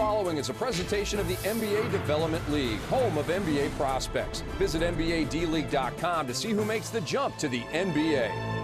following is a presentation of the NBA Development League, home of NBA prospects. Visit NBADleague.com to see who makes the jump to the NBA.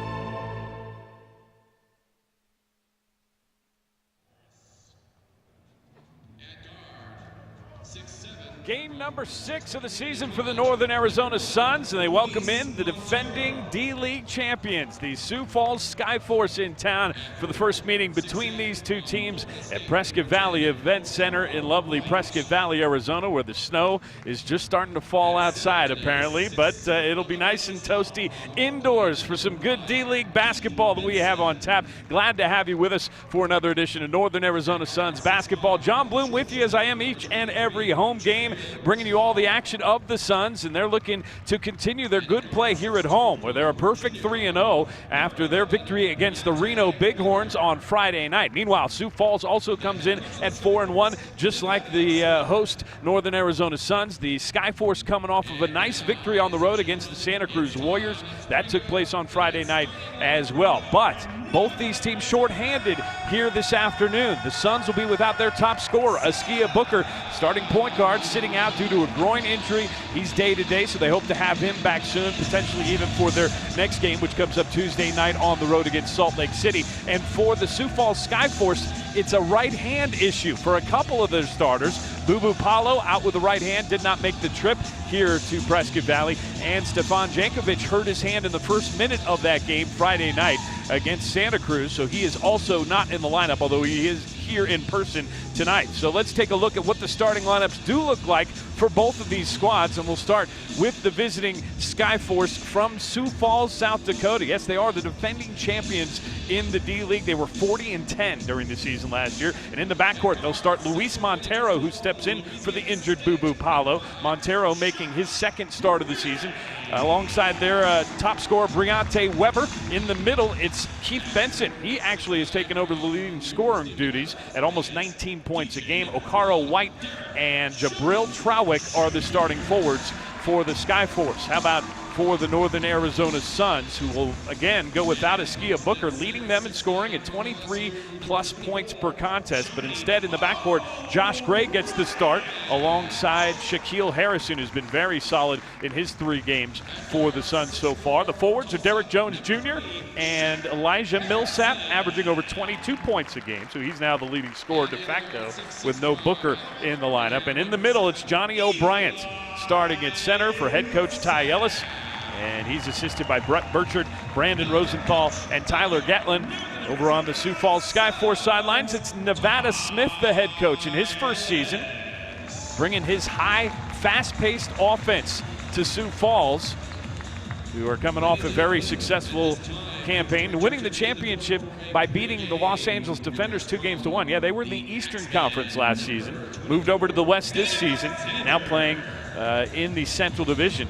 Game number 6 of the season for the Northern Arizona Suns, and they welcome in the defending D-League champions, the Sioux Falls Skyforce, in town for the first meeting between these two teams at Prescott Valley Event Center in lovely Prescott Valley, Arizona, where the snow is just starting to fall outside apparently, but it'll be nice and toasty indoors for some good D-League basketball that we have on tap. Glad to have you with us for another edition of Northern Arizona Suns basketball. John Bloom with you as I am each and every home game, bringing you all the action of the Suns, and they're looking to continue their good play here at home, where they're a perfect 3-0 after their victory against the Reno Bighorns on Friday night. Meanwhile, Sioux Falls also comes in at 4-1, just like the host Northern Arizona Suns. The Skyforce coming off of a nice victory on the road against the Santa Cruz Warriors. That took place on Friday night as well. But both these teams shorthanded here this afternoon. The Suns will be without their top scorer, Askia Booker, starting point guard, sitting out due to a groin injury. He's day-to-day, so they hope to have him back soon, potentially even for their next game, which comes up Tuesday night on the road against Salt Lake City. And for the Sioux Falls Skyforce, it's a right-hand issue for a couple of their starters. Bubu Paulo out with the right hand, did not make the trip here to Prescott Valley. And Stefan Jankovic hurt his hand in the first minute of that game Friday night against Santa Cruz, so he is also not in the lineup, although he is here in person tonight. So let's take a look at what the starting lineups do look like for both of these squads, and we'll start with the visiting Skyforce from Sioux Falls, South Dakota. Yes, they are the defending champions in the D-League. They were 40-10 during the season last year. And in the backcourt, they'll start Luis Montero, who steps in for the injured Bubu Paulo. Montero making his second start of the season, alongside their top scorer, Briante Weber. In the middle, it's Keith Benson. He actually has taken over the leading scoring duties at almost 19 points a game. Okaro White and Jabril Trawick are the starting forwards for the Skyforce. How about for the Northern Arizona Suns, who will again go without Askia Booker, leading them in scoring at 23+ points per contest. But instead, in the backcourt, Josh Gray gets the start alongside Shaquille Harrison, who's been very solid in his 3 games for the Suns so far. The forwards are Derek Jones Jr. and Elijah Millsap, averaging over 22 points a game. So he's now the leading scorer de facto with no Booker in the lineup. And in the middle, it's Johnny O'Brien starting at center for head coach Ty Ellis. And he's assisted by Brett Burchard, Brandon Rosenthal, and Tyler Gatlin. Over on the Sioux Falls Skyforce sidelines, it's Nevada Smith, the head coach, in his first season, bringing his high, fast-paced offense to Sioux Falls, who are coming off a very successful campaign, winning the championship by beating the Los Angeles Defenders 2-1. Yeah, they were in the Eastern Conference last season, moved over to the West this season, now playing in the Central Division.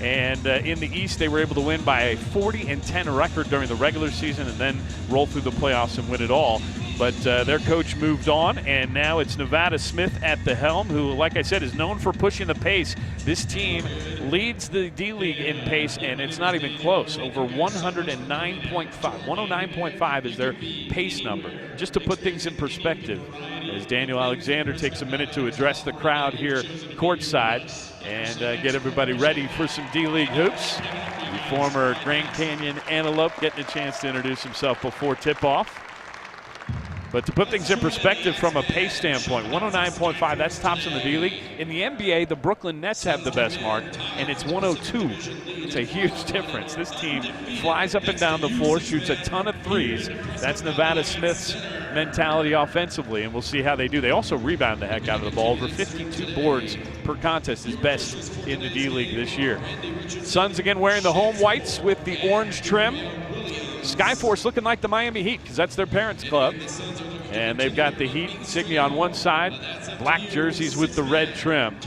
And in the East, they were able to win by a 40-10 record during the regular season and then roll through the playoffs and win it all. But their coach moved on, and now it's Nevada Smith at the helm, who, like I said, is known for pushing the pace. This team leads the D-League in pace, and it's not even close. Over 109.5. 109.5 is their pace number. Just to put things in perspective, as Daniel Alexander takes a minute to address the crowd here courtside and get everybody ready for some D-League hoops. The former Grand Canyon Antelope getting a chance to introduce himself before tip-off. But to put things in perspective from a pace standpoint, 109.5, that's tops in the D-League. In the NBA, the Brooklyn Nets have the best mark, and it's 102. It's a huge difference. This team flies up and down the floor, shoots a ton of threes. That's Nevada Smith's mentality offensively, and we'll see how they do. They also rebound the heck out of the ball. Over 52 boards per contest is best in the D-League this year. Suns again wearing the home whites with the orange trim. Skyforce looking like the Miami Heat, because that's their parents' club. And they've got the Heat insignia on one side, black jerseys with the red trim.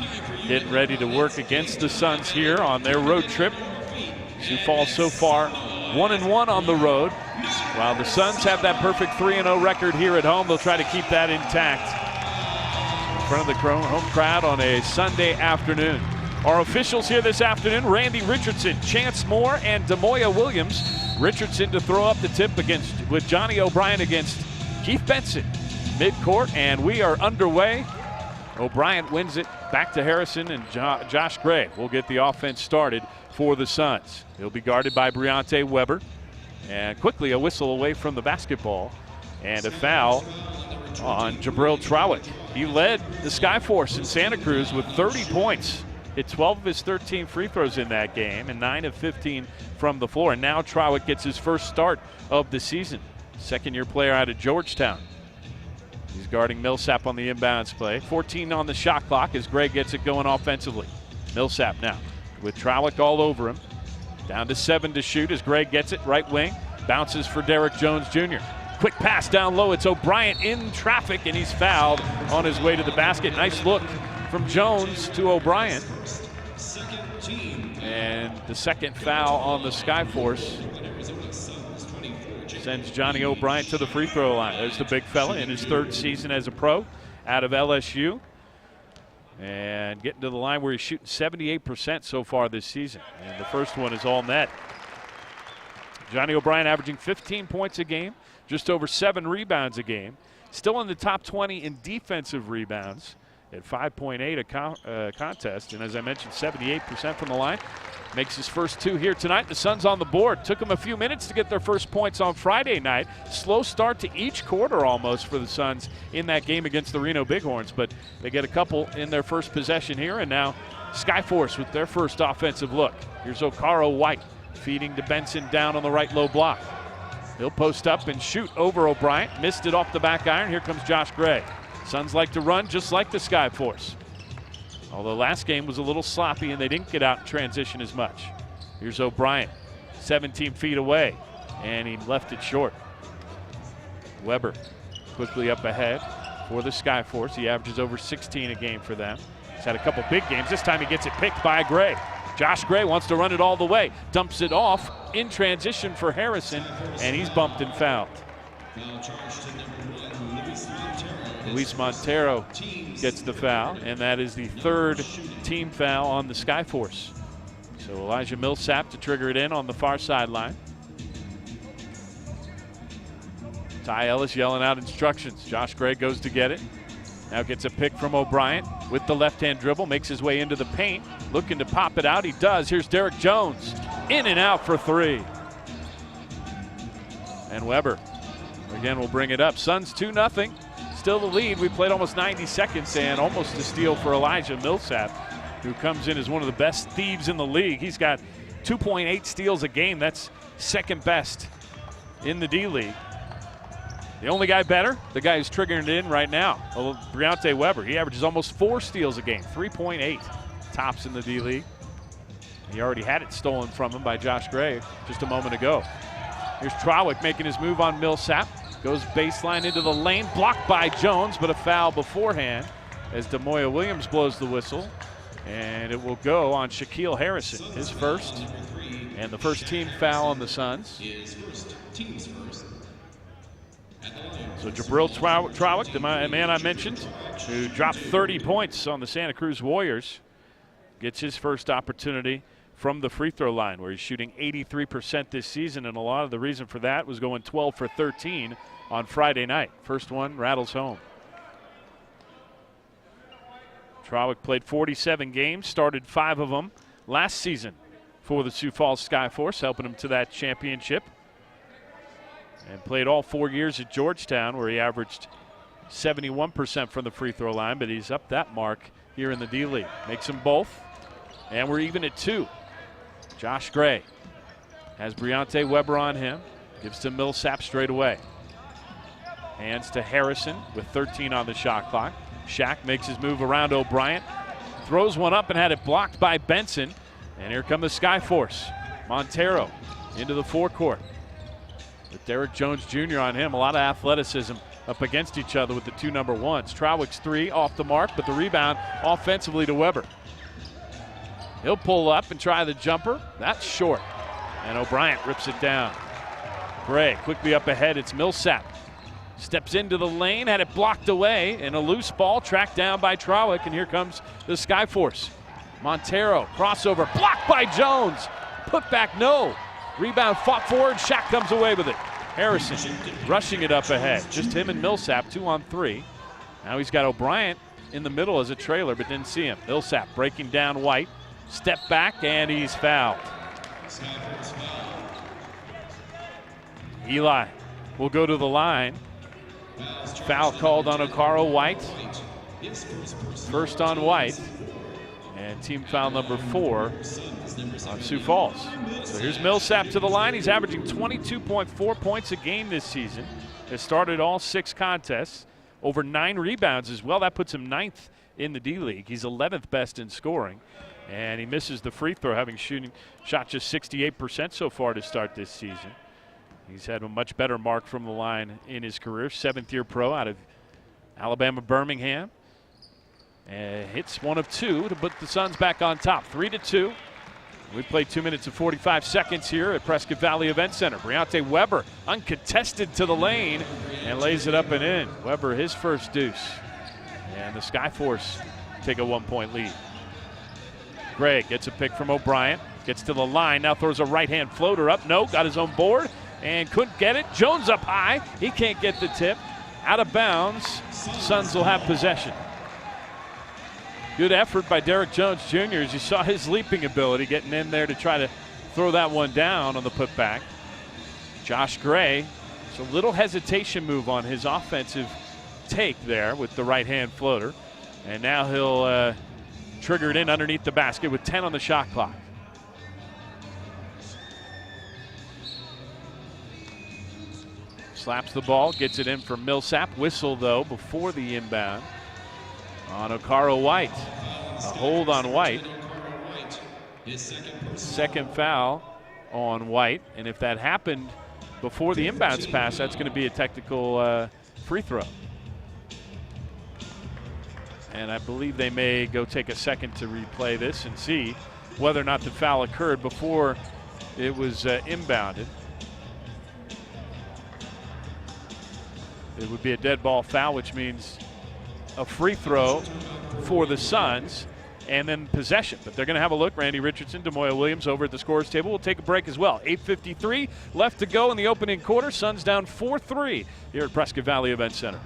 Getting ready to work against the Suns here on their road trip. Sioux Falls so far 1-1 on the road. While the Suns have that perfect 3-0 record here at home, they'll try to keep that intact in front of the home crowd on a Sunday afternoon. Our officials here this afternoon, Randy Richardson, Chance Moore, and Demoya Williams. Richardson to throw up the tip with Johnny O'Brien against Keith Benson. Midcourt, and we are underway O'Brien wins it back to Harrison, and Josh Gray will get the offense started for the Suns. He'll be guarded by Briante Weber. And quickly a whistle away from the basketball and a foul on Jabril Trawick. He led the Skyforce in Santa Cruz with 30 points. Hit 12 of his 13 free throws in that game and 9 of 15 from the floor. And now Trawick gets his first start of the season. Second-year player out of Georgetown. He's guarding Millsap on the inbounds play. 14 on the shot clock as Gray gets it going offensively. Millsap now with Trawick all over him. Down to 7 to shoot as Gray gets it, right wing. Bounces for Derek Jones Jr. Quick pass down low. It's O'Brien in traffic, and he's fouled on his way to the basket. Nice look from Jones to O'Brien. And the second foul on the Skyforce sends Johnny O'Brien to the free throw line. There's the big fella in his third season as a pro out of LSU. And getting to the line where he's shooting 78% so far this season. And the first one is all net. Johnny O'Brien averaging 15 points a game, just over 7 rebounds a game. Still in the top 20 in defensive rebounds at 5.8 a contest. And as I mentioned, 78% from the line. Makes his first 2 here tonight. The Suns on the board. Took them a few minutes to get their first points on Friday night. Slow start to each quarter almost for the Suns in that game against the Reno Bighorns, but they get a couple in their first possession here, and now Skyforce with their first offensive look. Here's Okaro White feeding to Benson down on the right low block. He'll post up and shoot over O'Brien. Missed it off the back iron. Here comes Josh Gray. Suns like to run just like the Skyforce. Although last game was a little sloppy and they didn't get out in transition as much. Here's O'Brien, 17 feet away, and he left it short. Weber quickly up ahead for the Skyforce. He averages over 16 a game for them. He's had a couple big games. This time he gets it picked by Gray. Josh Gray wants to run it all the way. Dumps it off in transition for Harrison, and he's bumped and fouled. Luis Montero gets the foul, and that is the third team foul on the Skyforce. So Elijah Millsap to trigger it in on the far sideline. Ty Ellis yelling out instructions. Josh Gray goes to get it. Now gets a pick from O'Brien with the left-hand dribble, makes his way into the paint, looking to pop it out. He does. Here's Derek Jones, in and out for 3. And Weber again will bring it up. Suns 2-0. Still the lead. We played almost 90 seconds, and almost a steal for Elijah Millsap, who comes in as one of the best thieves in the league. He's got 2.8 steals a game. That's second best in the D-League. The only guy better, the guy who's triggering it in right now, Briante Weber. He averages almost 4 steals a game, 3.8 tops in the D-League. He already had it stolen from him by Josh Gray just a moment ago. Here's Trawick making his move on Millsap. Goes baseline into the lane, blocked by Jones, but a foul beforehand as Demoya Williams blows the whistle. And it will go on Shaquille Harrison, his first, and the first team foul on the Suns. So Jabril Trawick, the man I mentioned, who dropped 30 points on the Santa Cruz Warriors, gets his first opportunity from the free throw line, where he's shooting 83% this season, and a lot of the reason for that was going 12 for 13 on Friday night. First one rattles home. Trawick played 47 games, started 5 of them last season for the Sioux Falls Skyforce, helping him to that championship. And played all 4 years at Georgetown, where he averaged 71% from the free throw line, but he's up that mark here in the D-League. Makes them both, and we're even at 2. Josh Gray has Briante Weber on him, gives to Millsap straight away. Hands to Harrison with 13 on the shot clock. Shaq makes his move around O'Brien, throws one up and had it blocked by Benson. And here come the Skyforce. Montero into the forecourt with Derek Jones Jr. on him. A lot of athleticism up against each other with the 2 number 1s. Trawick's 3 off the mark, but the rebound offensively to Weber. He'll pull up and try the jumper. That's short. And O'Brien rips it down. Gray quickly up ahead. It's Millsap. Steps into the lane, had it blocked away, and a loose ball tracked down by Trawick, and here comes the Skyforce. Montero, crossover, blocked by Jones. Put back, no. Rebound fought forward, Shaq comes away with it. Harrison rushing it up ahead. Just him and Millsap, 2 on 3. Now he's got O'Brien in the middle as a trailer, but didn't see him. Millsap breaking down White. Step back, and he's fouled. Eli will go to the line. Foul called on Okaro White. First on White. And team foul number 4 on Sioux Falls. So here's Millsap to the line. He's averaging 22.4 points a game this season. Has started all 6 contests. Over 9 rebounds as well. That puts him 9th in the D-League. He's 11th best in scoring. And he misses the free throw, having shot just 68% so far to start this season. He's had a much better mark from the line in his career. 7th-year pro out of Alabama Birmingham. And hits 1 of 2 to put the Suns back on top. 3-2. We played 2 minutes and 45 seconds here at Prescott Valley Event Center. Briante Weber uncontested to the lane and lays it up and in. Weber his first deuce. And the Skyforce take a 1-point lead. Gregg gets a pick from O'Brien. Gets to the line, now throws a right-hand floater up. No, got his own board and couldn't get it. Jones up high. He can't get the tip. Out of bounds. Suns will have possession. Good effort by Derek Jones Jr. as you saw his leaping ability getting in there to try to throw that one down on the putback. Josh Gray, it's a little hesitation move on his offensive take there with the right-hand floater. And now he'll trigger it in underneath the basket with 10 on the shot clock. Slaps the ball, gets it in for Millsap. Whistle, though, before the inbound on Okaro White. A hold on White. Second foul on White. And if that happened before the inbounds pass, that's going to be a technical free throw. And I believe they may go take a second to replay this and see whether or not the foul occurred before it was inbounded. It would be a dead ball foul, which means a free throw for the Suns and then possession. But they're going to have a look. Randy Richardson, Demoya Williams over at the scores table. We'll take a break as well. 8:53 left to go in the opening quarter. Suns down 4-3 here at Prescott Valley Event Center.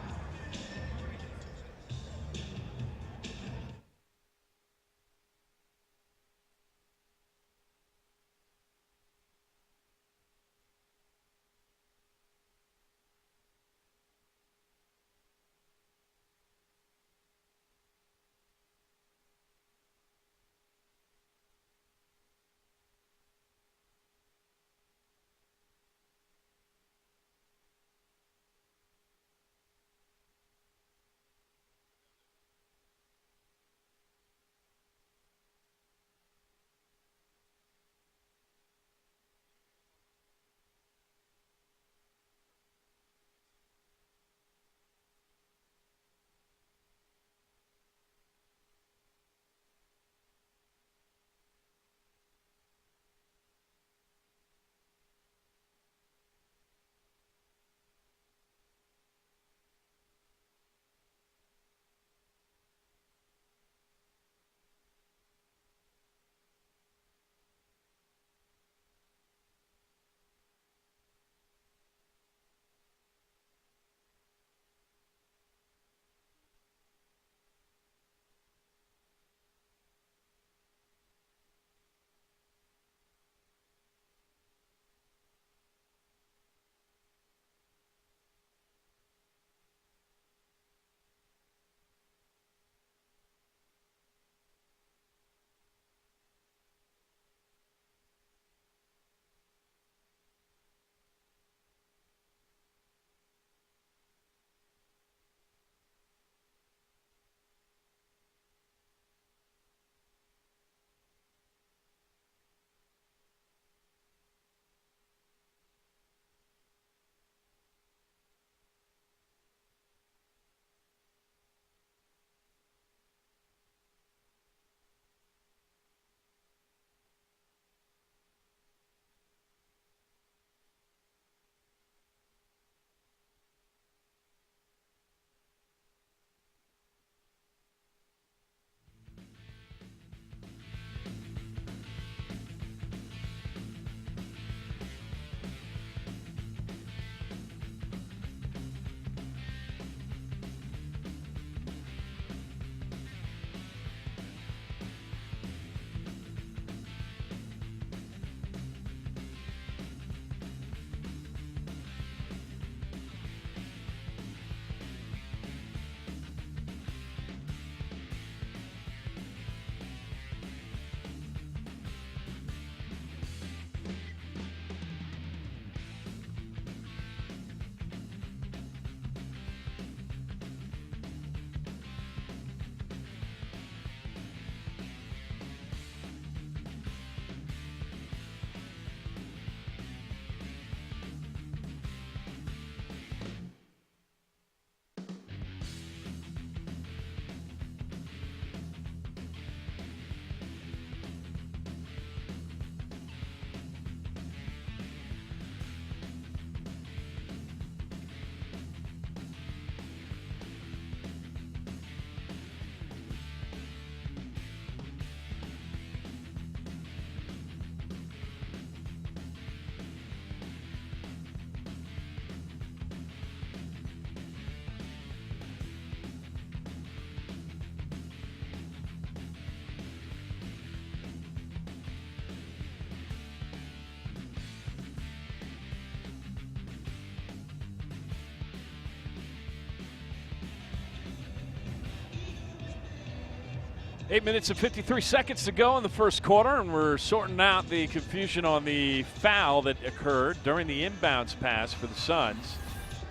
8 minutes and 53 seconds to go in the first quarter, and we're sorting out the confusion on the foul that occurred during the inbounds pass for the Suns.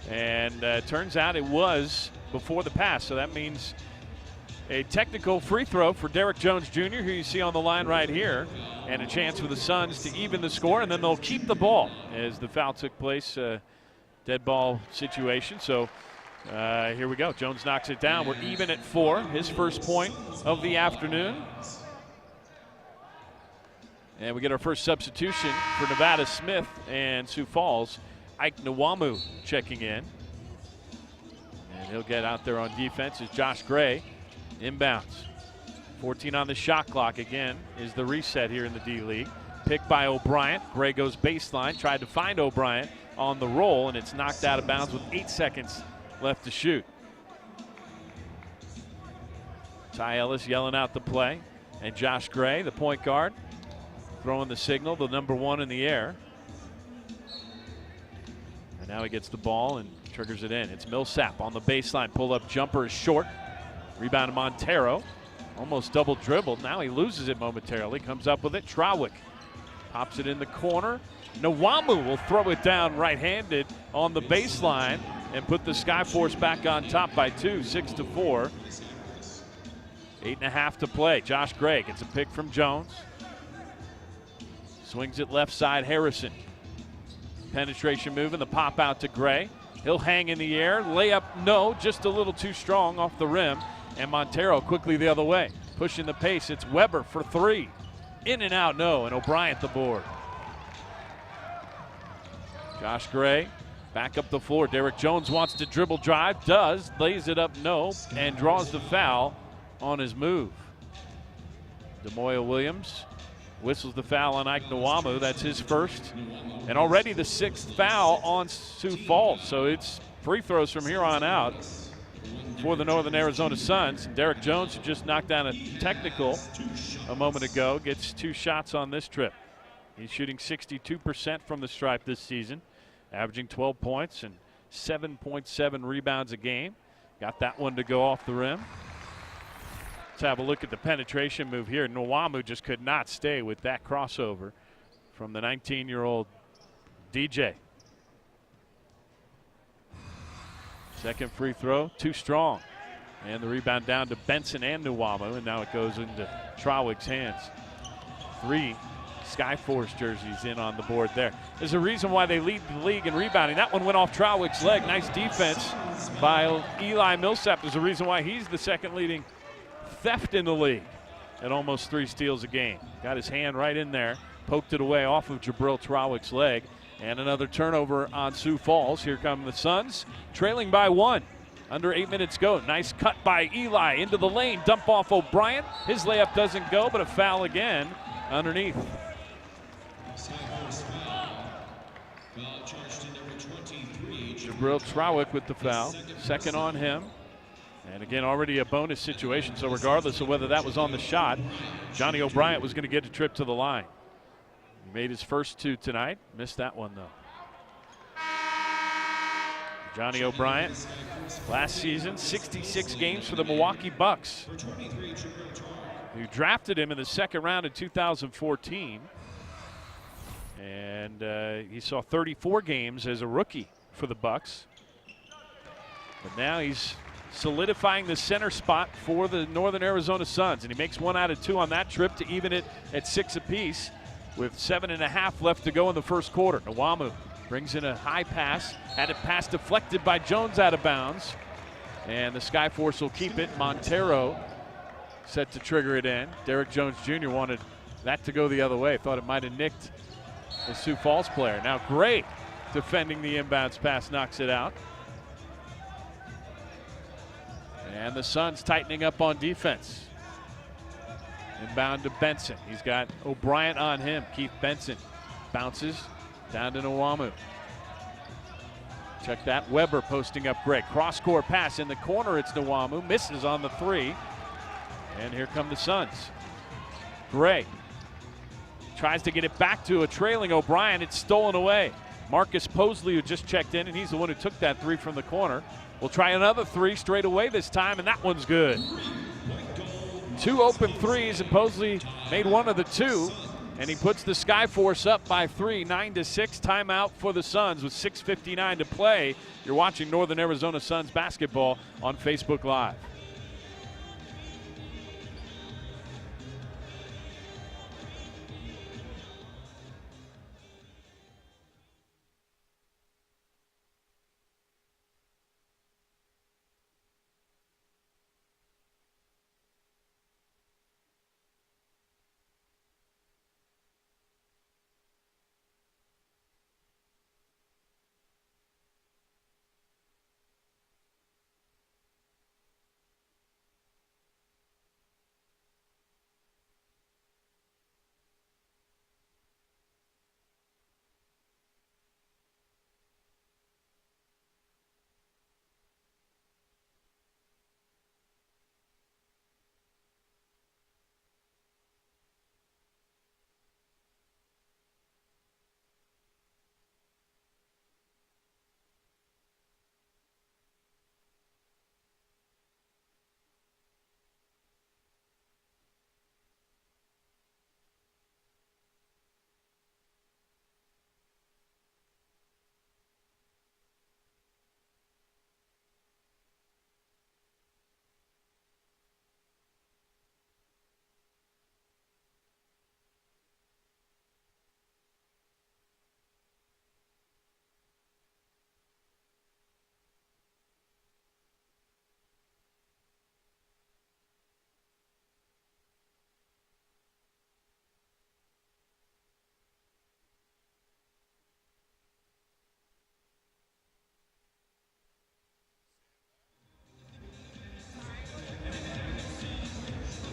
And turns out it was before the pass, so that means a technical free throw for Derek Jones Jr., who you see on the line right here, and a chance for the Suns to even the score, and then they'll keep the ball as the foul took place, dead ball situation. So here we go. Jones knocks it down. We're even at 4, his first point of the afternoon. And we get our first substitution for Nevada Smith and Sioux Falls. Ike Nwamu checking in. And he'll get out there on defense as Josh Gray inbounds. 14 on the shot clock again is the reset here in the D-League. Picked by O'Brien. Gray goes baseline, tried to find O'Brien on the roll, and it's knocked out of bounds with 8 seconds left to shoot. Ty Ellis yelling out the play, and Josh Gray, the point guard, throwing the signal, the number 1 in the air. And now he gets the ball and triggers it in. It's Millsap on the baseline. Pull-up jumper is short. Rebound to Montero. Almost double dribbled. Now he loses it momentarily. Comes up with it. Trawick pops it in the corner. Nwamu will throw it down right-handed on the baseline and put the Skyforce back on top by 2, 6-4. 8.5 to play. Josh Gray gets a pick from Jones. Swings it left side, Harrison. Penetration move and the pop out to Gray. He'll hang in the air. Layup, no, just a little too strong off the rim. And Montero quickly the other way. Pushing the pace, it's Weber for 3. In and out, no, and O'Brien at the board. Josh Gray back up the floor. Derek Jones wants to dribble drive, does, lays it up, no, and draws the foul on his move. Demoya Williams whistles the foul on Ike Nwamu. That's his first, and already the 6th foul on Sioux Falls. So it's free throws from here on out for the Northern Arizona Suns. Derek Jones, who just knocked down a technical a moment ago, gets 2 shots on this trip. He's shooting 62% from the stripe this season, averaging 12 points and 7.7 rebounds a game. Got that one to go off the rim. Let's have a look at the penetration move here. Nwamu just could not stay with that crossover from the 19-year-old DJ. Second free throw, too strong. And the rebound down to Benson and Nwamu, and now it goes into Trawick's hands. 3 Skyforce jerseys in on the board there. There's a reason why they lead the league in rebounding. That one went off Trawick's leg. Nice defense by Eli Millsap. There's a reason why he's the second leading theft in the league at almost 3 steals a game. Got his hand right in there, poked it away off of Jabril Trawick's leg. And another turnover on Sioux Falls. Here come the Suns, trailing by 1. Under 8 minutes go. Nice cut by Eli into the lane. Dump off O'Brien. His layup doesn't go, but a foul again underneath. Jabril Trawick with the foul. Second on him. And again, already a bonus situation. So regardless of whether that was on the shot, Johnny O'Brien was going to get a trip to the line. He made his first 2 tonight. Missed that one, though. Johnny O'Brien, last season, 66 games for the Milwaukee Bucks, who drafted him in the 2nd round in 2014. And he saw 34 games as a rookie for the Bucks. But now he's solidifying the center spot for the Northern Arizona Suns. And he makes 1 out of 2 on that trip to even it at 6 apiece, with 7.5 left to go in the first quarter. Nwamu brings in a high pass, had it pass deflected by Jones out of bounds, and the Skyforce will keep it. Montero set to trigger it in. Derek Jones Jr. wanted that to go the other way. Thought it might have nicked the Sioux Falls player. Now Gray defending the inbounds pass, knocks it out. And the Suns tightening up on defense. Inbound to Benson. He's got O'Brien on him. Keith Benson bounces down to Nwamu. Check that. Weber posting up Gray. Cross-court pass in the corner. It's Nwamu. Misses on the 3. And here come the Suns. Gray tries to get it back to a trailing O'Brien. It's stolen away. Marcus Posley, who just checked in, and he's the one who took that 3 from the corner. We'll try another 3 straight away this time, and that one's good. 2 open threes, and Posley made one of the 2. And he puts the Skyforce up by 3, 9-6. Timeout for the Suns with 6:59 to play. You're watching Northern Arizona Suns basketball on Facebook Live.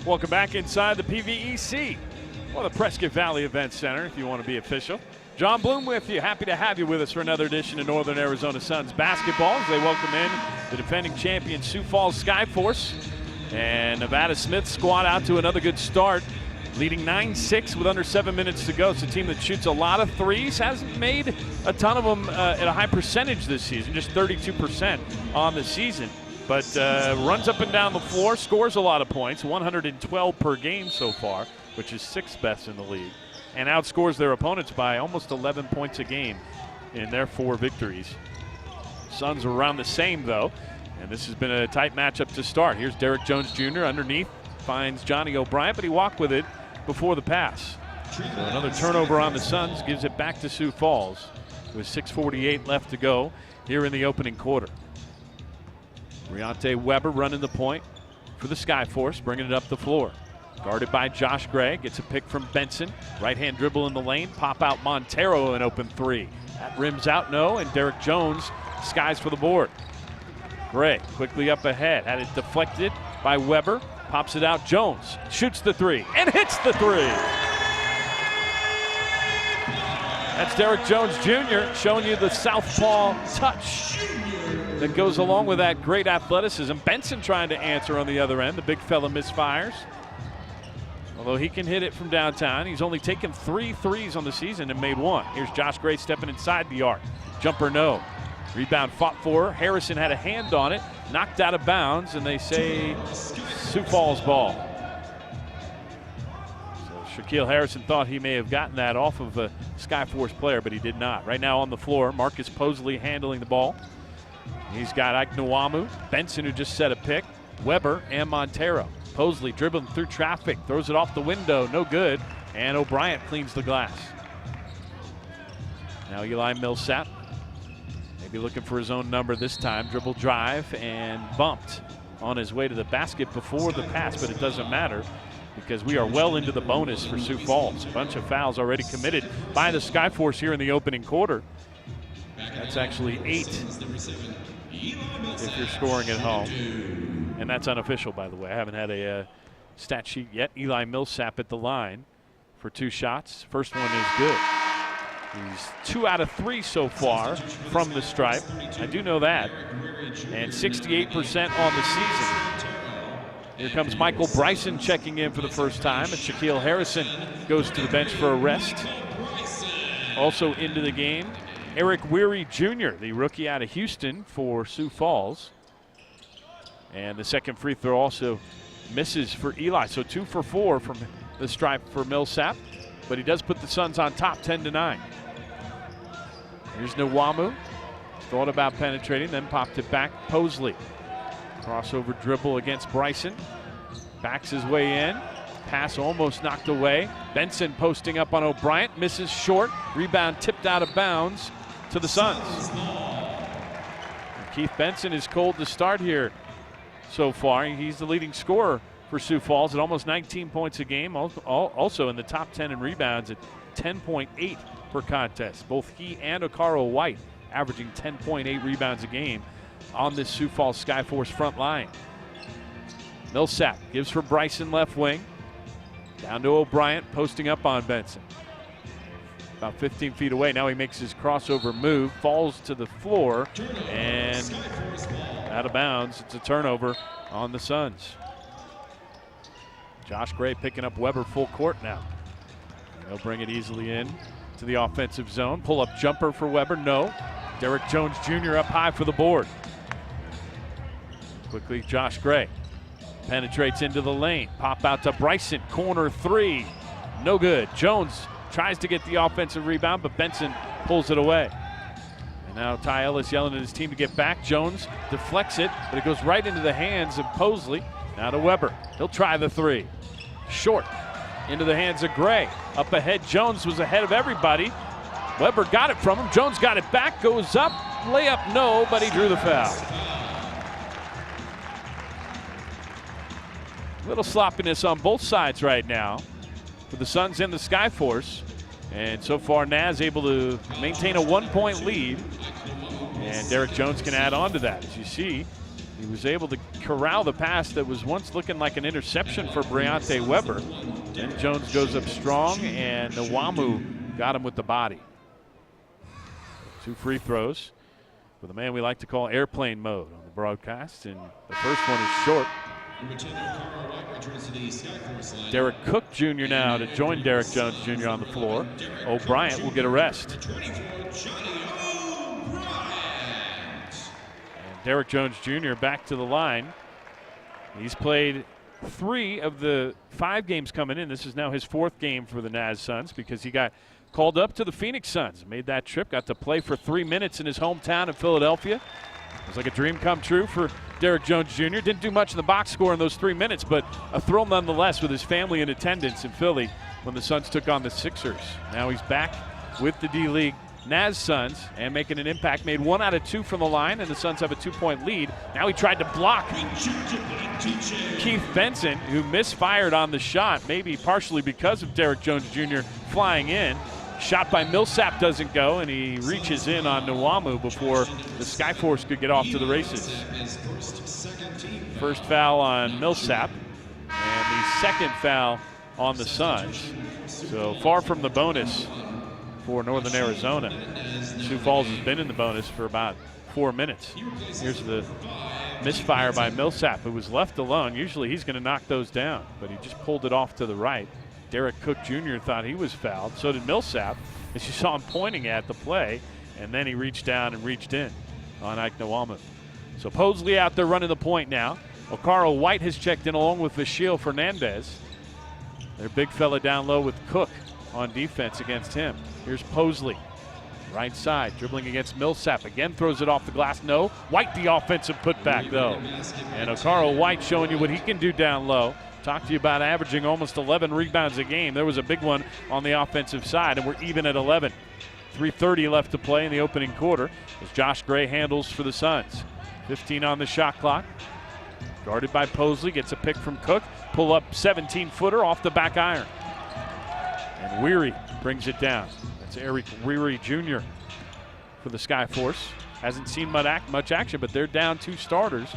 Welcome back inside the PVEC, or the Prescott Valley Event Center, if you want to be official. John Bloom with you. Happy to have you with us for another edition of Northern Arizona Suns basketball as they welcome in the defending champion Sioux Falls Skyforce. And Nevada Smith's squad out to another good start, leading 9-6 with under 7 minutes to go. It's a team that shoots a lot of threes, hasn't made a ton of them at a high percentage this season, just 32% on the season. But runs up and down the floor, scores a lot of points, 112 per game so far, which is 6th best in the league, and outscores their opponents by almost 11 points a game in their 4 victories. Suns are around the same, though, and this has been a tight matchup to start. Here's Derek Jones Jr. underneath, finds Johnny O'Brien, but he walked with it before the pass. So another turnover on the Suns gives it back to Sioux Falls with 6:48 left to go here in the opening quarter. Briante Weber running the point for the Skyforce, bringing it up the floor. Guarded by Josh Gray, gets a pick from Benson. Right-hand dribble in the lane, pop out Montero, an open 3. That rims out, no, and Derek Jones skies for the board. Gray quickly up ahead, had it deflected by Weber, pops it out, Jones shoots the 3, and hits the 3. That's Derek Jones Jr. showing you the southpaw touch that goes along with that great athleticism. Benson trying to answer on the other end. The big fella misfires. Although he can hit it from downtown, he's only taken 3 threes on the season and made 1. Here's Josh Gray stepping inside the arc. Jumper no. Rebound fought for. Harrison had a hand on it, knocked out of bounds, and they say Sioux Falls ball. So Shaquille Harrison thought he may have gotten that off of a Skyforce player, but he did not. Right now on the floor, Marcus Posley handling the ball. He's got Ike Nwamu, Benson, who just set a pick, Weber, and Montero. Posley dribbling through traffic, throws it off the window, no good, and O'Brien cleans the glass. Now Eli Millsap, maybe looking for his own number this time. Dribble drive and bumped on his way to the basket before the pass, but it doesn't matter because we are well into the bonus for Sioux Falls. A bunch of fouls already committed by the Skyforce here in the opening quarter. That's actually 8 if you're scoring at home. And that's unofficial, by the way. I haven't had a stat sheet yet. Eli Millsap at the line for 2 shots. First one is good. He's 2 out of 3 so far from the stripe. I do know that. And 68% on the season. Here comes Michael Bryson checking in for the first time. And Shaquille Harrison goes to the bench for a rest. Also into the game, Eric Weary Jr., the rookie out of Houston for Sioux Falls. And the second free throw also misses for Eli. So 2 for 4 from the stripe for Millsap, but he does put the Suns on top 10-9. Here's Nwamu. Thought about penetrating, then popped it back. Posley. Crossover dribble against Bryson. Backs his way in. Pass almost knocked away. Benson posting up on O'Brien. Misses short. Rebound tipped out of bounds to the Suns. And Keith Benson is cold to start here so far. He's the leading scorer for Sioux Falls at almost 19 points a game. Also in the top 10 in rebounds at 10.8 per contest. Both he and Okaro White averaging 10.8 rebounds a game on this Sioux Falls Skyforce front line. Millsap gives for Bryson left wing. Down to O'Brien, posting up on Benson. About 15 feet away. Now he makes his crossover move, falls to the floor, and out of bounds. It's a turnover on the Suns. Josh Gray picking up Weber full court now. They'll bring it easily in to the offensive zone. Pull-up jumper for Weber, no. Derek Jones Jr. up high for the board. Quickly, Josh Gray penetrates into the lane. Pop out to Bryson, corner 3. No good. Jones tries to get the offensive rebound, but Benson pulls it away. And now Ty Ellis yelling at his team to get back. Jones deflects it, but it goes right into the hands of Posley. Now to Weber. He'll try the 3. Short. Into the hands of Gray. Up ahead, Jones was ahead of everybody. Weber got it from him. Jones got it back, goes up. Layup, no, but he drew the foul. Little sloppiness on both sides right now for the Suns and the Skyforce. And so far, Naz able to maintain a 1-point lead. And Derek Jones can add on to that. As you see, he was able to corral the pass that was once looking like an interception for Briante Weber. Then Jones goes up strong, and Nwamu got him with the body. 2 free throws for the man we like to call airplane mode on the broadcast. And the first one is short. Derek Cook Jr. now to join Derek Jones Jr. on the floor. O'Brien will get a rest. And Derek Jones Jr. back to the line. He's played 3 of the 5 games coming in. This is now his 4th game for the Naz Suns because he got called up to the Phoenix Suns. Made that trip, got to play for 3 minutes in his hometown in Philadelphia. It was like a dream come true for Derek Jones Jr. Didn't do much in the box score in those 3 minutes, but a thrill nonetheless with his family in attendance in Philly when the Suns took on the Sixers. Now he's back with the D-League Naz Suns and making an impact. Made 1 out of 2 from the line, and the Suns have a 2-point lead. Now he tried to block Keith Benson, who misfired on the shot, maybe partially because of Derek Jones Jr. flying in. Shot by Millsap doesn't go, and he reaches in on Nwamu before the Skyforce could get off to the races. First foul on Millsap, and the second foul on the Suns. So far from the bonus for Northern Arizona. Sioux Falls has been in the bonus for about 4 minutes. Here's the misfire by Millsap, who was left alone. Usually he's going to knock those down, but he just pulled it off to the right. Derek Cook Jr. thought he was fouled. So did Millsap, as you saw him pointing at the play, and then he reached down and reached in on Ike Nwamu. So Posley out there running the point now. Okaro White has checked in along with Vashil Fernandez. Their big fella down low with Cook on defense against him. Here's Posley, right side, dribbling against Millsap. Again, throws it off the glass. No. White the offensive putback, though. And Okaro White showing you what he can do down low. Talked to you about averaging almost 11 rebounds a game. There was a big one on the offensive side, and we're even at 11. 3:30 left to play in the opening quarter as Josh Gray handles for the Suns. 15 on the shot clock. Guarded by Posley, gets a pick from Cook. Pull up 17-footer off the back iron. And Weary brings it down. That's Eric Weary Jr. for the Skyforce. Hasn't seen much action, but they're down 2 starters,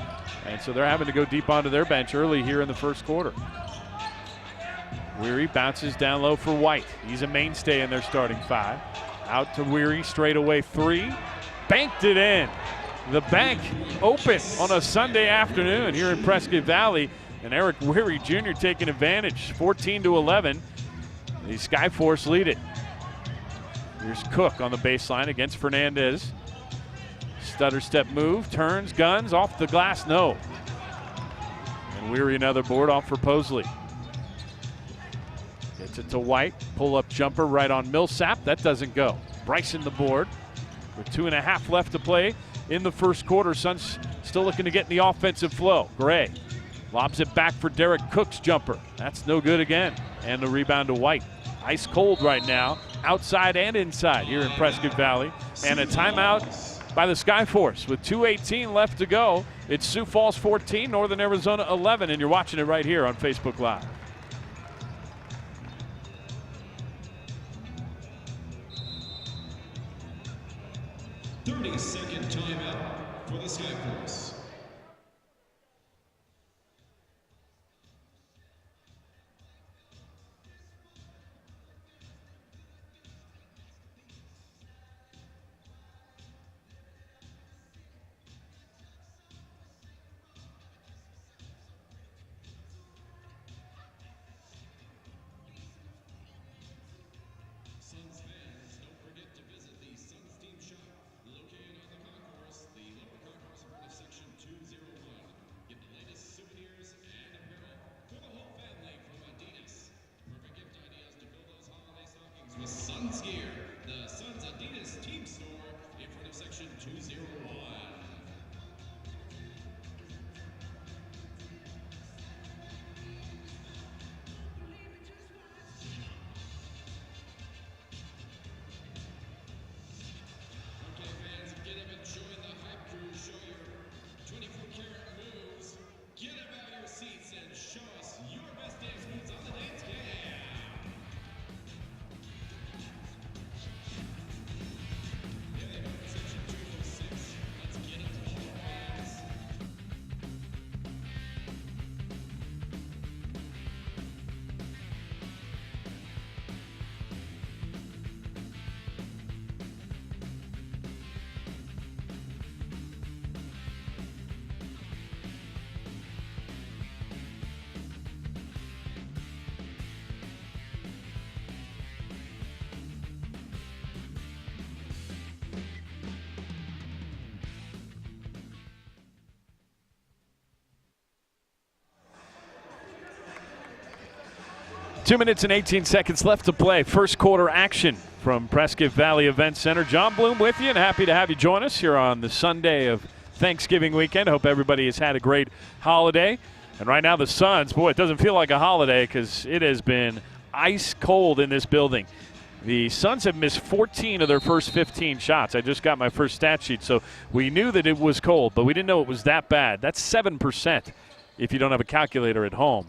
and so they're having to go deep onto their bench early here in the first quarter. Weary bounces down low for White. He's a mainstay in their starting 5. Out to Weary, straight away 3. Banked it in. The bank open on a Sunday afternoon here in Prescott Valley, and Eric Weary Jr. taking advantage. 14-11. The Skyforce lead it. Here's Cook on the baseline against Fernandez. Stutter step move, turns, guns, off the glass, no. And Weary another board off for Posley. Gets it to White. Pull-up jumper right on Millsap. That doesn't go. Bryson the board with 2.5 left to play in the first quarter. Suns still looking to get in the offensive flow. Gray lobs it back for Derek Cook's jumper. That's no good again. And the rebound to White. Ice cold right now, outside and inside here in Prescott Valley. And a timeout by the Skyforce with 2:18 left to go. It's Sioux Falls 14, Northern Arizona 11, and you're watching it right here on Facebook Live. Second timeout for the Skyforce. Suns fans, don't forget to visit the Suns team shop located on the concourse, the lower concourse part of section 201. Get the latest souvenirs and apparel for the whole family from Adidas. Perfect gift ideas to fill those holiday stockings with Suns gear. The Suns Adidas team store in front of section 201. Two minutes and 18 seconds left to play. First quarter action from Prescott Valley Event Center. John Bloom with you, and happy to have you join us here on the Sunday of Thanksgiving weekend. Hope everybody has had a great holiday. And right now the Suns, boy, it doesn't feel like a holiday because it has been ice cold in this building. The Suns have missed 14 of their first 15 shots. I just got my first stat sheet, so we knew that it was cold, but we didn't know it was that bad. That's 7% if you don't have a calculator at home.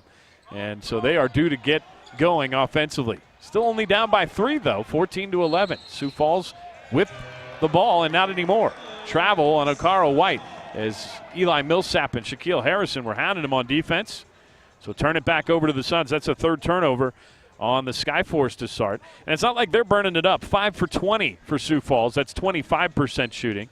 And so they are due to get going offensively. Still only down by 3, though, 14-11. Sioux Falls with the ball, and not anymore. Travel on Okaro White as Eli Millsap and Shaquille Harrison were hounding him on defense. So turn it back over to the Suns. That's a third turnover on the Skyforce to start. And it's not like they're burning it up. 5 for 20 for Sioux Falls. That's 25% shooting.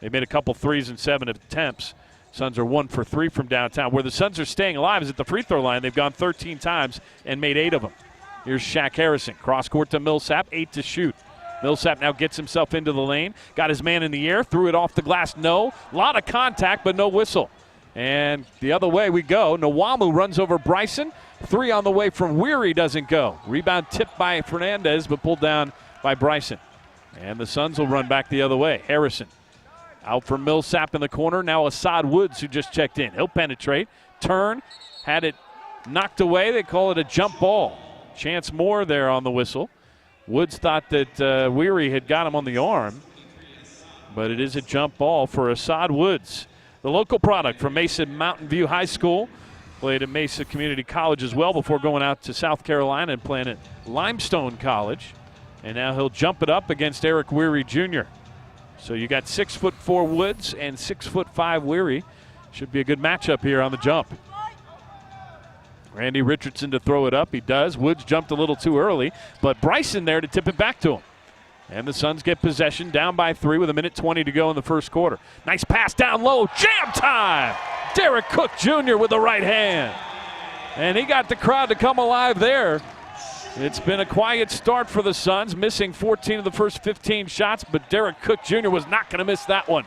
They made a couple threes and 7 attempts. Suns are 1 for 3 from downtown. Where the Suns are staying alive is at the free throw line. They've gone 13 times and made 8 of them. Here's Shaq Harrison. Cross court to Millsap, 8 to shoot. Millsap now gets himself into the lane. Got his man in the air, threw it off the glass. No. A lot of contact, but no whistle. And the other way we go. Nawamu runs over Bryson. 3 on the way from Weary doesn't go. Rebound tipped by Fernandez, but pulled down by Bryson. And the Suns will run back the other way. Harrison out for Millsap in the corner. Now Assad Woods, who just checked in. He'll penetrate. Turn. Had it knocked away. They call it a jump ball. Chance Moore there on the whistle. Woods thought that Weary had got him on the arm. But it is a jump ball for Assad Woods. The local product from Mesa Mountain View High School. Played at Mesa Community College as well before going out to South Carolina and playing at Limestone College. And now he'll jump it up against Eric Weary Jr. So you got 6'4" Woods and 6'5" Weary. Should be a good matchup here on the jump. Randy Richardson to throw it up. He does. Woods jumped a little too early, but Bryson there to tip it back to him. And the Suns get possession, down by 3 with 1:20 to go in the first quarter. Nice pass down low. Jam time! Derek Cook Jr. with the right hand. And he got the crowd to come alive there. It's been a quiet start for the Suns, missing 14 of the first 15 shots, but Derek Cook Jr. was not going to miss that one.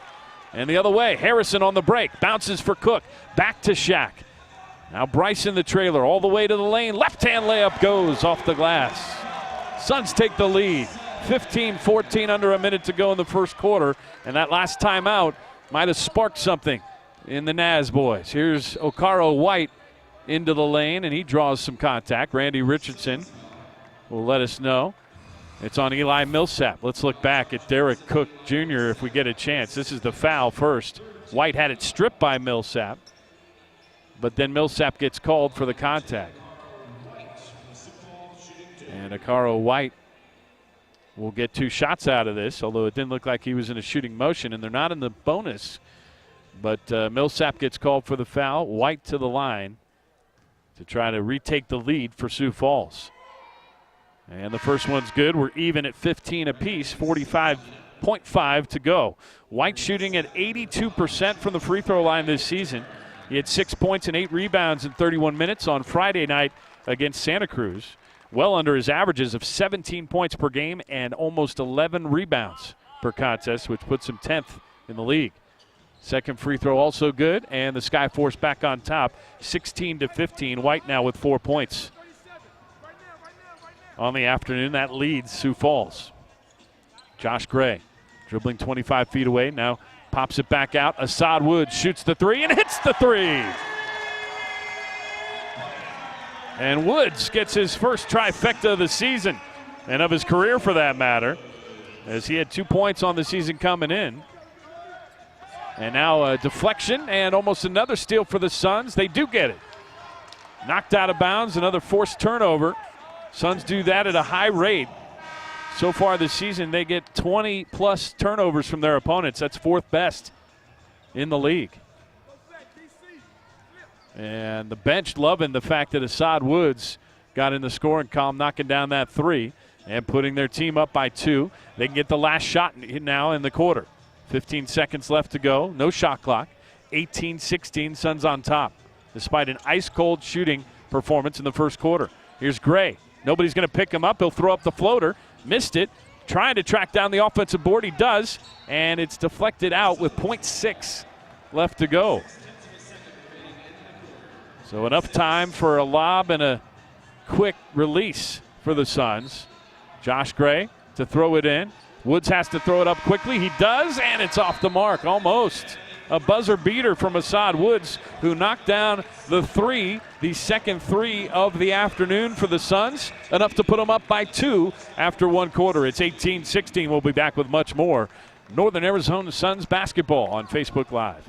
And the other way, Harrison on the break, bounces for Cook, back to Shaq. Now Bryson the trailer all the way to the lane. Left-hand layup goes off the glass. Suns take the lead. 15-14, under a minute to go in the first quarter. And that last timeout might have sparked something in the Naz boys. Here's Okaro White into the lane, and he draws some contact. Randy Richardson will let us know. It's on Eli Millsap. Let's look back at Derek Cook Jr. if we get a chance. This is the foul first. White had it stripped by Millsap, but then Millsap gets called for the contact. And Okaro White will get 2 shots out of this, although it didn't look like he was in a shooting motion, and they're not in the bonus. But Millsap gets called for the foul. White to the line to try to retake the lead for Sioux Falls. And the first one's good. We're even at 15 apiece, 45.5 to go. White shooting at 82% from the free throw line this season. He had 6 points and 8 rebounds in 31 minutes on Friday night against Santa Cruz. Well under his averages of 17 points per game and almost 11 rebounds per contest, which puts him 10th in the league. Second free throw also good, and the Skyforce back on top, 16-15. White now with 4 points on the afternoon. That leads Sioux Falls. Josh Gray dribbling 25 feet away, now pops it back out. Assad Woods shoots the 3 and hits the 3. And Woods gets his first trifecta of the season, and of his career for that matter, as he had 2 points on the season coming in. And now a deflection and almost another steal for the Suns. They do get it. Knocked out of bounds, another forced turnover. Suns do that at a high rate. So far this season, they get 20-plus turnovers from their opponents. That's 4th best in the league. And the bench loving the fact that Assad Woods got in the scoring column, knocking down that 3 and putting their team up by 2. They can get the last shot now in the quarter. 15 seconds left to go. No shot clock. 18-16, Suns on top, despite an ice-cold shooting performance in the first quarter. Here's Gray. Nobody's going to pick him up. He'll throw up the floater. Missed it. Trying to track down the offensive board. He does, and it's deflected out with 0.6 left to go. So enough time for a lob and a quick release for the Suns. Josh Gray to throw it in. Woods has to throw it up quickly. He does, and it's off the mark, almost. A buzzer beater from Assad Woods, who knocked down the 3, the second 3 of the afternoon for the Suns, enough to put them up by 2 after 1 quarter. It's 18-16. We'll be back with much more Northern Arizona Suns basketball on Facebook Live.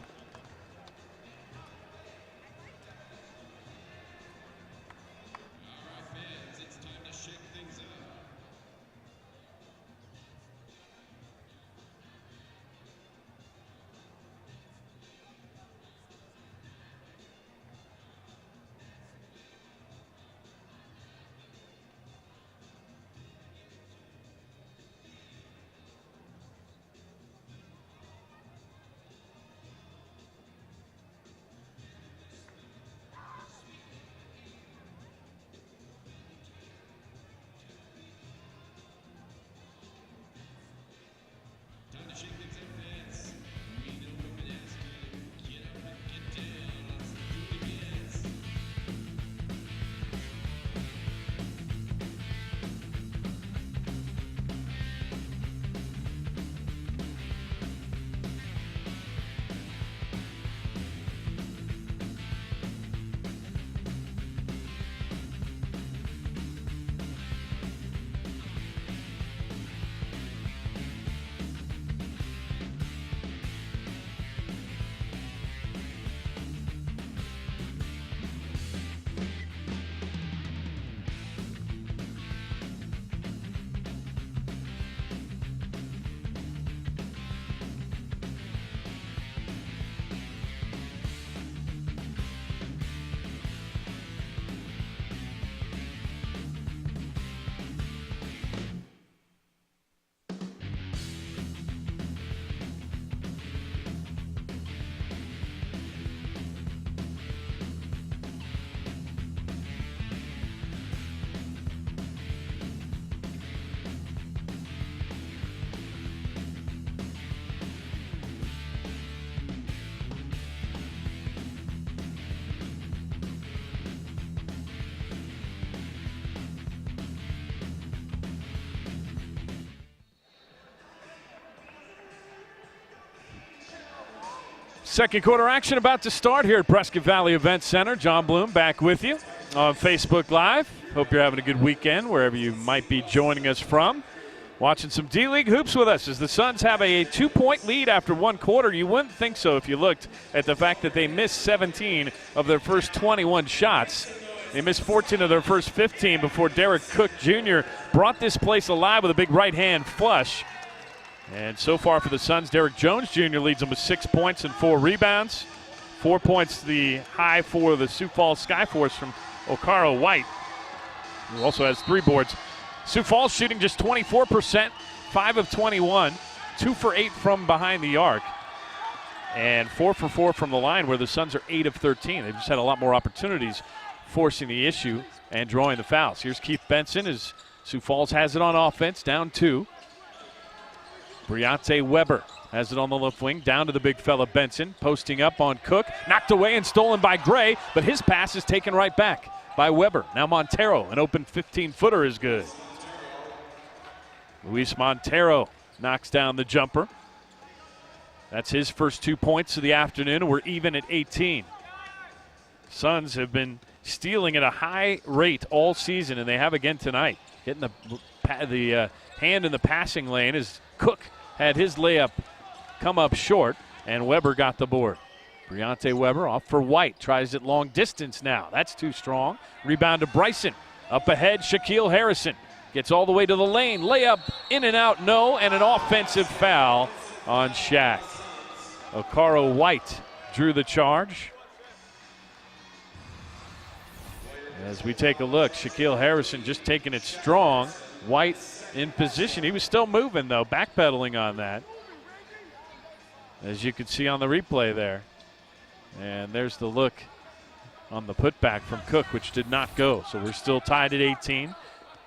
Second quarter action about to start here at Prescott Valley Event Center. John Bloom back with you on Facebook Live. Hope you're having a good weekend wherever you might be joining us from. Watching some D-League hoops with us as the Suns have a 2-point lead after one quarter. You wouldn't think so if you looked at the fact that they missed 17 of their first 21 shots. They missed 14 of their first 15 before Derek Cook Jr. brought this place alive with a big right-hand flush. And so far for the Suns, Derek Jones Jr. leads them with 6 points and 4 rebounds. 4 points the high for the Sioux Falls Skyforce from Okaro White, who also has 3 boards. Sioux Falls shooting just 24%, 5 of 21, 2 for 8 from behind the arc, and 4 for 4 from the line, where the Suns are 8 of 13. They've just had a lot more opportunities forcing the issue and drawing the fouls. Here's Keith Benson as Sioux Falls has it on offense, down 2. Briante Weber has it on the left wing, down to the big fella Benson, posting up on Cook, knocked away and stolen by Gray, but his pass is taken right back by Weber. Now Montero, an open 15-footer is good. Luis Montero knocks down the jumper. That's his first 2 points of the afternoon. We're even at 18. Suns have been stealing at a high rate all season, and they have again tonight. Getting the hand in the passing lane as Cook had his layup come up short, and Weber got the board. Briante Weber off for White, tries it long distance now. That's too strong. Rebound to Bryson. Up ahead, Shaquille Harrison gets all the way to the lane. Layup in and out, no, and an offensive foul on Shaq. Okaro White drew the charge. As we take a look, Shaquille Harrison just taking it strong. White in position. He was still moving, though, backpedaling on that, as you can see on the replay there. And there's the look on the putback from Cook, which did not go. So we're still tied at 18.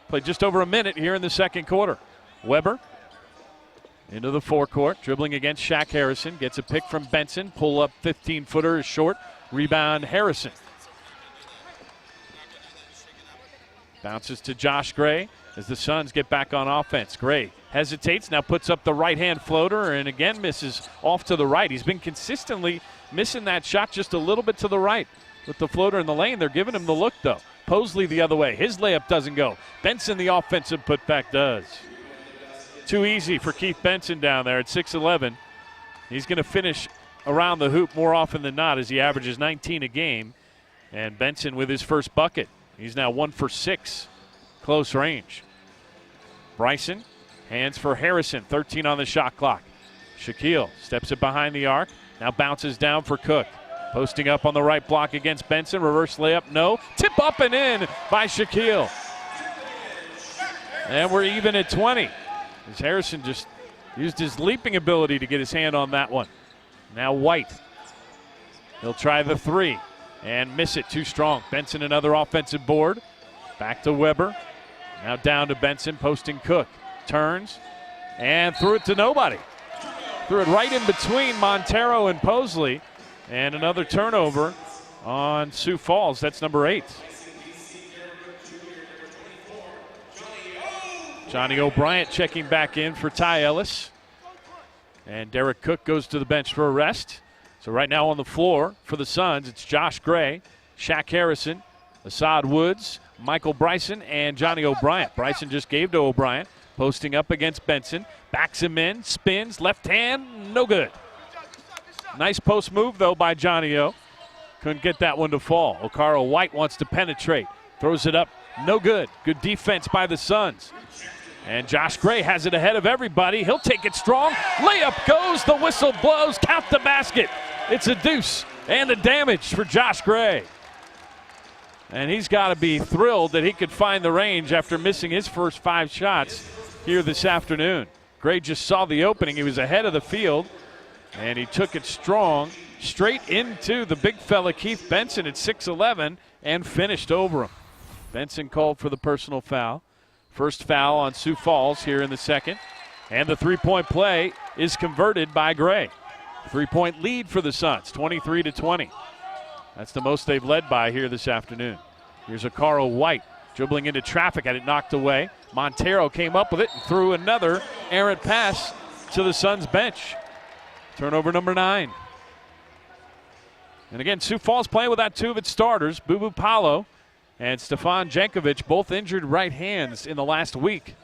Played just over a minute here in the second quarter. Weber into the forecourt, dribbling against Shaq Harrison. Gets a pick from Benson. Pull up 15-footer is short. Rebound Harrison. Bounces to Josh Gray as the Suns get back on offense. Gray hesitates, now puts up the right-hand floater, and again misses off to the right. He's been consistently missing that shot just a little bit to the right with the floater in the lane. They're giving him the look, though. Posley the other way. His layup doesn't go. Benson, the offensive putback, does. Too easy for Keith Benson down there at 6'11". He's going to finish around the hoop more often than not as he averages 19 a game. And Benson with his first bucket. He's now 1 for 6, close range. Bryson, hands for Harrison, 13 on the shot clock. Shaquille steps it behind the arc, now bounces down for Cook. Posting up on the right block against Benson, reverse layup, no. Tip up and in by Shaquille. And we're even at 20. As Harrison just used his leaping ability to get his hand on that one. Now White. He'll try the 3. And miss it, too strong. Benson another offensive board. Back to Weber. Now down to Benson, posting Cook. Turns and threw it to nobody. Threw it right in between Montero and Posley. And another turnover on Sioux Falls. That's number 8. Johnny O'Brien checking back in for Ty Ellis. And Derek Cook goes to the bench for a rest. So right now on the floor for the Suns, it's Josh Gray, Shaq Harrison, Assad Woods, Michael Bryson, and Johnny O'Brien. Bryson just gave to O'Brien, posting up against Benson. Backs him in, spins, left hand, no good. Nice post move, though, by Johnny O. Couldn't get that one to fall. Okaro White wants to penetrate. Throws it up, no good. Good defense by the Suns. And Josh Gray has it ahead of everybody. He'll take it strong. Layup goes, the whistle blows, count the basket. It's a deuce and a damage for Josh Gray. And he's got to be thrilled that he could find the range after missing his first 5 shots here this afternoon. Gray just saw the opening. He was ahead of the field, and he took it strong straight into the big fella Keith Benson at 6'11" and finished over him. Benson called for the personal foul. First foul on Sioux Falls here in the second. And the three-point play is converted by Gray. 3-point lead for the Suns, 23-20. That's the most they've led by here this afternoon. Here's Okaro White dribbling into traffic, had it knocked away. Montero came up with it and threw another errant pass to the Suns bench. Turnover number 9. And again, Sioux Falls playing without two of its starters, Bubu Paulo and Stefan Jankovic, both injured right hands in the last week.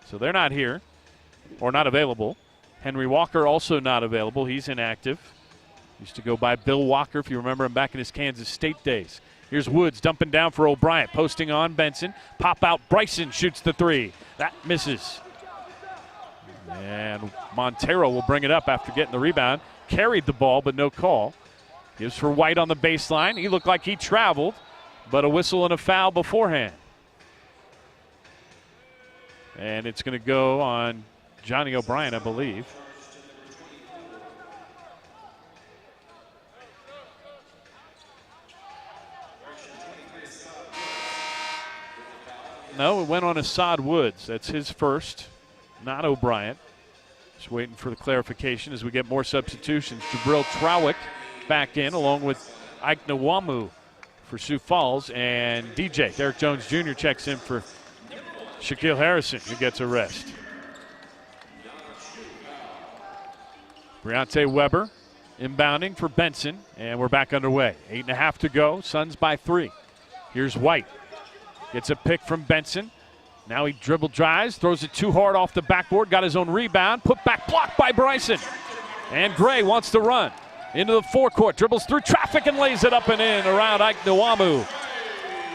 So they're not here, or not available. Henry Walker also not available. He's inactive. Used to go by Bill Walker, if you remember him back in his Kansas State days. Here's Woods dumping down for O'Brien, posting on Benson. Pop out, Bryson shoots the three. That misses. And Montero will bring it up after getting the rebound. Carried the ball, but no call. Gives for White on the baseline. He looked like he traveled, but a whistle and a foul beforehand. And it's going to go on Johnny O'Brien, I believe. No, it went on Assad Woods. That's his first, not O'Brien. Just waiting for the clarification as we get more substitutions. Jabril Trawick back in along with Ike Nwamu for Sioux Falls. And DJ, Derek Jones Jr. checks in for Shaquille Harrison, who gets a rest. Briante Weber inbounding for Benson, and we're back underway. 8.5 to go, Suns by 3. Here's White. Gets a pick from Benson. Now he dribble drives, throws it too hard off the backboard, got his own rebound, put back blocked by Bryson. And Gray wants to run into the forecourt, dribbles through traffic and lays it up and in around Ike Nwamu.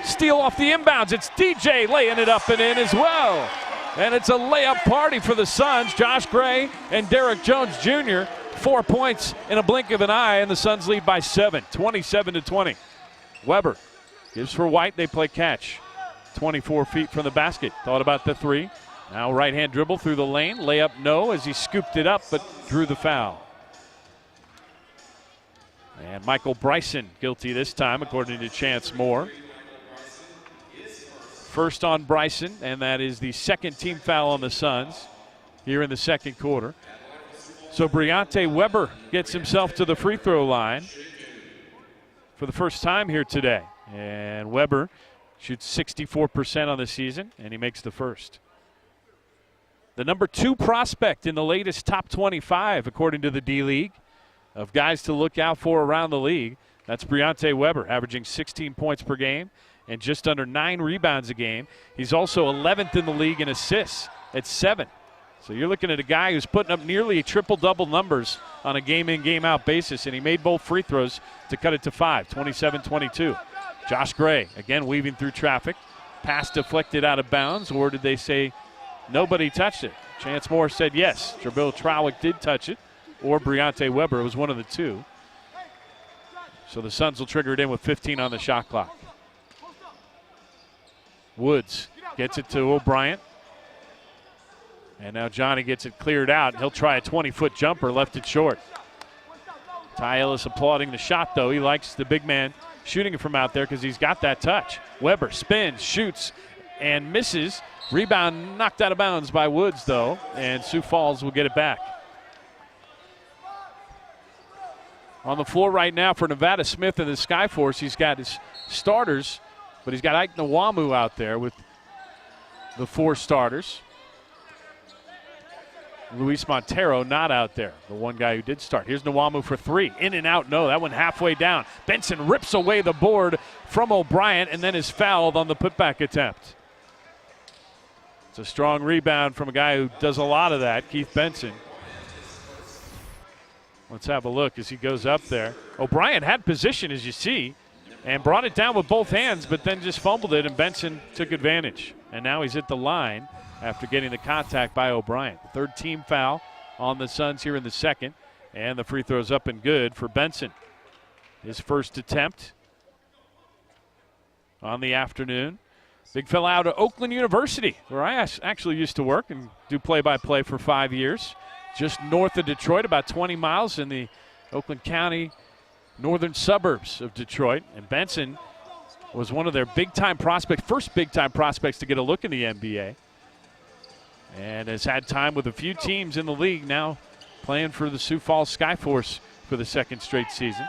Steal off the inbounds, it's DJ laying it up and in as well. And it's a layup party for the Suns. Josh Gray and Derek Jones Jr. 4 points in a blink of an eye, and the Suns lead by 7, 27-20. Weber gives for White, they play catch. 24 feet from the basket. Thought about the three. Now right-hand dribble through the lane. Layup no as he scooped it up but drew the foul. And Michael Bryson guilty this time according to Chance Moore. First on Bryson, and that is the second team foul on the Suns here in the second quarter. So Briante Weber gets himself to the free throw line for the first time here today. And Weber shoots 64% on the season, and he makes the first. The number 2 prospect in the latest top 25, according to the D-League, of guys to look out for around the league. That's Briante Weber, averaging 16 points per game and just under 9 rebounds a game. He's also 11th in the league in assists at 7. So you're looking at a guy who's putting up nearly triple-double numbers on a game-in, game-out basis, and he made both free throws to cut it to 5, 27-22. Josh Gray, again weaving through traffic. Pass deflected out of bounds, or did they say nobody touched it? Chance Moore said yes. Jabril Trawick did touch it, or Briante Weber. It was one of the two. So the Suns will trigger it in with 15 on the shot clock. Woods gets it to O'Brien. And now Johnny gets it cleared out. He'll try a 20-foot jumper, left it short. Ty Ellis applauding the shot, though. He likes the big man shooting it from out there because he's got that touch. Weber spins, shoots, and misses. Rebound knocked out of bounds by Woods, though, and Sioux Falls will get it back. On the floor right now for Nevada Smith and the Skyforce, he's got his starters, but he's got Ike Nwamu out there with the 4 starters. Luis Montero not out there, the one guy who did start. Here's Nwamu for 3. In and out, no. That one halfway down. Benson rips away the board from O'Brien and then is fouled on the putback attempt. It's a strong rebound from a guy who does a lot of that, Keith Benson. Let's have a look as he goes up there. O'Brien had position, as you see, and brought it down with both hands, but then just fumbled it, and Benson took advantage. And now he's at the line after getting the contact by O'Brien. The 3rd team foul on the Suns here in the second, and the free throw's up and good for Benson. His first attempt on the afternoon. Big fella out of Oakland University, where I actually used to work and do play-by-play for 5 years. Just north of Detroit, about 20 miles in the Oakland County northern suburbs of Detroit. And Benson was one of their big-time prospects, first big-time prospects to get a look in the NBA. And has had time with a few teams in the league, now playing for the Sioux Falls Skyforce for the 2nd straight season.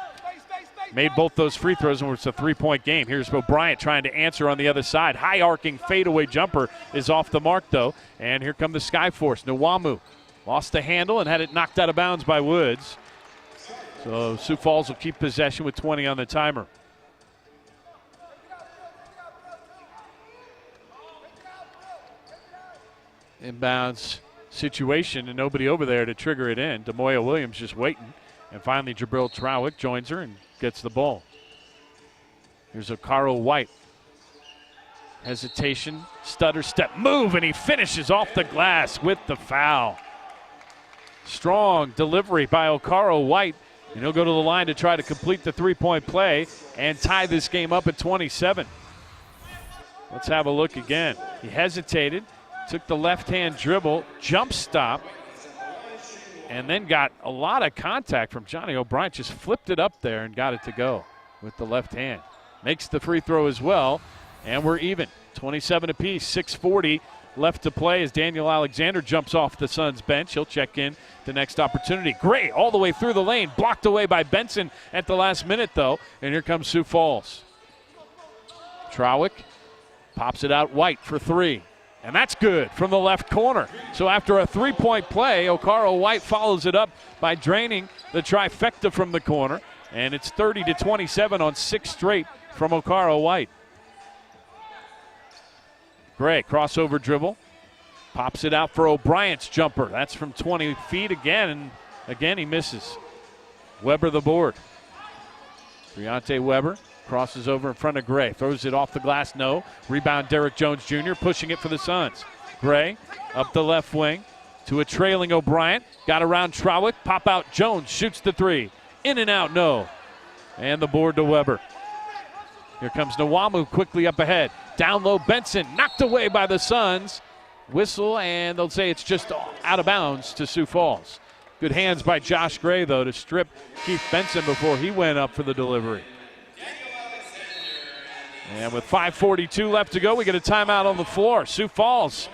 Made both those free throws, and it's a 3-point game. Here's O'Brien trying to answer on the other side. High arcing fadeaway jumper is off the mark, though. And here come the Skyforce. Nwamu lost the handle and had it knocked out of bounds by Woods. So Sioux Falls will keep possession with 20 on the timer. Inbounds situation and nobody over there to trigger it in. Demoya Williams just waiting. And finally Jabril Trowick joins her and gets the ball. Here's Okaro White. Hesitation, stutter step, move, and he finishes off the glass with the foul. Strong delivery by Okaro White. And he'll go to the line to try to complete the three-point play and tie this game up at 27. Let's have a look again. He hesitated, took the left-hand dribble, jump stop, and then got a lot of contact from Johnny O'Brien. Just flipped it up there and got it to go with the left hand. Makes the free throw as well, and we're even. 27 apiece, 6:40 left to play as Daniel Alexander jumps off the Suns bench. He'll check in the next opportunity. Gray all the way through the lane, blocked away by Benson at the last minute, though. And here comes Sioux Falls. Trowick pops it out White for three. And that's good from the left corner. So after a three-point play, Okaro White follows it up by draining the trifecta from the corner. And it's 30-27 on 6 straight from Okaro White. Gray, crossover dribble. Pops it out for O'Brien's jumper. That's from 20 feet again, and again he misses. Weber the board. Deontay Weber crosses over in front of Gray. Throws it off the glass, no. Rebound Derek Jones Jr. pushing it for the Suns. Gray up the left wing to a trailing O'Brien. Got around Trowick. Pop out Jones, shoots the three. In and out, no. And the board to Weber. Here comes Nwamu quickly up ahead. Down low, Benson knocked away by the Suns. Whistle, and they'll say it's just out of bounds to Sioux Falls. Good hands by Josh Gray, though, to strip Keith Benson before he went up for the delivery. And with 5:42 left to go, we get a timeout on the floor. Sioux Falls,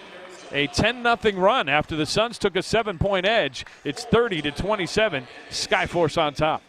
a 10-0 run after the Suns took a 7-point edge. It's 30-27, Skyforce on top.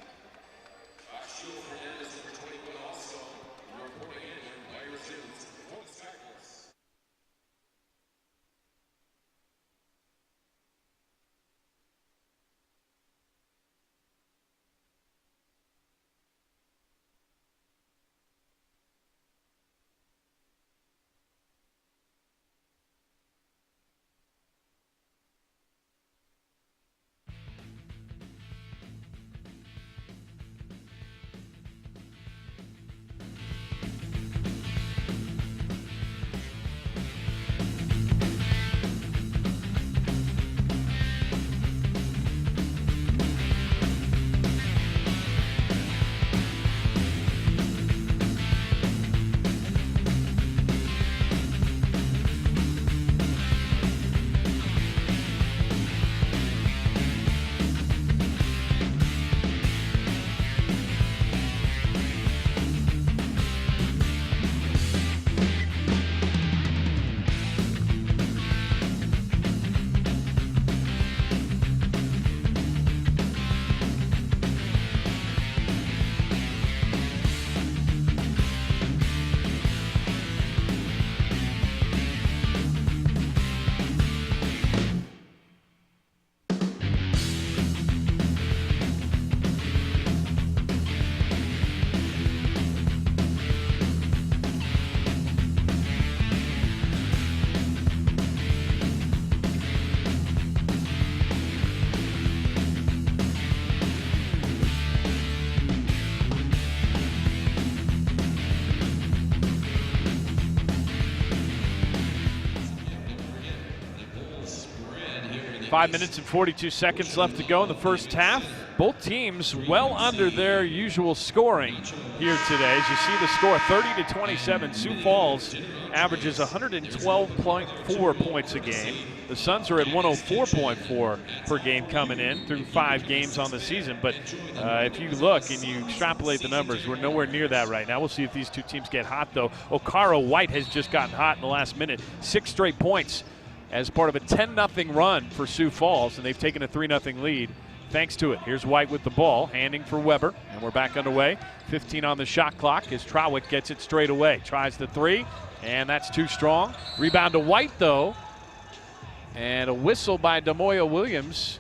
5 minutes and 42 seconds left to go in the first half. Both teams well under their usual scoring here today. As you see the score, 30-27. Sioux Falls averages 112.4 points a game. The Suns are at 104.4 per game coming in through 5 games on the season. But if you look and you extrapolate the numbers, we're nowhere near that right now. We'll see if these two teams get hot, though. Okaro White has just gotten hot in the last minute. 6 straight points as part of a 10-0 run for Sioux Falls, and they've taken a 3-0 lead thanks to it. Here's White with the ball, handing for Weber, and we're back underway. 15 on the shot clock as Trowick gets it straight away. Tries the three, and that's too strong. Rebound to White, though, and a whistle by Demoya Williams,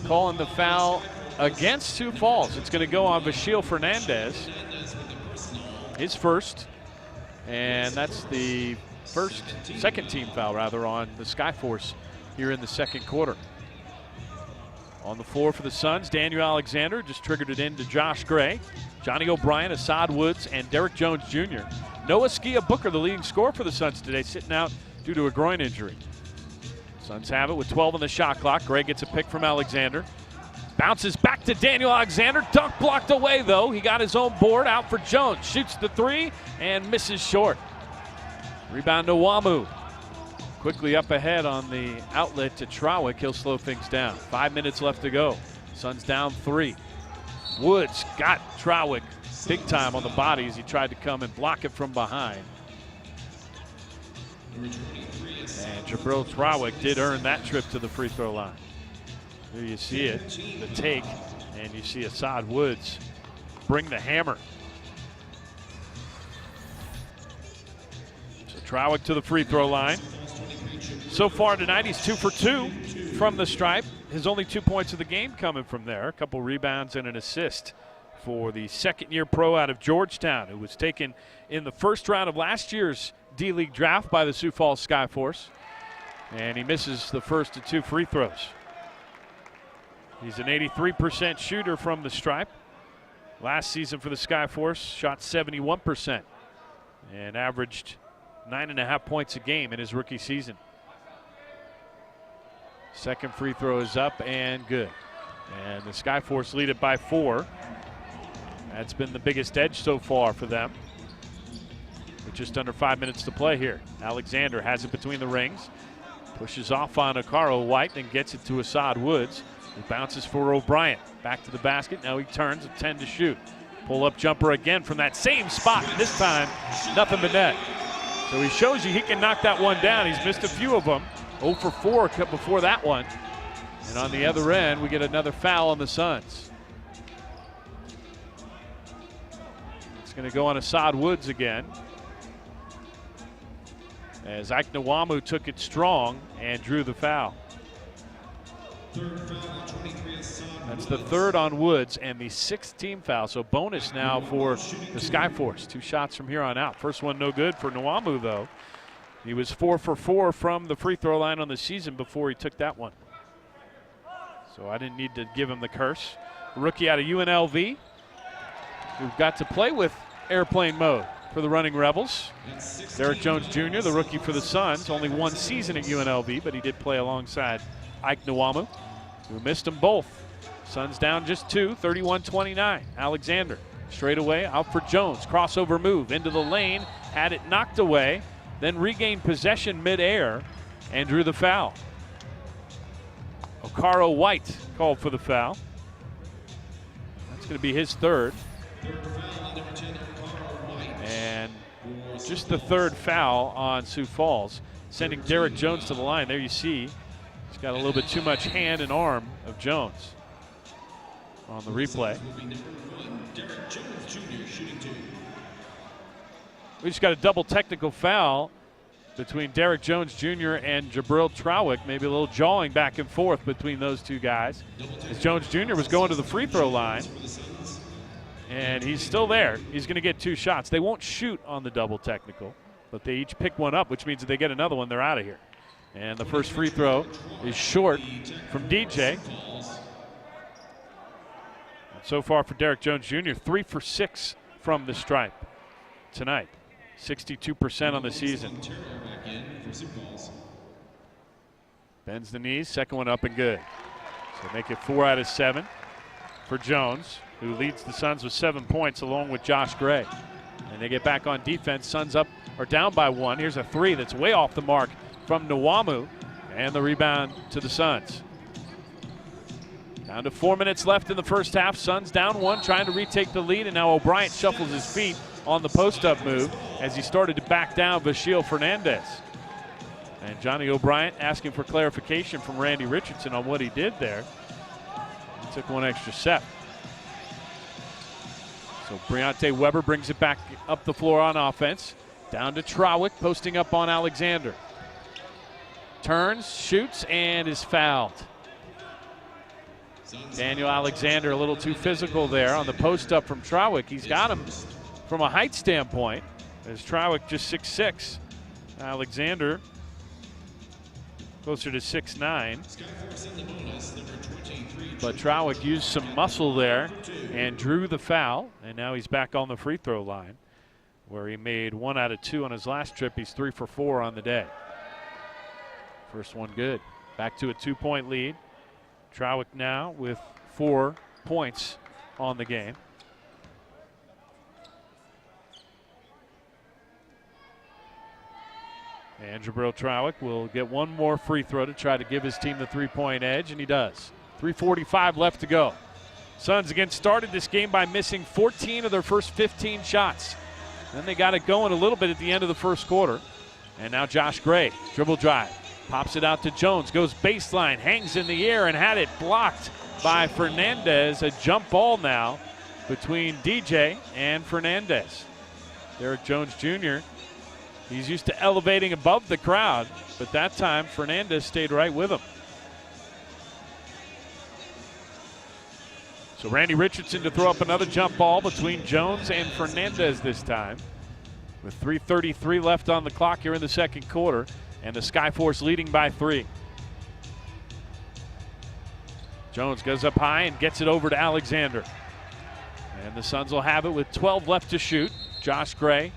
calling the foul against Sioux Falls. It's going to go on Vachil Fernandez, his first, and that's the second team foul rather on the Skyforce here in the second quarter. On the floor for the Suns, Daniel Alexander just triggered it into Josh Gray, Johnny O'Brien, Assad Woods, and Derek Jones Jr. Noah Skia Booker, the leading scorer for the Suns today, sitting out due to a groin injury. Suns have it with 12 on the shot clock. Gray gets a pick from Alexander. Bounces back to Daniel Alexander. Dunk blocked away, though. He got his own board out for Jones. Shoots the three and misses short. Rebound to Wamu. Quickly up ahead on the outlet to Trawick. He'll slow things down. 5 minutes left to go. Suns down 3. Woods got Trawick big time on the body as he tried to come and block it from behind. And Jabril Trawick did earn that trip to the free throw line. Here you see it, the take, and you see Assad Woods bring the hammer. So Trawick to the free throw line. So far tonight, he's 2 for 2 from the stripe. His only 2 points of the game coming from there. A couple rebounds and an assist for the second-year pro out of Georgetown, who was taken in the first round of last year's D-League draft by the Sioux Falls Skyforce. And he misses the first of 2 free throws. He's an 83% shooter from the stripe. Last season for the Skyforce, shot 71% and averaged 9.5 points a game in his rookie season. Second free throw is up and good. And the Skyforce lead it by 4. That's been the biggest edge so far for them. With just under 5 minutes to play here. Alexander has it between the rings. Pushes off on Akaro White and gets it to Assad Woods. He bounces for O'Brien. Back to the basket. Now he turns at 10 to shoot. Pull-up jumper again from that same spot. This time, nothing but net. So he shows you he can knock that one down. He's missed a few of them. 0 for 4 before that one. And on the other end, we get another foul on the Suns. It's going to go on Assad Woods again, as Ike Nwamu took it strong and drew the foul. That's the third on Woods and the 6th team foul. So bonus now for the Skyforce. 2 shots from here on out. First one no good for Nwamu, though. He was 4 for 4 from the free throw line on the season before he took that one. So I didn't need to give him the curse. A rookie out of UNLV who got to play with airplane mode for the Running Rebels. Derek Jones Jr., the rookie for the Suns, only 1 season at UNLV, but he did play alongside Ike Nwamu, who missed them both. Suns down just 2, 31-29. Alexander straight away out for Jones. Crossover move into the lane, had it knocked away, then regained possession midair and drew the foul. Okaro White called for the foul. That's going to be his 3rd. And just the 3rd foul on Sioux Falls, sending Derek Jones to the line. There you see he's got a little bit too much hand and arm of Jones on the replay. We just got a double technical foul between Derek Jones Jr. and Jabril Trawick. Maybe a little jawing back and forth between those 2 guys. As Jones Jr. was going to the free throw line. And he's still there. He's going to get 2 shots. They won't shoot on the double technical, but they each pick one up, which means if they get another one, they're out of here. And the first free throw is short from DJ. And so far for Derek Jones Jr., 3 for 6 from the stripe tonight. 62% on the season. Bends the knees, second one up and good. So make it 4 out of 7 for Jones, who leads the Suns with 7 points along with Josh Gray. And they get back on defense. Suns up or down by 1. Here's a 3 that's way off the mark from Nwamu, and the rebound to the Suns. Down to 4 minutes left in the first half. Suns down 1, trying to retake the lead, and now O'Brien shuffles his feet on the post-up move as he started to back down Vachil Fernandez. And Johnny O'Brien asking for clarification from Randy Richardson on what he did there. He took 1 extra step. So Briante Weber brings it back up the floor on offense. Down to Trawick, posting up on Alexander. Turns, shoots, and is fouled. Daniel Alexander a little too physical there on the post up from Trawick. He's got him from a height standpoint, as Trawick just 6'6". Alexander closer to 6'9". But Trawick used some muscle there and drew the foul, and now he's back on the free throw line, where he made 1 out of 2 on his last trip. He's 3 for 4 on the day. First one good. Back to a 2-point lead. Trawick now with 4 points on the game. And Jabril Trawick will get one more free throw to try to give his team the 3-point edge, and he does. 3:45 left to go. Suns again started this game by missing 14 of their first 15 shots. Then they got it going a little bit at the end of the first quarter. And now Josh Gray, dribble drive, pops it out to Jones, goes baseline, hangs in the air, and had it blocked by Fernandez. A jump ball now between DJ and Fernandez. Derek Jones Jr., he's used to elevating above the crowd, but that time Fernandez stayed right with him. So Randy Richardson to throw up another jump ball between Jones and Fernandez this time, with 3:33 left on the clock here in the second quarter, and the Skyforce leading by 3. Jones goes up high and gets it over to Alexander. And the Suns will have it with 12 left to shoot. Josh Gray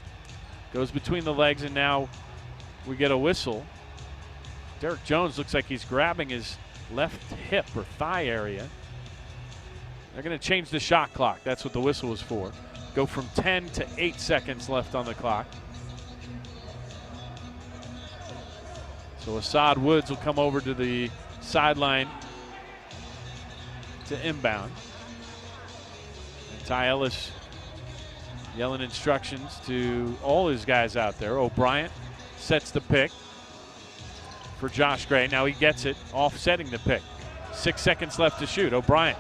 goes between the legs, and now we get a whistle. Derek Jones looks like he's grabbing his left hip or thigh area. They're going to change the shot clock. That's what the whistle was for. Go from 10 to 8 seconds left on the clock. So Assad Woods will come over to the sideline to inbound. And Ty Ellis yelling instructions to all his guys out there. O'Brien sets the pick for Josh Gray. Now he gets it, offsetting the pick. 6 seconds left to shoot. O'Brien,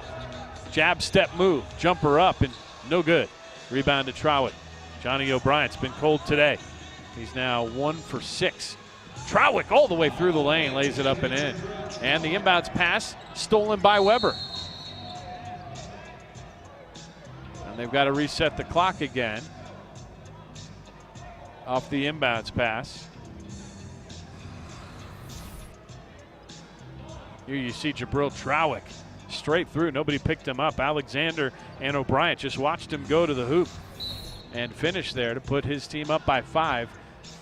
jab step move, jumper up, and no good. Rebound to Trawick. Johnny O'Brien's been cold today. He's now 1 for 6. Trawick all the way through the lane, lays it up and in. And the inbounds pass stolen by Weber. And they've got to reset the clock again off the inbounds pass. Here you see Jabril Trawick straight through. Nobody picked him up. Alexander and O'Brien just watched him go to the hoop and finish there to put his team up by 5,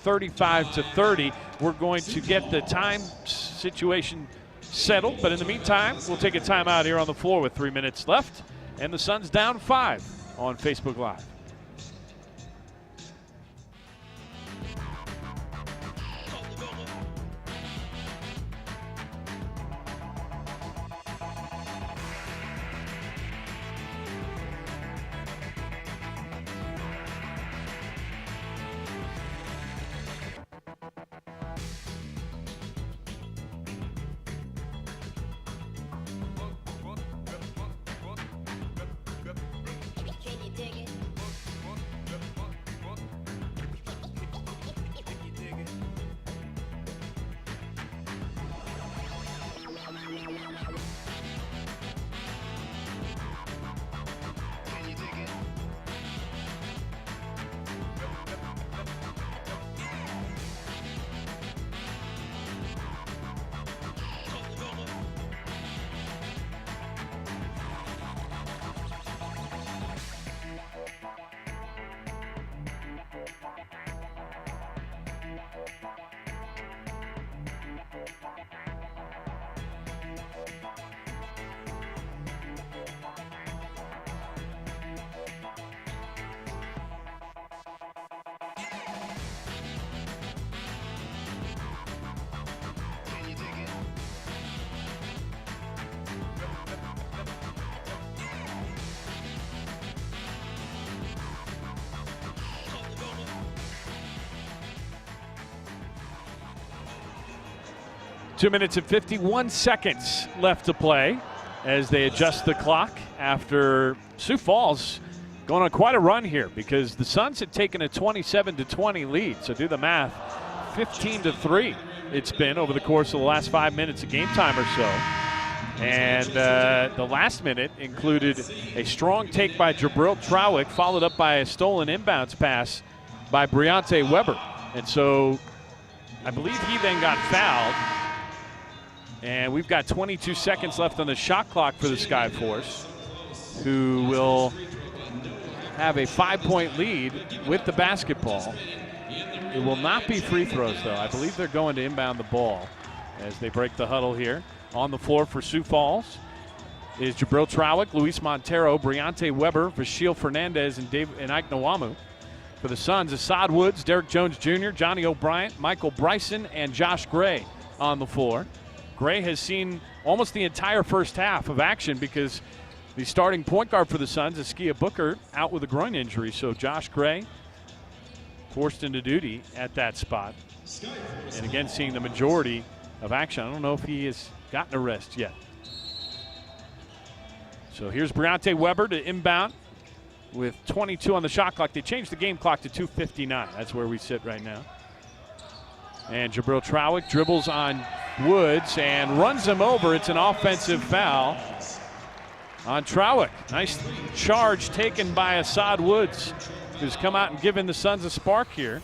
35-30. We're going to get the time situation settled, but in the meantime, we'll take a timeout here on the floor with 3 minutes left, and the Suns down 5 on Facebook Live. Two minutes and 51 seconds left to play as they adjust the clock after Sioux Falls going on quite a run here, because the Suns had taken a 27-20 lead. So do the math, 15-3 it's been over the course of the last 5 minutes of game time or so. And the last minute included a strong take by Jabril Trowick, followed up by a stolen inbounds pass by Briante Weber. And so I believe he then got fouled. And we've got 22 seconds left on the shot clock for the Skyforce, who will have a 5-point lead with the basketball. It will not be free throws, though. I believe they're going to inbound the ball as they break the huddle here. On the floor for Sioux Falls is Jabril Trowick, Luis Montero, Briante Weber, Vashil Fernandez, and Ike Nwamu. For the Suns, Assad Woods, Derek Jones Jr., Johnny O'Bryant, Michael Bryson, and Josh Gray on the floor. Gray has seen almost the entire first half of action because the starting point guard for the Suns, Askia Booker, out with a groin injury. So Josh Gray forced into duty at that spot. And again, seeing the majority of action. I don't know if he has gotten a rest yet. So here's Briante Weber to inbound with 22 on the shot clock. They changed the game clock to 2:59. That's where we sit right now. And Jabril Trowick dribbles on Woods and runs him over. It's an offensive foul on Trowick. Nice charge taken by Assad Woods, who's come out and given the Suns a spark here.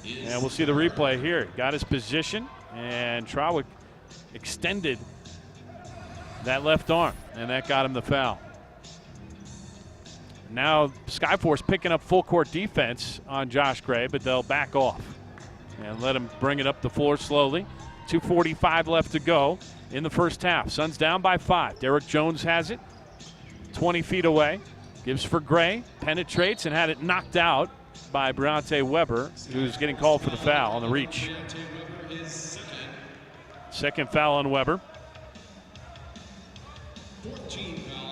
And we'll see the replay here. Got his position, and Trowick extended that left arm, and that got him the foul. Now Skyforce picking up full court defense on Josh Gray, but they'll back off and let him bring it up the floor slowly. 2:45 left to go in the first half. Suns down by 5. Derek Jones has it, 20 feet away. Gives for Gray, penetrates, and had it knocked out by Briante Weber, who's getting called for the foul on the reach. Second foul on Weber.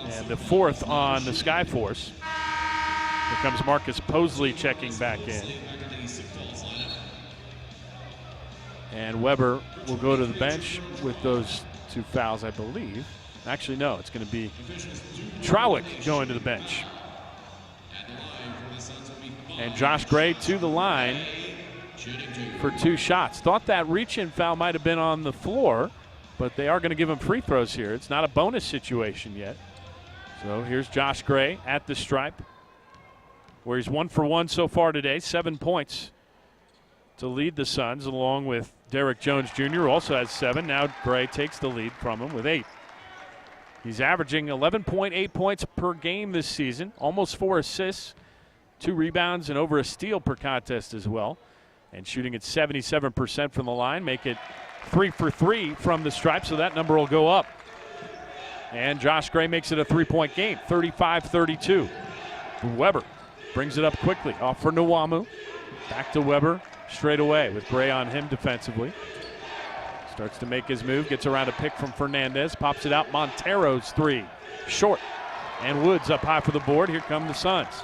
And the fourth on the Skyforce. Here comes Marcus Posley checking back in. And Weber will go to the bench with those 2 fouls, I believe. Actually, no, it's going to be Trowick going to the bench. And Josh Gray to the line for 2 shots. Thought that reach-in foul might have been on the floor, but they are going to give him free throws here. It's not a bonus situation yet. So here's Josh Gray at the stripe, where he's 1 for 1 so far today, 7 points to lead the Suns, along with Derek Jones Jr., who also has 7. Now Gray takes the lead from him with 8. He's averaging 11.8 points per game this season, almost 4 assists, 2 rebounds, and over a steal per contest as well. And shooting at 77% from the line, make it 3 for 3 from the stripe, so that number will go up. And Josh Gray makes it a 3-point game, 35-32. Weber brings it up quickly, off for Nwamu. Back to Weber straight away with Gray on him defensively. Starts to make his move, gets around a pick from Fernandez, pops it out. Montero's 3, short. And Woods up high for the board. Here come the Suns.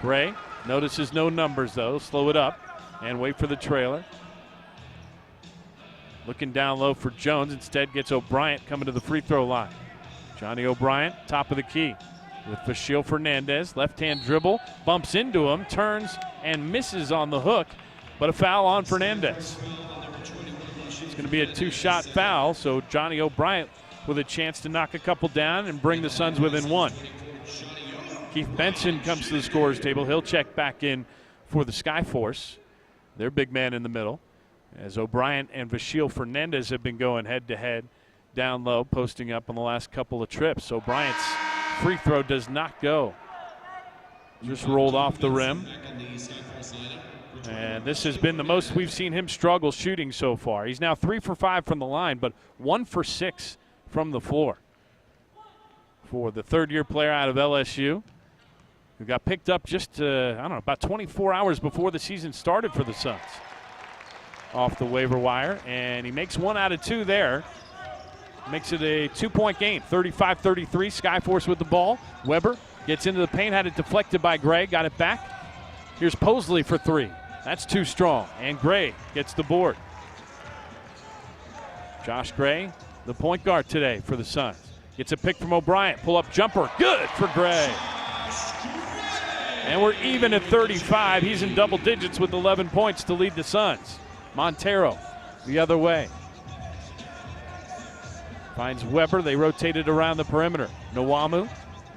Gray notices no numbers, though. Slow it up and wait for the trailer. Looking down low for Jones. Instead gets O'Bryant coming to the free throw line. Johnny O'Bryant, top of the key with Vashil Fernandez. Left-hand dribble, bumps into him, turns and misses on the hook, but a foul on Fernandez. It's going to be a 2-shot foul, so Johnny O'Bryant with a chance to knock a couple down and bring the Suns within 1. Keith Benson comes to the scorer's table. He'll check back in for the Skyforce. Their big man in the middle, as O'Brien and Vashil Fernandez have been going head-to-head down low, posting up on the last couple of trips. O'Brien's free throw does not go. Just rolled off the rim. And this has been the most we've seen him struggle shooting so far. He's now 3 for 5 from the line, but 1 for 6 from the floor. For the third-year player out of LSU, who got picked up just, about 24 hours before the season started for the Suns. Off the waiver wire, and he makes 1 out of 2 there. Makes it a 2-point game, 35-33. Skyforce with the ball. Weber gets into the paint, had it deflected by Gray, got it back. Here's Posley for 3. That's too strong, and Gray gets the board. Josh Gray, the point guard today for the Suns. Gets a pick from O'Brien, pull-up jumper, good for Gray. And we're even at 35. He's in double digits with 11 points to lead the Suns. Montero the other way. Finds Weber. They rotate it around the perimeter. Nwamu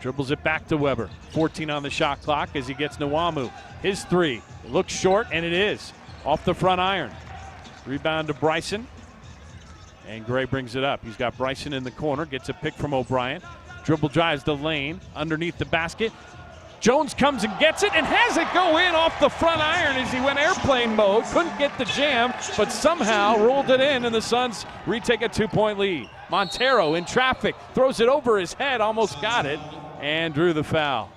dribbles it back to Weber. 14 on the shot clock as he gets Nwamu. His three. It looks short, and it is. Off the front iron. Rebound to Bryson. And Gray brings it up. He's got Bryson in the corner. Gets a pick from O'Brien. Dribble drives the lane. Underneath the basket. Jones comes and gets it and has it go in off the front iron as he went airplane mode. Couldn't get the jam, but somehow rolled it in, and the Suns retake a 2-point lead. Montero in traffic, throws it over his head, almost got it, and drew the foul.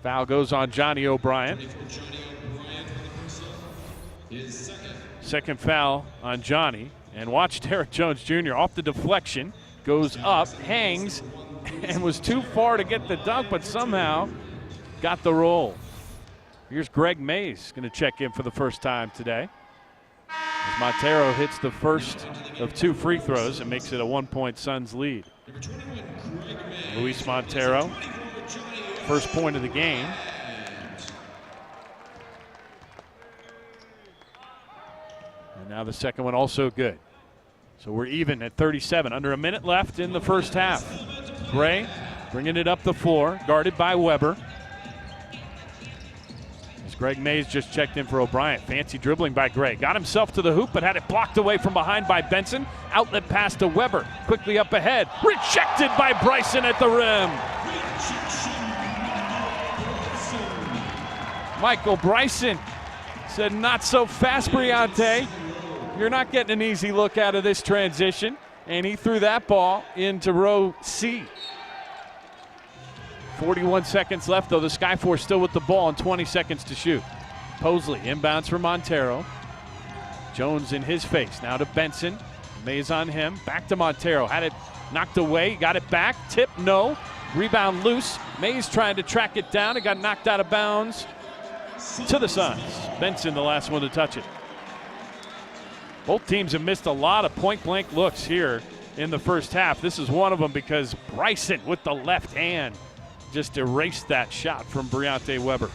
Foul goes on Johnny O'Brien. Second foul on Johnny. And watch Derek Jones Jr. off the deflection, goes up, hangs, and was too far to get the dunk, but somehow got the roll. Here's Greg Mays going to check in for the first time today. As Montero hits the first of 2 free throws and makes it a 1-point Suns lead. Luis Montero, first point of the game. And now the second one also good. So we're even at 37, under a minute left in the first half. Gray bringing it up the floor, guarded by Weber. As Greg Mays just checked in for O'Brien. Fancy dribbling by Gray. Got himself to the hoop, but had it blocked away from behind by Benson. Outlet pass to Weber. Quickly up ahead. Rejected by Bryson at the rim. Michael Bryson said, "Not so fast, Briante. You're not getting an easy look out of this transition." And he threw that ball into row C. 41 seconds left, though. The Skyforce still with the ball and 20 seconds to shoot. Posley inbounds for Montero. Jones in his face. Now to Benson. Mays on him. Back to Montero. Had it knocked away. Got it back. Tip, no. Rebound loose. Mays trying to track it down. It got knocked out of bounds to the Suns. Benson the last one to touch it. Both teams have missed a lot of point-blank looks here in the first half. This is one of them because Bryson with the left hand just erased that shot from Briante Weber.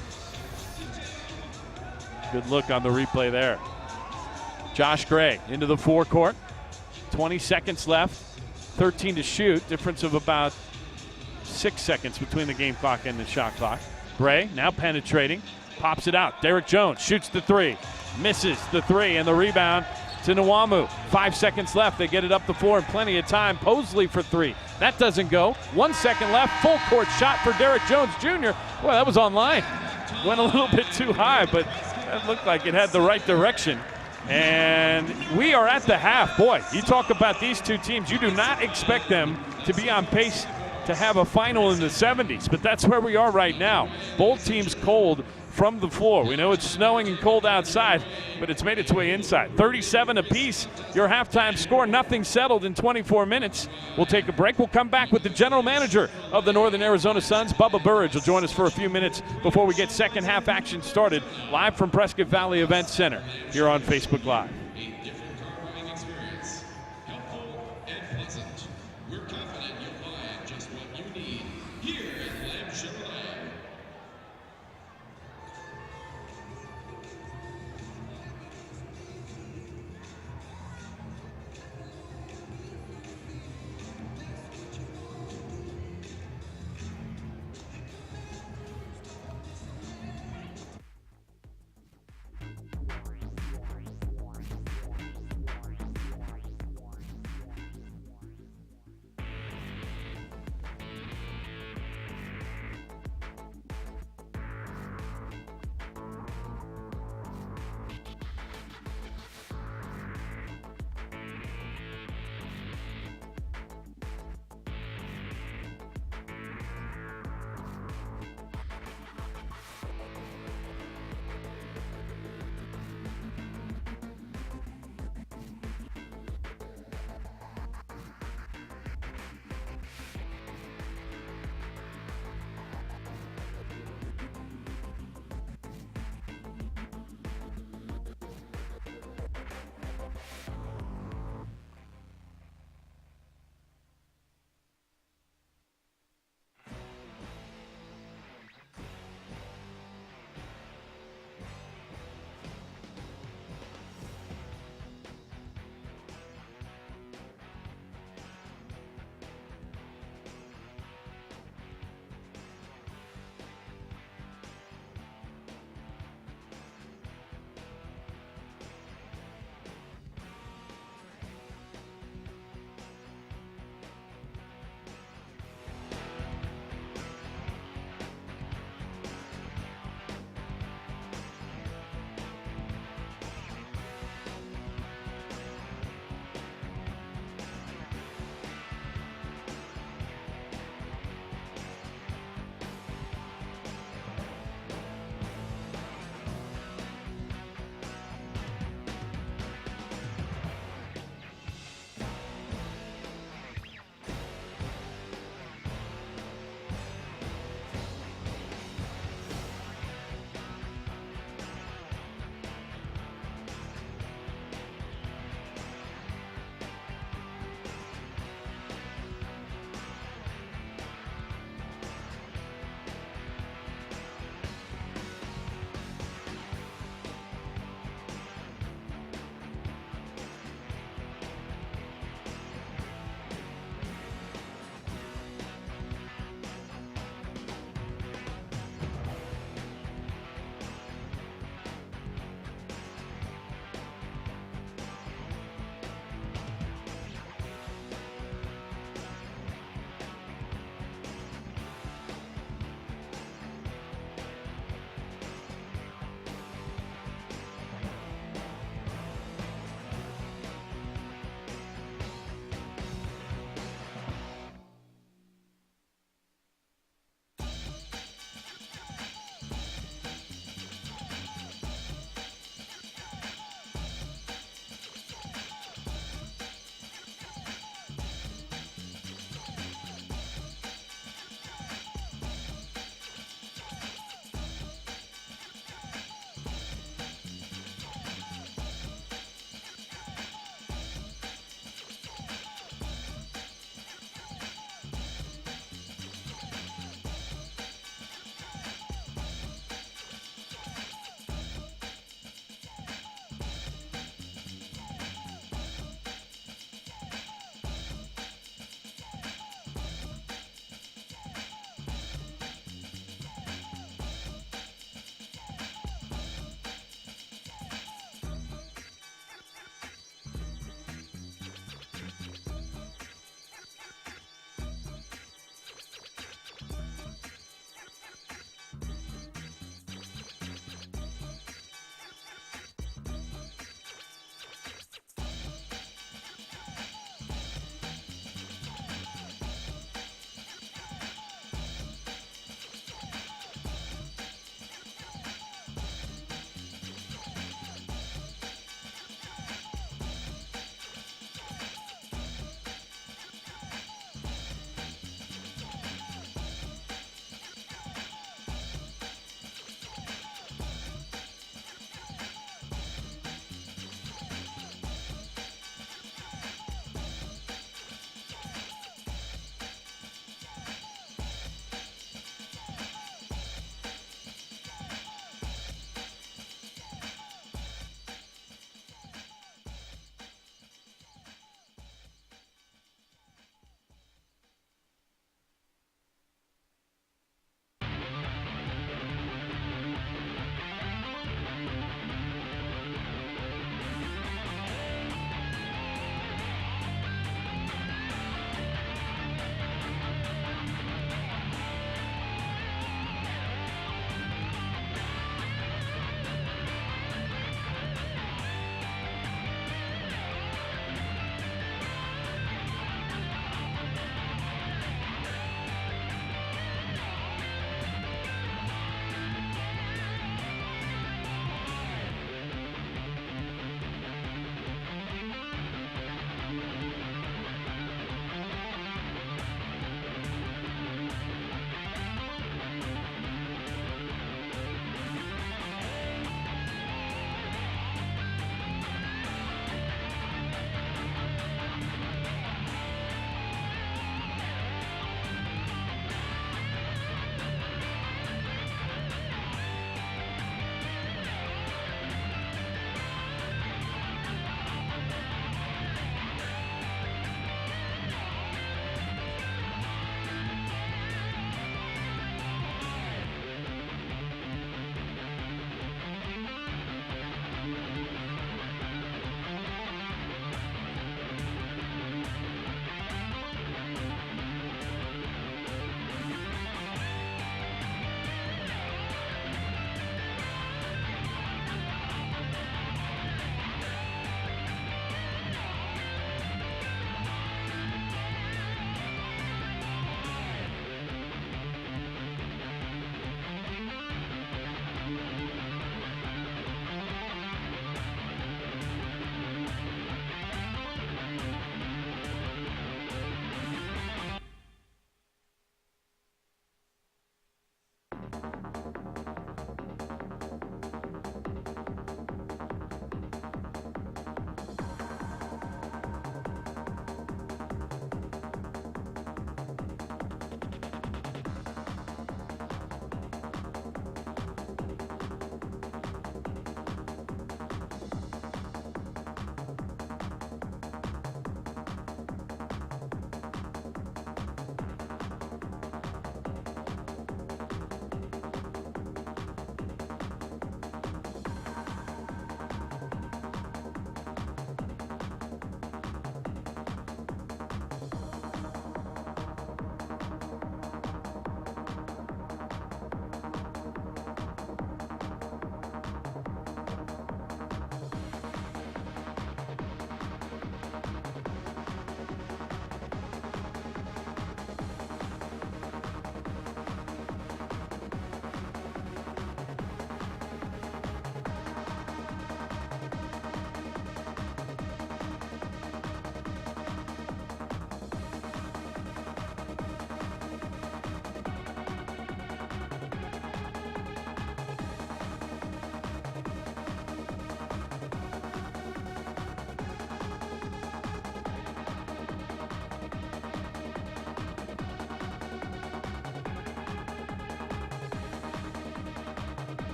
Good look on the replay there. Josh Gray into the forecourt. 20 seconds left. 13 to shoot. Difference of about 6 seconds between the game clock and the shot clock. Gray now penetrating. Pops it out. Derek Jones shoots the three. Misses the three, and the rebound to Nwamu. 5 seconds left. They get it up the floor in plenty of time. Posley for three. That doesn't go. 1 second left. Full court shot for Derek Jones Jr. Boy, that was on line. Went a little bit too high, but that looked like it had the right direction. And we are at the half. Boy, you talk about these two teams. You do not expect them to be on pace to have a final in the 70s, but that's where we are right now. Both teams cold from the floor. We know it's snowing and cold outside, but it's made its way inside. 37 apiece, your halftime score. Nothing settled in 24 minutes. We'll take a break. We'll come back with the general manager of the Northern Arizona Suns, Bubba Burridge, will join us for a few minutes before we get second half action started live from Prescott Valley Event Center here on Facebook Live. A different car buying experience. Helpful and pleasant. We're confident you'll find just what you need here at Lamb Chevrolet.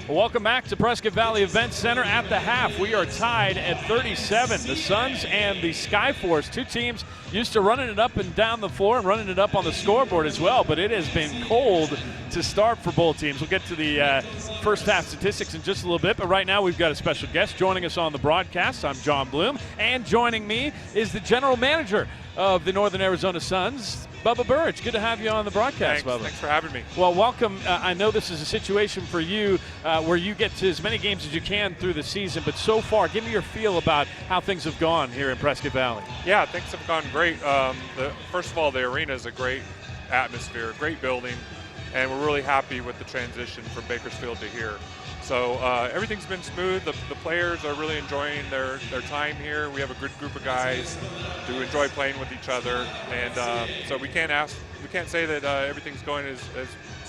Welcome back to Prescott Valley Event Center. At the half, we are tied at 37. The Suns and the Skyforce, two teams used to running it up and down the floor and running it up on the scoreboard as well, but it has been cold to start for both teams. We'll get to the first half statistics in just a little bit, but right now we've got a special guest joining us on the broadcast. I'm John Bloom, and joining me is the general manager of the Northern Arizona Suns, Bubba Burridge. Good to have you on the broadcast, Bubba. Thanks for having me. Well, welcome. I know this is a situation for you where you get to as many games as you can through the season, but so far, give me your feel about how things have gone here in Prescott Valley. Yeah, things have gone great. First of all, the arena is a great atmosphere, great building, and we're really happy with the transition from Bakersfield to here. So everything's been smooth. The players are really enjoying their time here. We have a good group of guys who enjoy playing with each other, and so we can't say that everything's going as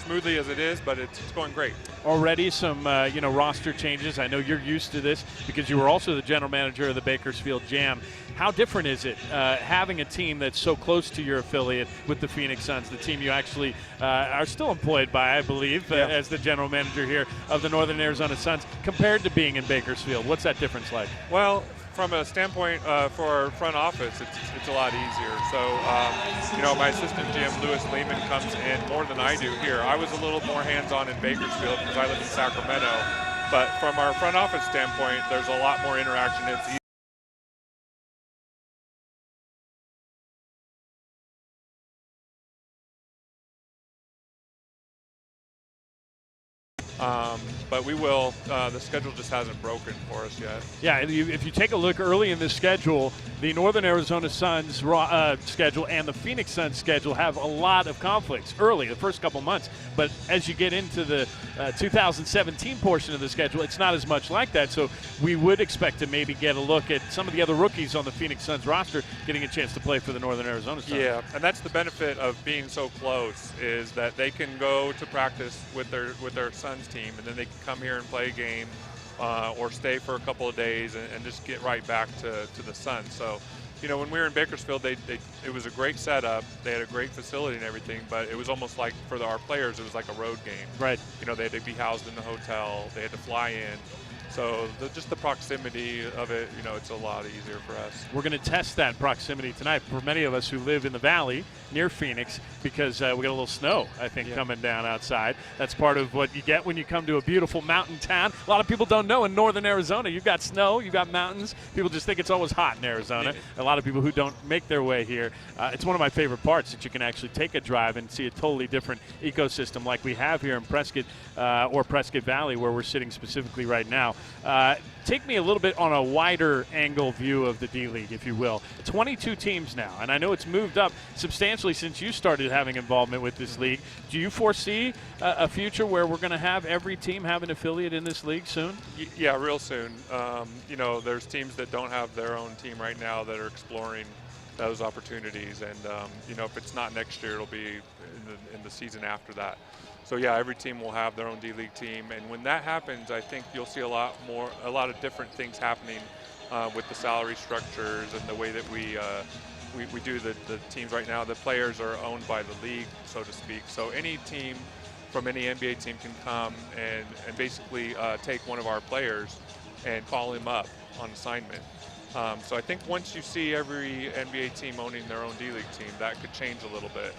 smoothly as it is, but it's going great. Already some roster changes. I know you're used to this because you were also the general manager of the Bakersfield Jam. How different is it having a team that's so close to your affiliate with the Phoenix Suns, the team you actually are still employed by, I believe, as the general manager here of the Northern Arizona Suns, compared to being in Bakersfield? What's that difference like? Well, from a standpoint for our front office, it's a lot easier. So, my assistant GM, Lewis Lehman, comes in more than I do here. I was a little more hands-on in Bakersfield because I live in Sacramento. But from our front office standpoint, there's a lot more interaction. It's easy. But we will. The schedule just hasn't broken for us yet. Yeah, if you take a look early in the schedule, the Northern Arizona Suns schedule and the Phoenix Suns schedule have a lot of conflicts early, the first couple months. But as you get into the 2017 portion of the schedule, it's not as much like that. So we would expect to maybe get a look at some of the other rookies on the Phoenix Suns roster getting a chance to play for the Northern Arizona Suns. Yeah, and that's the benefit of being so close, is that they can go to practice with their Suns team, and then they can come here and play a game or stay for a couple of days and just get right back to the Suns. So, when we were in Bakersfield, it was a great setup. They had a great facility and everything, but it was almost like for our players, it was like a road game. Right. They had to be housed in the hotel. They had to fly in. So just the proximity of it, it's a lot easier for us. We're going to test that proximity tonight for many of us who live in the valley near Phoenix, because we got a little snow, I think, coming down outside. That's part of what you get when you come to a beautiful mountain town. A lot of people don't know in northern Arizona, you've got snow, you've got mountains. People just think it's always hot in Arizona. A lot of people who don't make their way here. It's one of my favorite parts, that you can actually take a drive and see a totally different ecosystem like we have here in Prescott or Prescott Valley, where we're sitting specifically right now. Take me a little bit on a wider angle view of the D-League, if you will. 22 teams now, and I know it's moved up substantially since you started having involvement with this league. Do you foresee a future where we're going to have every team have an affiliate in this league soon? Yeah, real soon. There's teams that don't have their own team right now that are exploring those opportunities, and if it's not next year, it'll be in the season after that. So yeah, every team will have their own D-League team, and when that happens, I think you'll see a lot of different things happening with the salary structures and the way that we do the teams right now. The players are owned by the league, so to speak. So any team from any NBA team can come and basically take one of our players and call him up on assignment. So I think once you see every NBA team owning their own D-League team, that could change a little bit.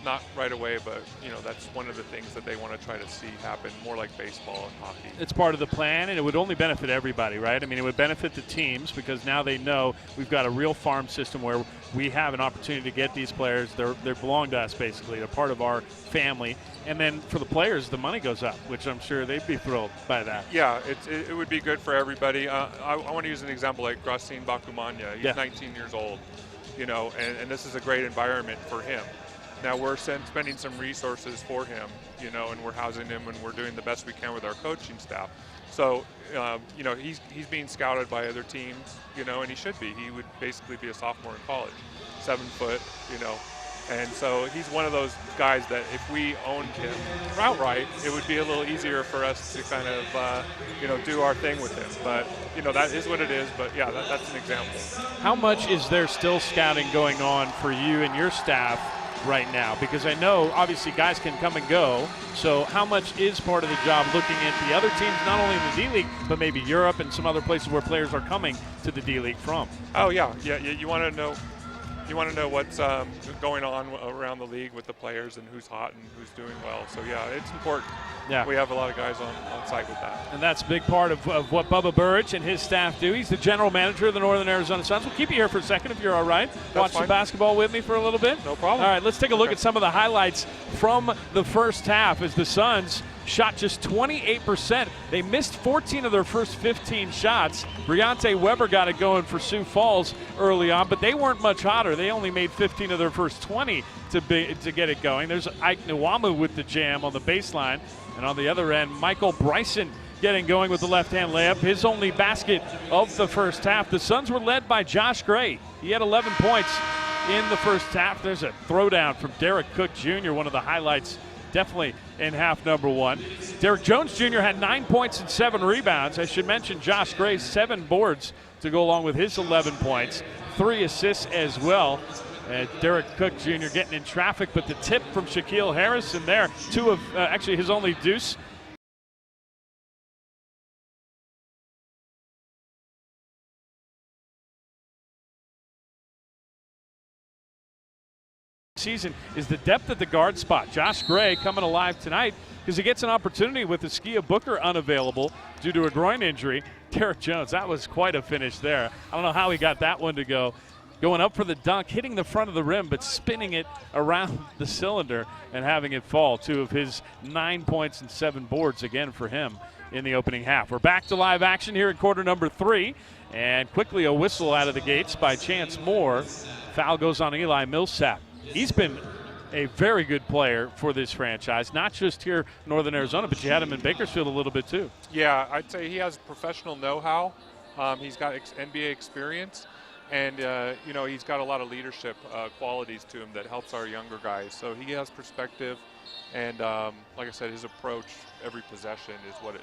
Not right away, but that's one of the things that they want to try to see happen, more like baseball and hockey. It's part of the plan, and it would only benefit everybody, right? I mean, it would benefit the teams, because now they know we've got a real farm system where we have an opportunity to get these players. They belong to us, basically. They're part of our family. And then for the players, the money goes up, which I'm sure they'd be thrilled by that. Yeah, it would be good for everybody. I want to use an example like Grasin Bakumanya. He's 19 years old, and this is a great environment for him. Now we're spending some resources for him, and we're housing him, and we're doing the best we can with our coaching staff. So, he's being scouted by other teams, and he should be. He would basically be a sophomore in college, 7 foot, And so he's one of those guys that if we owned him outright, it would be a little easier for us to kind of, do our thing with him. But, that is what it is. But, yeah, that's an example. How much is there still scouting going on for you and your staff right now? Because I know obviously guys can come and go. So how much is part of the job looking at the other teams, not only in the D-League, but maybe Europe and some other places where players are coming to the D-League from? Oh yeah. You want to know. You want to know what's going on around the league with the players and who's hot and who's doing well. So yeah, it's important. Yeah. We have a lot of guys on site with that. And that's a big part of what Bubba Burridge and his staff do. He's the general manager of the Northern Arizona Suns. We'll keep you here for a second if you're all right. Watch some basketball with me for a little bit. No problem. All right, let's take a look at some of the highlights from the first half as the Suns shot just 28%. They missed 14 of their first 15 shots. Briante Weber got it going for Sioux Falls early on, but they weren't much hotter. They only made 15 of their first 20 to get it going. There's Ike Nwamu with the jam on the baseline. And on the other end, Michael Bryson getting going with the left-hand layup. His only basket of the first half. The Suns were led by Josh Gray. He had 11 points in the first half. There's a throwdown from Derek Cook Jr., one of the highlights definitely in half number one. Derek Jones Jr. had 9 points and 7 rebounds. I should mention Josh Gray's 7 boards to go along with his 11 points, 3 assists as well. Derek Cook Jr. getting in traffic, but the tip from Shaquille Harrison there, 2 of actually his only deuce. Season is the depth at the guard spot. Josh Gray coming alive tonight because he gets an opportunity with Askia Booker unavailable due to a groin injury. Derek Jones, that was quite a finish there. I don't know how he got that one to go. Going up for the dunk, hitting the front of the rim, but spinning it around the cylinder and having it fall. 2 of his 9 points and 7 boards again for him in the opening half. We're back to live action here in quarter number 3. And quickly a whistle out of the gates by Chance Moore. Foul goes on Eli Millsap. He's been a very good player for this franchise, not just here in Northern Arizona, but you had him in Bakersfield a little bit too. Yeah, I'd say he has professional know-how. He's got NBA experience, and he's got a lot of leadership qualities to him that helps our younger guys. So he has perspective, and like I said, his approach every possession is what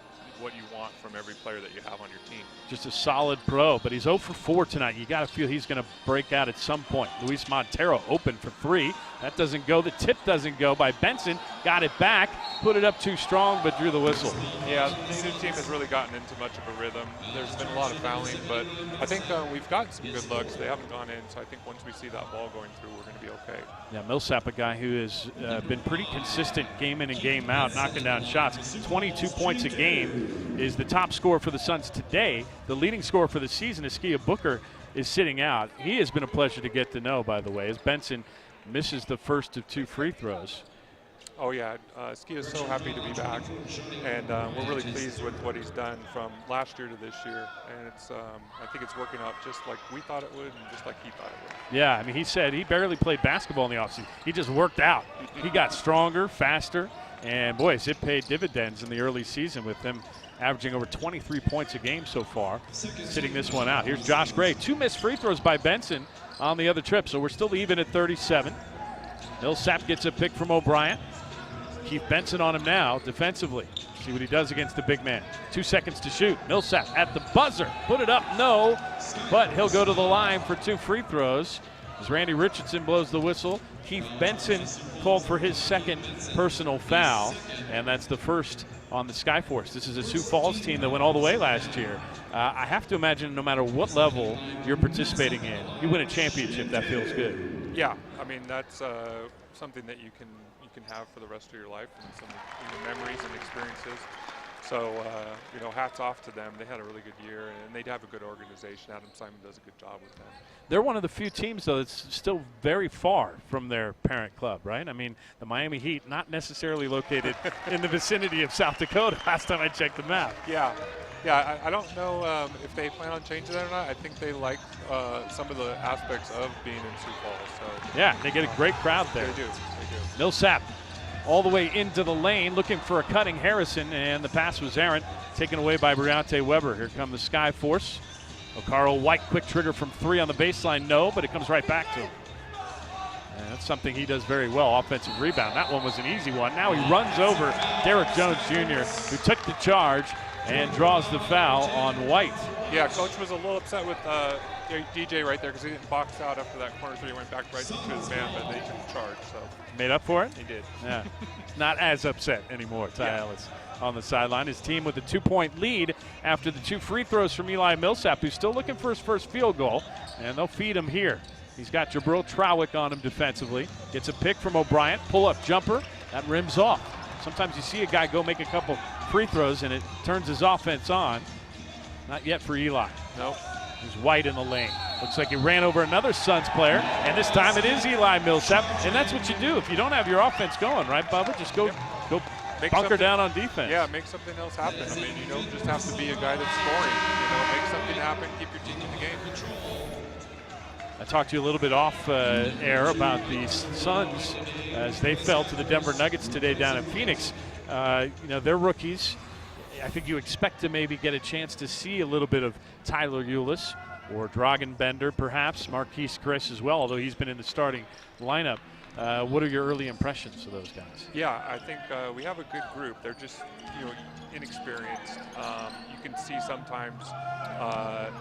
you want from every player that you have on your team. Just a solid pro, but he's 0 for 4 tonight. You got to feel he's going to break out at some point. Luis Montero open for 3. That doesn't go. The tip doesn't go by Benson. Got it back, put it up too strong, but drew the whistle. Yeah, the new team has really gotten into much of a rhythm. There's been a lot of fouling, but I think we've got some good looks. They haven't gone in, so I think once we see that ball going through, we're going to be okay. Yeah, Millsap, a guy who has been pretty consistent game in and game out, knocking down shots. 22 points a game is the top scorer for the Suns today. The leading scorer for the season, Askia Booker, is sitting out. He has been a pleasure to get to know, by the way, as Benson misses the first of 2 free throws. Oh yeah, Ski is so happy to be back, and we're really pleased with what he's done from last year to this year, and it's I think it's working out just like we thought it would and just like he thought it would. Yeah, I mean, he said he barely played basketball in the offseason. He just worked out. He got stronger, faster, and boys, it paid dividends in the early season with him averaging over 23 points a game so far, sitting this one out. Here's Josh Gray. 2 missed free throws by Benson on the other trip, so we're still even at 37. Millsap gets a pick from O'Brien. Keith Benson on him now defensively. See what he does against the big man. 2 seconds to shoot. Millsap at the buzzer. Put it up, no. But he'll go to the line for 2 free throws. As Randy Richardson blows the whistle, Keith Benson called for his 2nd personal foul, and that's the first on the Skyforce. This is a Sioux Falls team that went all the way last year. I have to imagine no matter what level you're participating in, you win a championship, that feels good. Yeah, I mean, that's something that you can have for the rest of your life, and some memories and experiences. So, hats off to them. They had a really good year, and they have a good organization. Adam Simon does a good job with them. They're one of the few teams, though, that's still very far from their parent club, right? I mean, the Miami Heat, not necessarily located in the vicinity of South Dakota last time I checked the map. Yeah, I don't know if they plan on changing that or not. I think they like some of the aspects of being in Sioux Falls. So yeah, they get a great crowd there. They do. Millsap all the way into the lane, looking for a cutting Harrison, and the pass was errant, taken away by Briante Weber. Here come the Skyforce. Okaro White, quick trigger from 3 on the baseline, no, but it comes right back to him. And that's something he does very well, offensive rebound. That one was an easy one. Now he runs over Derek Jones Jr., who took the charge and draws the foul on White. Yeah, Coach was a little upset with DJ right there because he didn't box out after that corner 3. He went back right to his man, but they took the charge. So Made up for it? He did. Yeah. Not as upset anymore, Ty Yeah. Ellis on the sideline. His team with a 2-point lead after the 2 free throws from Eli Millsap, who's still looking for his first field goal, and they'll feed him here. He's got Jabril Trowick on him defensively. Gets a pick from O'Brien. Pull-up jumper. That rims off. Sometimes you see a guy go make a couple free throws, and it turns his offense on. Not yet for Eli. Nope. He's White in the lane. Looks like he ran over another Suns player, and this time it is Eli Millsap. And that's what you do if you don't have your offense going, right, Bubba? Just go bunker down on defense. Yeah, make something else happen. I mean, you don't just have to be a guy that's scoring. Make something happen, keep your team in the game. I talked to you a little bit off air about the Suns as they fell to the Denver Nuggets today down in Phoenix. They're rookies. I think you expect to maybe get a chance to see a little bit of Tyler Ulis or Dragan Bender, perhaps, Marquise Chris as well, although he's been in the starting lineup. What are your early impressions of those guys? Yeah, I think we have a good group. They're just inexperienced. You can see sometimes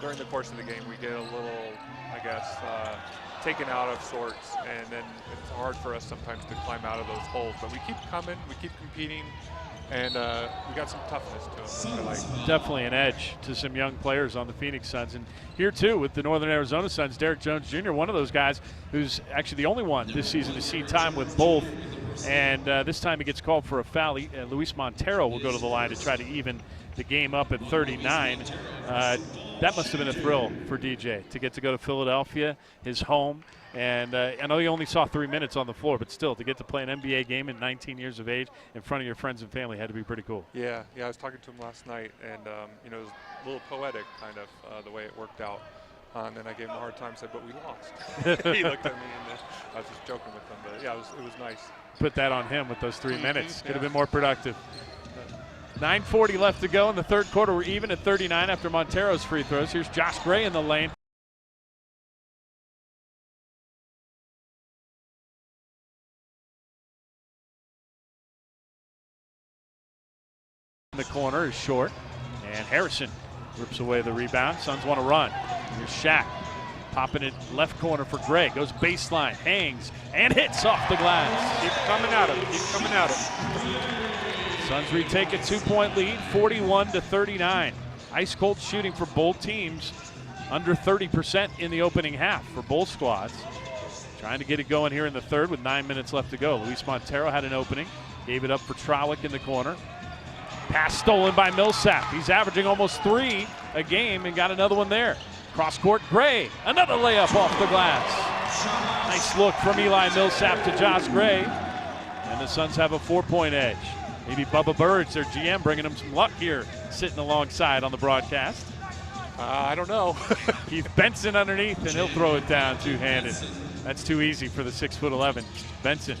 during the course of the game we get a little, I guess, taken out of sorts, and then it's hard for us sometimes to climb out of those holes. But we keep coming, we keep competing, and we got some toughness to them. Like. Definitely an edge to some young players on the Phoenix Suns. And here, too, with the Northern Arizona Suns, Derek Jones Jr., one of those guys who's actually the only one this season to see time with both. And this time he gets called for a foul. Luis Montero will go to the line to try to even the game up at 39. That must have been a thrill for DJ to get to go to Philadelphia, his home. And I know he only saw 3 minutes on the floor, but still, to get to play an NBA game at 19 years of age in front of your friends and family had to be pretty cool. Yeah, I was talking to him last night, and it was a little poetic, kind of, the way it worked out. And then I gave him a hard time, said, but we lost. He looked at me, and I was just joking with him. But, yeah, it was nice. Put that on him with those 3 minutes. Could have been more productive. 9:40 left to go in the third quarter. We're even at 39 after Montero's free throws. Here's Josh Gray in the lane. In the corner is short, and Harrison rips away the rebound. Suns want to run. Here's Shaq popping it left corner for Gray. Goes baseline, hangs, and hits off the glass. Keep coming at him. Keep coming at him. Suns retake a 2-point lead, 41-39. Ice cold shooting for both teams, under 30% in the opening half for both squads. Trying to get it going here in the third with 9 minutes left to go. Luis Montero had an opening, gave it up for Trowick in the corner. Pass stolen by Millsap. He's averaging almost 3 a game and got another one there. Cross court, Gray, another layup off the glass. Nice look from Eli Millsap to Josh Gray. And the Suns have a 4-point edge. Maybe Bubba Burge, their GM, bringing them some luck here, sitting alongside on the broadcast. I don't know. Keith Benson underneath, and he'll throw it down two-handed. That's too easy for the 6'11" Benson.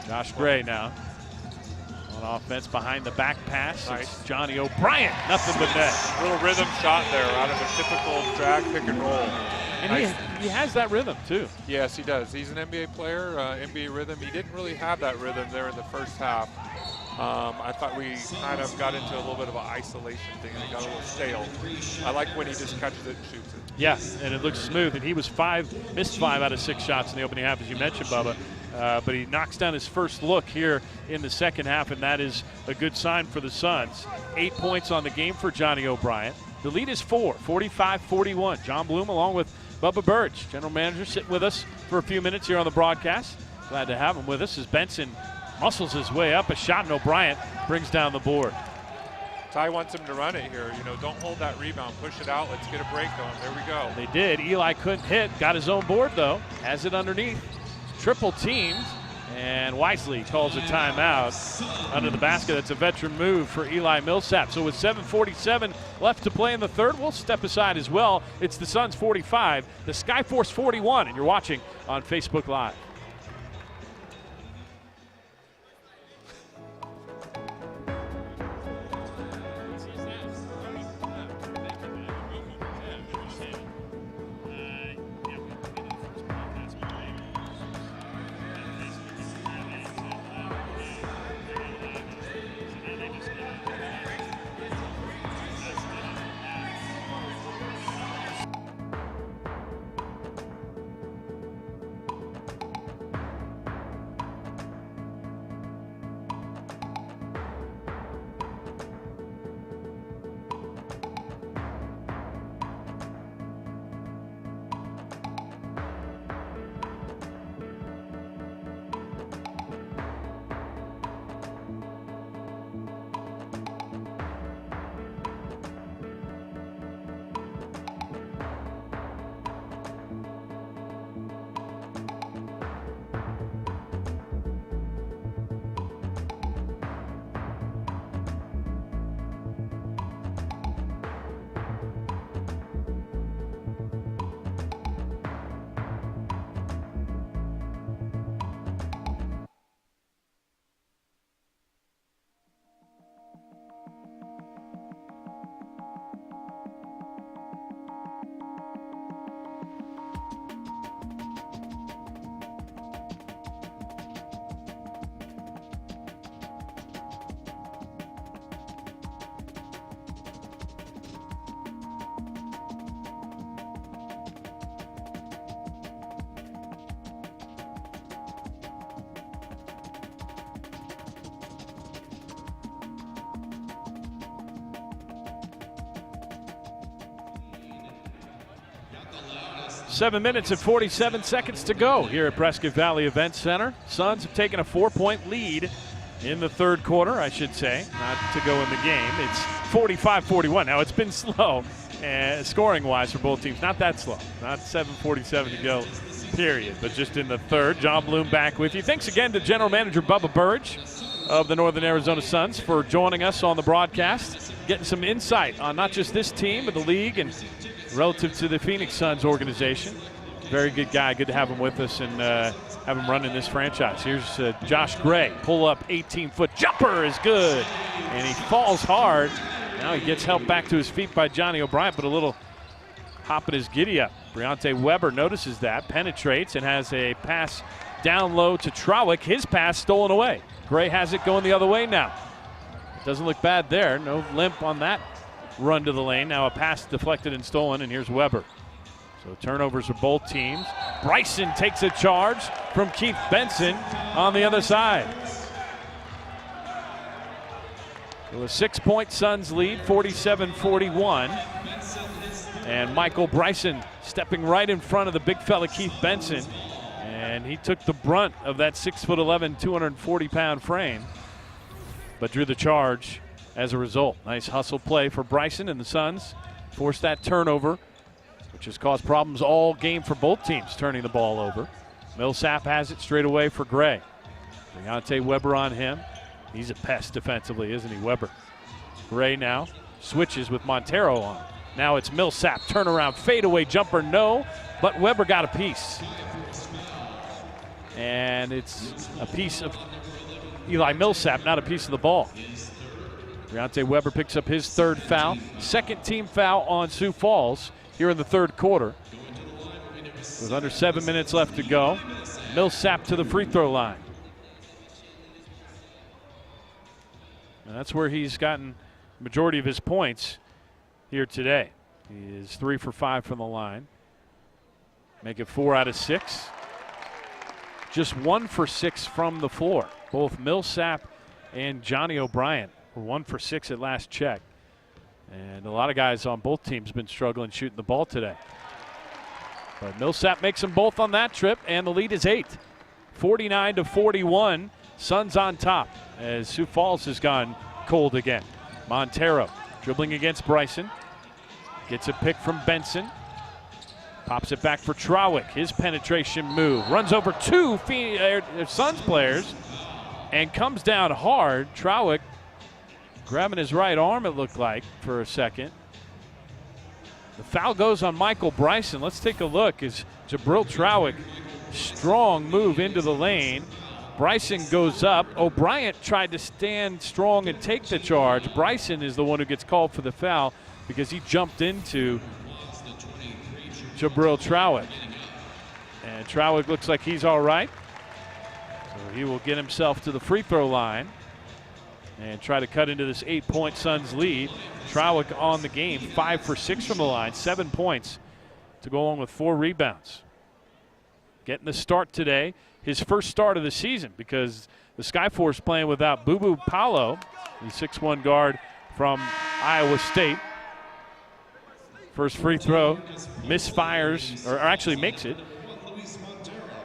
Josh Gray now on offense behind the back pass. Nice. It's Johnny O'Brien, nothing but net. Little rhythm shot there out of a typical drag pick and roll. And nice. he has that rhythm too. Yes, he does. He's an NBA player, NBA rhythm. He didn't really have that rhythm there in the first half. I thought we kind of got into a little bit of an isolation thing and it got a little stale. I like when he just catches it and shoots it. Yeah, and it looks smooth. And he was missed 5 out of 6 shots in the opening half, as you mentioned, Bubba. But he knocks down his first look here in the second half, and that is a good sign for the Suns. 8 points on the game for Johnny O'Brien. The lead is 4, 45-41. John Bloom along with Bubba Burge, general manager, sitting with us for a few minutes here on the broadcast. Glad to have him with us as Benson muscles his way up a shot, and O'Brien brings down the board. Ty wants him to run it here. Don't hold that rebound. Push it out. Let's get a break going. There we go. They did. Eli couldn't hit. Got his own board, though. Has it underneath. Triple teamed, and Wisely calls a timeout under the basket. That's a veteran move for Eli Millsap. So with 7:47 left to play in the third, we'll step aside as well. It's the Suns 45, the Skyforce 41, and you're watching on Facebook Live. 7 minutes and 47 seconds to go here at Prescott Valley Event Center. Suns have taken a 4-point lead in the third quarter, I should say, not to go in the game. It's 45-41. Now, it's been slow scoring-wise for both teams. Not that slow. Not 7:47 to go, period. But just in the third. John Bloom back with you. Thanks again to General Manager Bubba Burridge of the Northern Arizona Suns for joining us on the broadcast, getting some insight on not just this team, but the league and relative to the Phoenix Suns organization. Very good guy. Good to have him with us and have him running this franchise. Here's Josh Gray. Pull up 18-foot jumper is good. And he falls hard. Now he gets helped back to his feet by Johnny O'Brien, but a little hop in his giddy up. Briante Weber notices that, penetrates, and has a pass down low to Trowick. His pass stolen away. Gray has it going the other way now. Doesn't look bad there. No limp on that run to the lane. Now a pass deflected and stolen, and here's Weber. So turnovers for both teams. Bryson takes a charge from Keith Benson on the other side. So a 6-point Suns lead, 47-41. And Michael Bryson stepping right in front of the big fella Keith Benson. And he took the brunt of that 6'11", 240-pound frame, but drew the charge as a result. Nice hustle play for Bryson, and the Suns forced that turnover, which has caused problems all game for both teams, turning the ball over. Millsap has it straight away for Gray. Briante Weber on him. He's a pest defensively, isn't he, Weber? Gray now switches with Montero on. Now it's Millsap, turnaround, fadeaway jumper, no, but Weber got a piece. And it's a piece of Eli Millsap, not a piece of the ball. Briante Weber picks up his third foul. Second team foul on Sioux Falls here in the third quarter. With under 7 minutes left to go. Millsap to the free throw line. And that's where he's gotten the majority of his points here today. He is 3 for 5 from the line. Make it 4 out of 6. Just 1 for 6 from the floor. Both Millsap and Johnny O'Brien were 1 for 6 at last check. And a lot of guys on both teams have been struggling shooting the ball today. But Millsap makes them both on that trip, and the lead is 8. 49-41, Suns on top as Sioux Falls has gone cold again. Montero dribbling against Bryson. Gets a pick from Benson. Pops it back for Trowick. His penetration move. Runs over 2 Suns players and comes down hard. Trowick grabbing his right arm, it looked like, for a second. The foul goes on Michael Bryson. Let's take a look as Jabril Trowick, strong move into the lane. Bryson goes up. O'Brien tried to stand strong and take the charge. Bryson is the one who gets called for the foul because he jumped into Jabril Trowick. And Trowick looks like he's all right. So he will get himself to the free throw line and try to cut into this 8-point Suns lead. Trowick on the game, 5 for 6 from the line, 7 points to go along with 4 rebounds. Getting the start today, his first start of the season, because the Skyforce playing without Bubu Paulo, the 6'1" guard from Iowa State. First free throw, misfires, or actually makes it,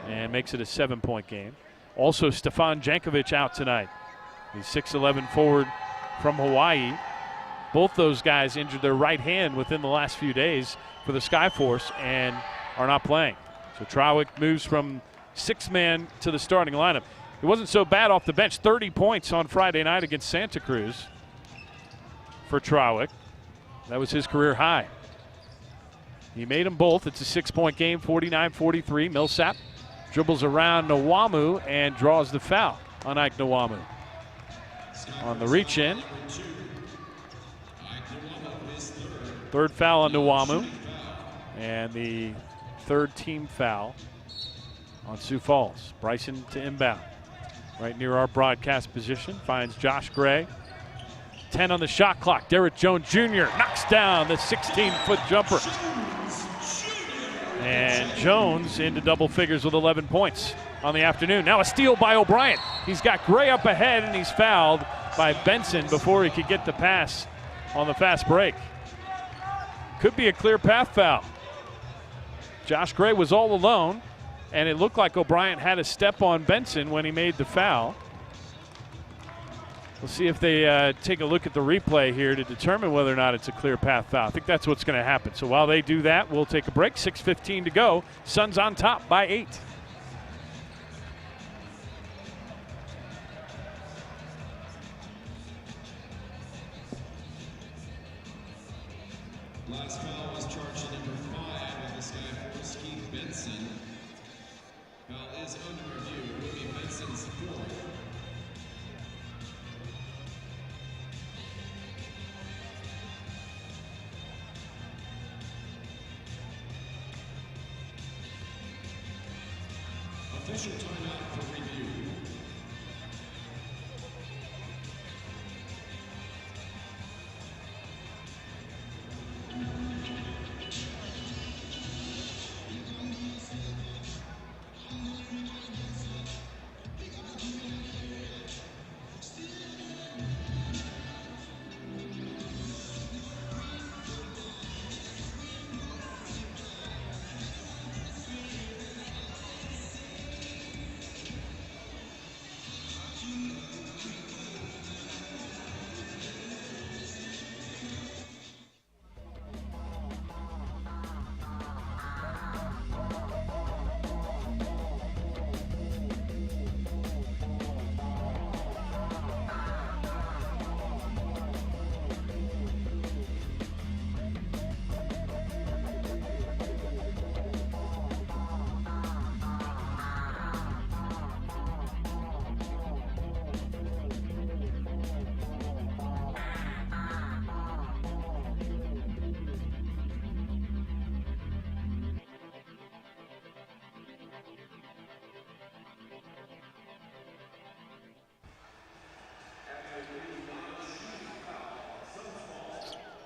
and makes it a 7-point game. Also, Stefan Jankovic out tonight. He's 6'11" forward from Hawaii. Both those guys injured their right hand within the last few days for the Skyforce and are not playing. So Trowick moves from 6-man to the starting lineup. It wasn't so bad off the bench. 30 points on Friday night against Santa Cruz for Trowick. That was his career high. He made them both. It's a 6-point game, 49-43. Millsap dribbles around Nwamu and draws the foul on Ike Nwamu. On the reach in. Third foul on Nwamu. And the third team foul on Sioux Falls. Bryson to inbound. Right near our broadcast position. Finds Josh Gray. 10 on the shot clock. Derek Jones Jr. knocks down the 16-foot jumper. And Jones into double figures with 11 points on the afternoon. Now a steal by O'Brien. He's got Gray up ahead, and he's fouled by Benson before he could get the pass on the fast break. Could be a clear path foul. Josh Gray was all alone, and it looked like O'Brien had a step on Benson when he made the foul. We'll see if they take a look at the replay here to determine whether or not it's a clear path foul. I think that's what's going to happen. So while they do that, we'll take a break. 6:15 to go. Suns on top by 8. Last foul was charged to number 5 of the Skyforce, Keith Benson. Foul is under review. It will be Benson's 4th. Official timeout for review.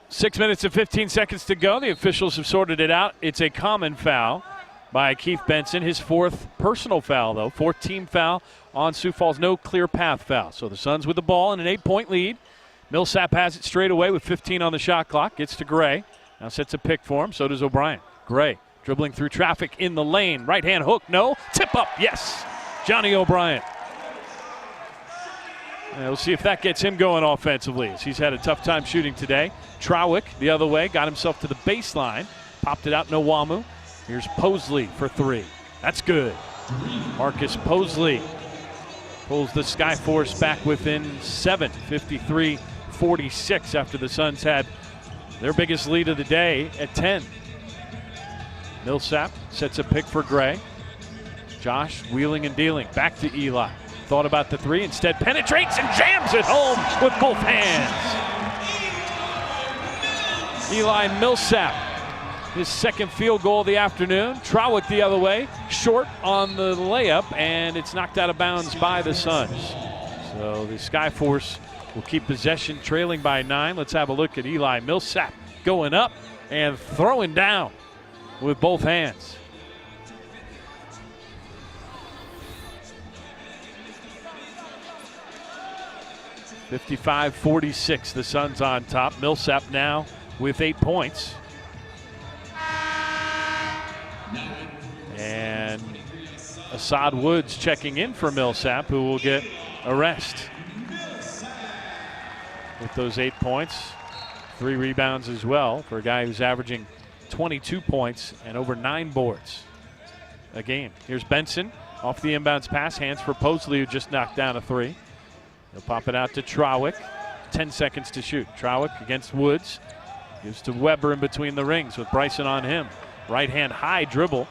Six minutes and 15 seconds to go. The officials have sorted it out. It's a common foul by Keith Benson. His 4th personal foul, though. 4th team foul on Sioux Falls. No clear path foul. So the Suns with the ball and an 8-point lead. Millsap has it straight away with 15 on the shot clock. Gets to Gray. Now sets a pick for him. So does O'Brien. Gray dribbling through traffic in the lane. Right-hand hook. No. Tip up. Yes. Johnny O'Brien. We'll see if that gets him going offensively, as he's had a tough time shooting today. Trowick the other way, got himself to the baseline, popped it out Nwamu. Here's Posley for 3. That's good. Marcus Posley pulls the Skyforce back within 7, 53-46 after the Suns had their biggest lead of the day at 10. Millsap sets a pick for Gray. Josh wheeling and dealing, back to Eli. Thought about the 3, instead penetrates and jams it home with both hands. Eli Millsap, his 2nd field goal of the afternoon. Trowick the other way, short on the layup, and it's knocked out of bounds by the Suns. So the Skyforce will keep possession, trailing by 9. Let's have a look at Eli Millsap going up and throwing down with both hands. 55-46, the Suns on top. Millsap now with 8 points. And Assad Woods checking in for Millsap, who will get a rest with those 8 points. 3 rebounds as well for a guy who's averaging 22 points and over 9 boards a game. Here's Benson off the inbounds pass, hands for Posley, who just knocked down a 3. He'll pop it out to Trowick. 10 seconds to shoot. Trowick against Woods. Gives to Weber in between the rings with Bryson on him. Right hand high dribble.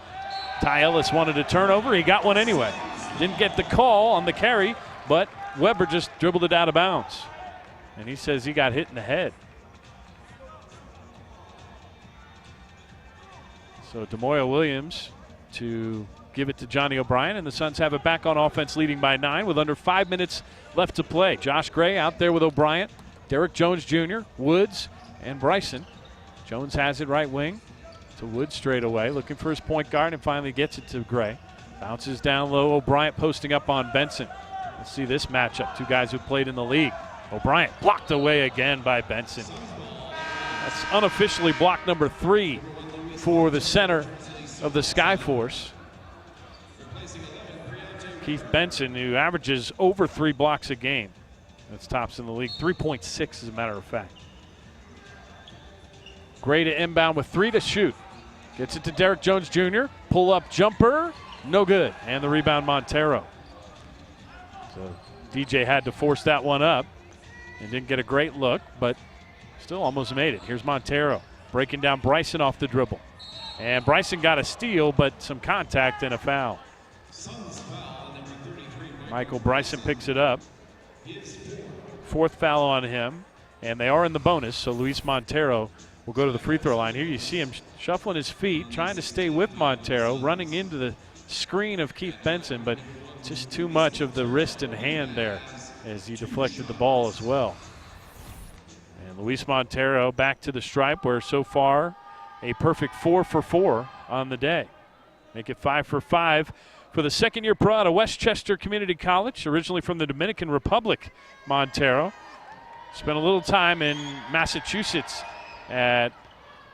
Ty Ellis wanted a turnover. He got one anyway. Didn't get the call on the carry, but Weber just dribbled it out of bounds. And he says he got hit in the head. So Demoya Williams to give it to Johnny O'Brien, and the Suns have it back on offense, leading by 9 with under 5 minutes left to play. Josh Gray out there with O'Brien, Derek Jones Jr., Woods, and Bryson. Jones has it right wing to Woods straight away, looking for his point guard, and finally gets it to Gray. Bounces down low. O'Brien posting up on Benson. Let's see this matchup. 2 guys who played in the league. O'Brien blocked away again by Benson. That's unofficially block number 3 for the center of the Skyforce. Keith Benson, who averages over 3 blocks a game. That's tops in the league, 3.6 as a matter of fact. Gray to inbound with 3 to shoot. Gets it to Derek Jones Jr. Pull-up jumper, no good. And the rebound, Montero. So DJ had to force that one up and didn't get a great look, but still almost made it. Here's Montero breaking down Bryson off the dribble. And Bryson got a steal, but some contact and a foul. Michael Bryson picks it up. 4th foul on him, and they are in the bonus, so Luis Montero will go to the free throw line. Here you see him shuffling his feet, trying to stay with Montero, running into the screen of Keith Benson, but just too much of the wrist and hand there as he deflected the ball as well. And Luis Montero back to the stripe, where so far a perfect 4 for 4 on the day. Make it 5 for 5 for the second-year pro out of Westchester Community College, originally from the Dominican Republic. Montero spent a little time in Massachusetts at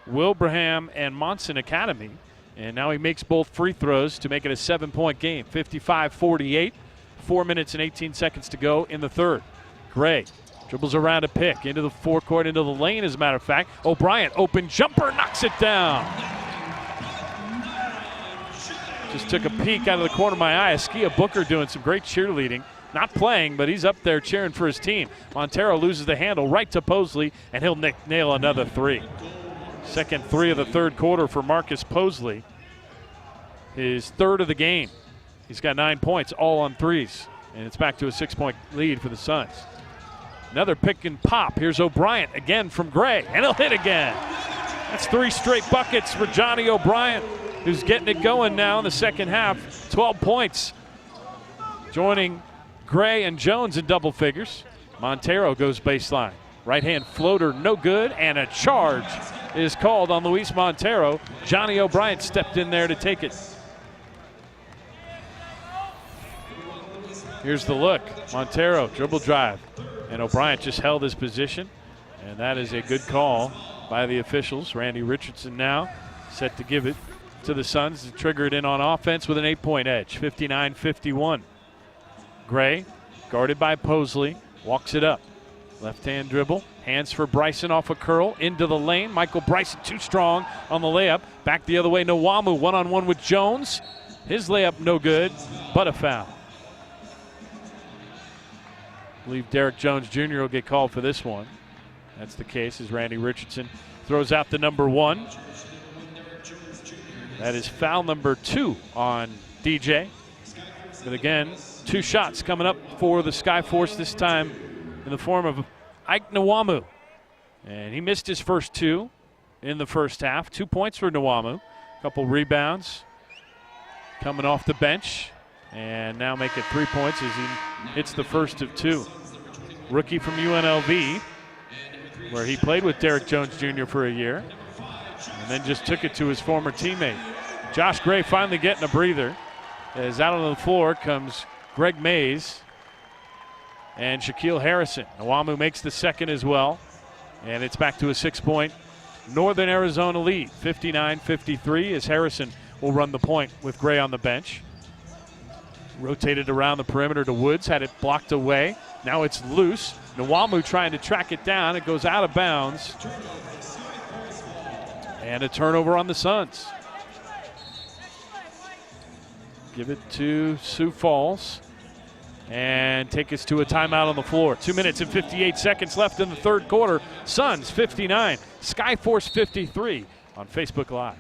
Wilbraham and Monson Academy, and now he makes both free throws to make it a 7-point game. 55-48, 4 minutes and 18 seconds to go in the third. Gray dribbles around a pick into the forecourt, into the lane, as a matter of fact. O'Brien, open jumper, knocks it down. Just took a peek out of the corner of my eye. Askia Booker doing some great cheerleading. Not playing, but he's up there cheering for his team. Montero loses the handle right to Posley, and he'll nail another 3. Second 3 of the third quarter for Marcus Posley. His 3rd of the game. He's got 9 points, all on 3s. And it's back to a 6-point lead for the Suns. Another pick and pop. Here's O'Brien again from Gray, and he'll hit again. That's 3 straight buckets for Johnny O'Brien, who's getting it going now in the second half. 12 points. Joining Gray and Jones in double figures. Montero goes baseline. Right-hand floater, no good, and a charge is called on Luis Montero. Johnny O'Brien stepped in there to take it. Here's the look. Montero, dribble drive. And O'Brien just held his position, and that is a good call by the officials. Randy Richardson now set to give it to the Suns to trigger it in on offense with an 8-point edge, 59-51. Gray, guarded by Posley, walks it up. Left-hand dribble, hands for Bryson off a curl, into the lane. Michael Bryson too strong on the layup. Back the other way, Nwamu one-on-one with Jones. His layup no good, but a foul. I believe Derek Jones Jr. will get called for this one. That's the case as Randy Richardson throws out the number 1. That is foul number 2 on DJ. But again, 2 shots coming up for the Skyforce, this time in the form of Ike Nwamu. And he missed his first 2 in the first half. 2 points for Nwamu. A couple rebounds coming off the bench. And now make it 3 points as he hits the first of 2. Rookie from UNLV, where he played with Derek Jones Jr. for a year. And then just took it to his former teammate. Josh Gray finally getting a breather. As out on the floor comes Greg Mays and Shaquille Harrison. Nwamu makes the second as well. And it's back to a 6-point Northern Arizona lead. 59-53 as Harrison will run the point with Gray on the bench. Rotated around the perimeter to Woods, had it blocked away. Now it's loose. Nwamu trying to track it down. It goes out of bounds. And a turnover on the Suns. Give it to Sioux Falls and take us to a timeout on the floor. 2 minutes and 58 seconds left in the third quarter. Suns 59, Skyforce 53 on Facebook Live.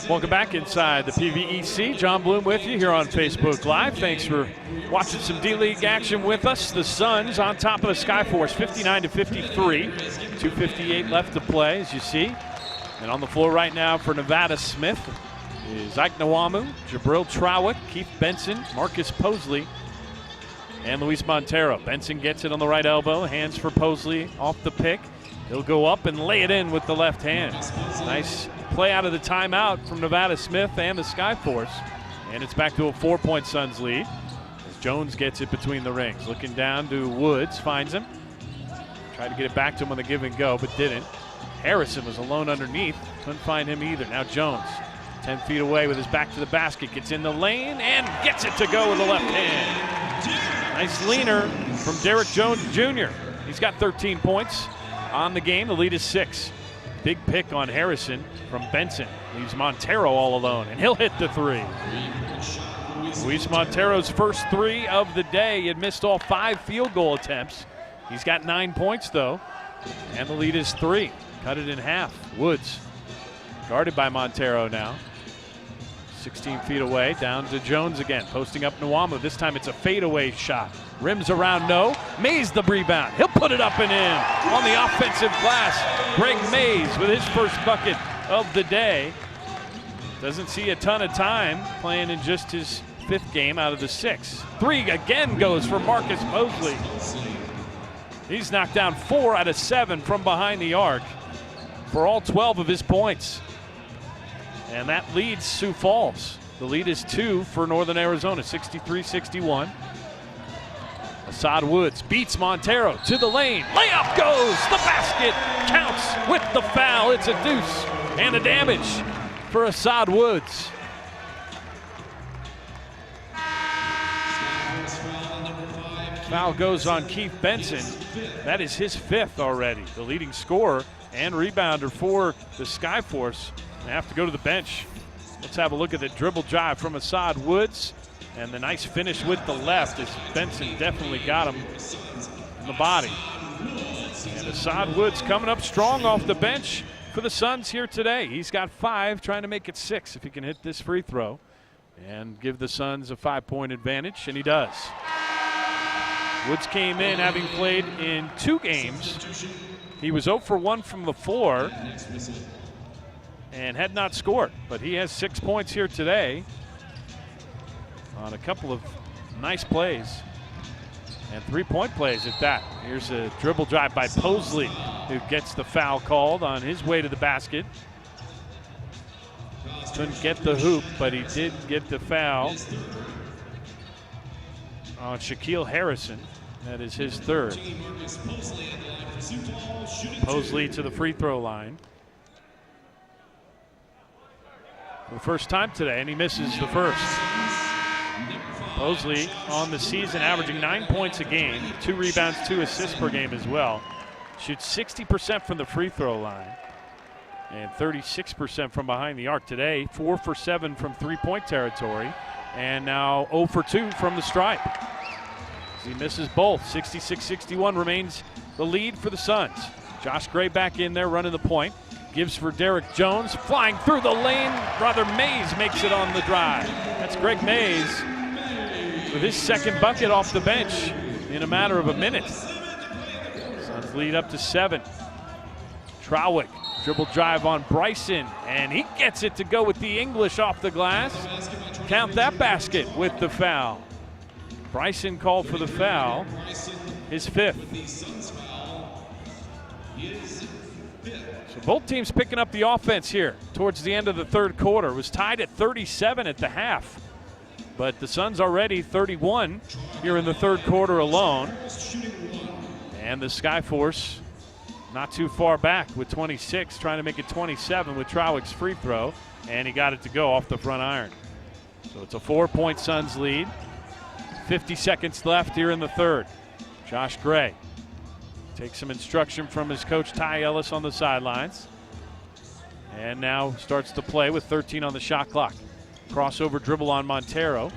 Welcome back inside the PVEC. John Bloom with you here on Facebook Live. Thanks for watching some D-League action with us. The Suns on top of the Skyforce, 59-53. 2:58 left to play, as you see. And on the floor right now for Nevada Smith is Ike Nwamu, Jabril Trawick, Keith Benson, Marcus Posley, and Luis Montero. Benson gets it on the right elbow, hands for Posley off the pick. He'll go up and lay it in with the left hand. Nice play out of the timeout from Nevada Smith and the Skyforce. And it's back to a 4-point Suns lead as Jones gets it between the rings. Looking down to Woods, finds him. Tried to get it back to him on the give and go, but didn't. Harrison was alone underneath. Couldn't find him either. Now Jones, 10 feet away with his back to the basket. Gets in the lane and gets it to go with the left hand. Nice leaner from Derek Jones Jr. He's got 13 points on the game. The lead is 6. Big pick on Harrison from Benson. Leaves Montero all alone, and he'll hit the 3. Luis Montero's first 3 of the day. He had missed all 5 field goal attempts. He's got 9 points, though, and the lead is 3. Cut it in half. Woods guarded by Montero now. 16 feet away, down to Jones again, posting up Nwamu. This time it's a fadeaway shot. Rims around, no. Mays the rebound. He'll put it up and in on the offensive glass. Greg Mays with his first bucket of the day. Doesn't see a ton of time, playing in just his 5th game out of the 6. 3 again goes for Marcus Posley. He's knocked down 4 out of 7 from behind the arc for all 12 of his points. And that leads Sioux Falls. The lead is 2 for Northern Arizona, 63-61. Assad Woods beats Montero to the lane. Layup goes, the basket counts with the foul. It's a deuce and a damage for Assad Woods. Foul goes on Keith Benson. That is his 5th already. The leading scorer and rebounder for the Skyforce. They have to go to the bench. Let's have a look at the dribble drive from Assad Woods. And the nice finish with the left as Benson definitely got him in the body. And Assad Woods coming up strong off the bench for the Suns here today. He's got 5, trying to make it 6 if he can hit this free throw and give the Suns a 5-point advantage, and he does. Woods came in having played in 2 games. He was 0 for 1 from the floor and had not scored, but he has 6 points here today on a couple of nice plays and 3-point plays at that. Here's a dribble drive by Posley, who gets the foul called on his way to the basket. Couldn't get the hoop, but he did get the foul on Shaquille Harrison. That is his 3rd. Posley to the free throw line for the first time today, and he misses the first. Posley on the season averaging 9 points a game, 2 rebounds, 2 assists per game as well. Shoots 60% from the free throw line and 36% from behind the arc today. 4 for 7 from 3-point territory, and now 0 for 2 from the stripe. He misses both. 66-61 remains the lead for the Suns. Josh Gray back in there running the point. Gives for Derek Jones, flying through the lane. Brother Mays makes it on the drive. That's Greg Mays with his 2nd bucket off the bench in a matter of a minute. Suns lead up to 7. Trawick, dribble drive on Bryson, and he gets it to go with the English off the glass. Count that basket with the foul. Bryson called for the foul, his 5th. So both teams picking up the offense here towards the end of the 3rd quarter. It was tied at 37 at the half, but the Suns already 31 here in the 3rd quarter alone. And the Skyforce not too far back with 26, trying to make it 27 with Trawick's free throw, and he got it to go off the front iron. So it's a 4-point Suns lead. 50 seconds left here in the 3rd. Josh Gray takes some instruction from his coach Ty Ellis on the sidelines, and now starts to play with 13 on the shot clock. Crossover dribble on Montero.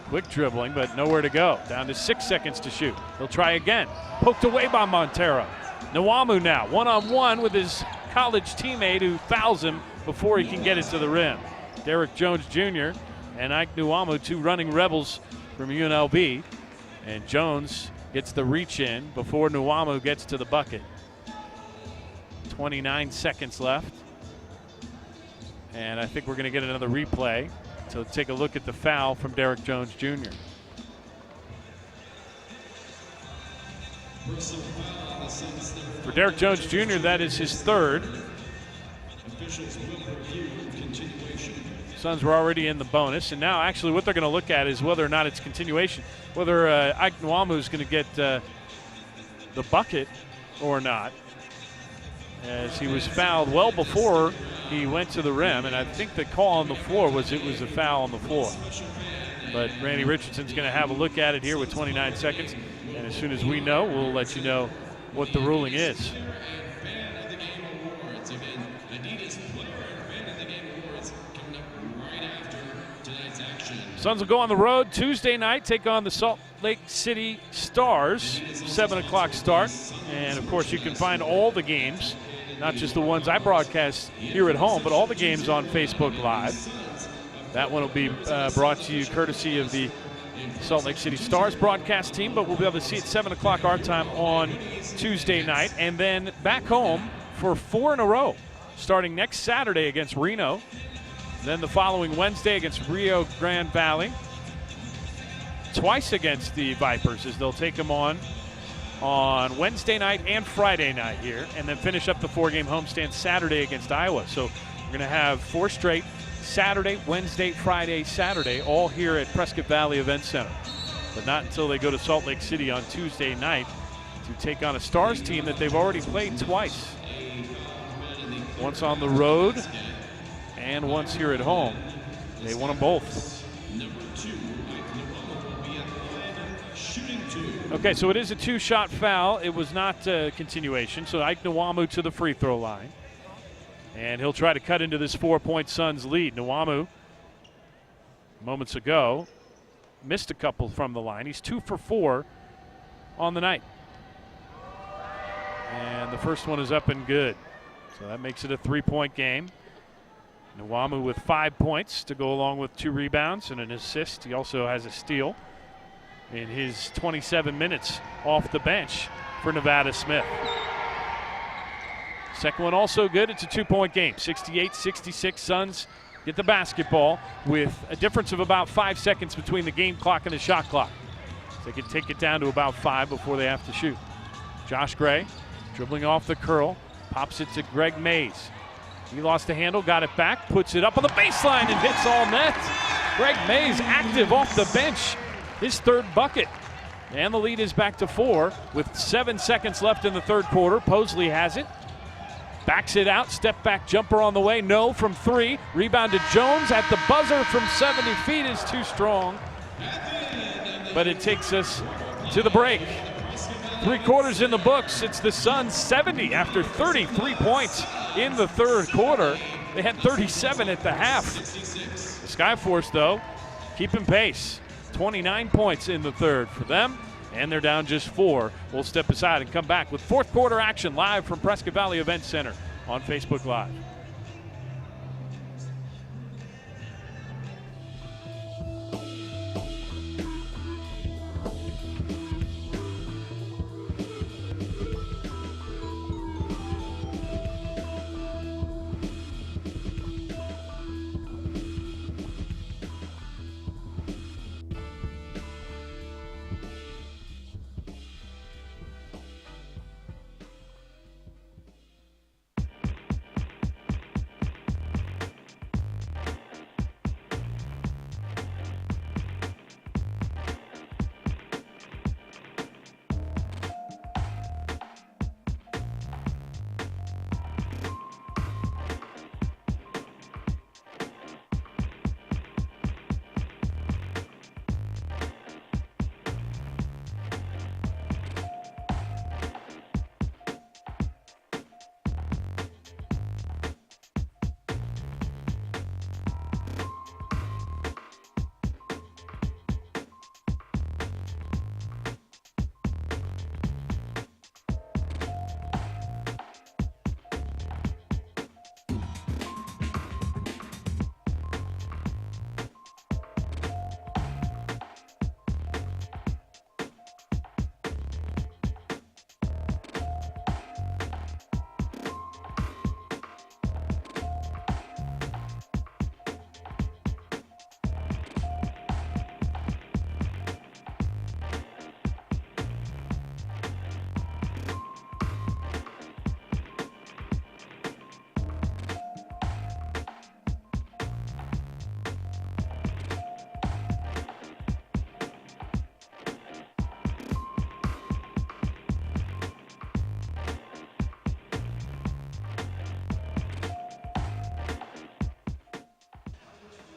Quick dribbling, but nowhere to go. Down to 6 seconds to shoot. He'll try again. Poked away by Montero. Nwamu now, one-on-one with his college teammate who fouls him before he can get it to the rim. Derek Jones Jr. and Ike Nuamu, two running rebels from UNLV. And Jones gets the reach in before Nuamu gets to the bucket. 29 seconds left. And I think we're going to get another replay to take a look at the foul from Derek Jones Jr. For Derek Jones Jr., that is his third. Suns were already in the bonus, and now actually what they're going to look at is whether or not it's continuation, whether Ike Nuamu is going to get the bucket or not, as he was fouled well before he went to the rim, and I think the call on the floor was it was a foul on the floor. But Randy Richardson's going to have a look at it here with 29 seconds, and as soon as we know, we'll let you know what the ruling is. Suns will go on the road Tuesday night, take on the Salt Lake City Stars, 7 o'clock start. And of course, you can find all the games, not just the ones I broadcast here at home, but all the games on Facebook Live. That one will be brought to you courtesy of the Salt Lake City Stars broadcast team, but we'll be able to see it 7 o'clock our time on Tuesday night. And then back home for 4 in a row, starting next Saturday against Reno. Then the following Wednesday against Rio Grande Valley. Twice against the Vipers, as they'll take them on Wednesday night and Friday night here, and then finish up the 4-game homestand Saturday against Iowa. So we're going to have 4 straight, Saturday, Wednesday, Friday, Saturday, all here at Prescott Valley Event Center. But not until they go to Salt Lake City on Tuesday night to take on a Stars team that they've already played twice. Once on the road and once here at home. They won them both. Okay, so it is a 2-shot foul. It was not a continuation. So Ike Nuamu to the free throw line. And he'll try to cut into this 4-point Suns lead. Nuamu, moments ago, missed a couple from the line. He's 2 for 4 on the night. And the first one is up and good. So that makes it a 3-point game. Nuamu with 5 points to go along with 2 rebounds and an assist. He also has a steal in his 27 minutes off the bench for Nevada Smith. Second one also good. It's a 2-point game. 68-66 Suns get the basketball with a difference of about 5 seconds between the game clock and the shot clock. So they can take it down to about 5 before they have to shoot. Josh Gray dribbling off the curl, pops it to Greg Mays. He lost the handle, got it back, puts it up on the baseline and hits all net. Greg Mays active off the bench, his third bucket. And the lead is back to 4 with 7 seconds left in the third quarter. Posley has it, backs it out, step back jumper on the way, no from 3. Rebound to Jones at the buzzer from 70 feet is too strong. But it takes us to the break. 3 quarters in the books. It's the Suns 70 after 33 points in the third quarter. They had 37 at the half. The Skyforce, though, keeping pace. 29 points in the third for them, and they're down just 4. We'll step aside and come back with fourth quarter action live from Prescott Valley Event Center on Facebook Live.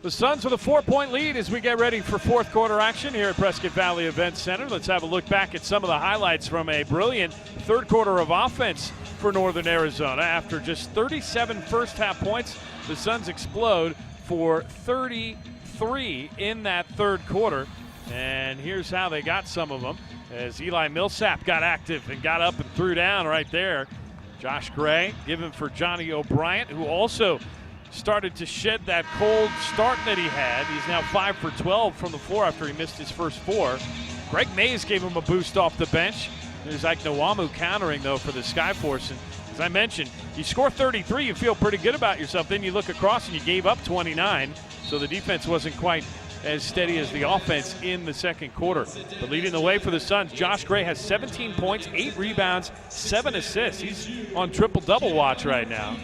The Suns with a 4-point lead as we get ready for fourth quarter action here at Prescott Valley Event Center. Let's have a look back at some of the highlights from a brilliant third quarter of offense for Northern Arizona. After just 37 first half points, the Suns explode for 33 in that third quarter. And here's how they got some of them, as Eli Millsap got active and got up and threw down right there. Josh Gray given for Johnny O'Bryant, who also started to shed that cold start that he had. He's now 5 for 12 from the floor after he missed his first 4. Greg Mays gave him a boost off the bench. There's Ike Nwamu countering, though, for the Skyforce. And as I mentioned, you score 33, you feel pretty good about yourself. Then you look across and you gave up 29, so the defense wasn't quite as steady as the offense in the second quarter. But leading the way for the Suns, Josh Gray has 17 points, 8 rebounds, 7 assists. He's on triple-double watch right now.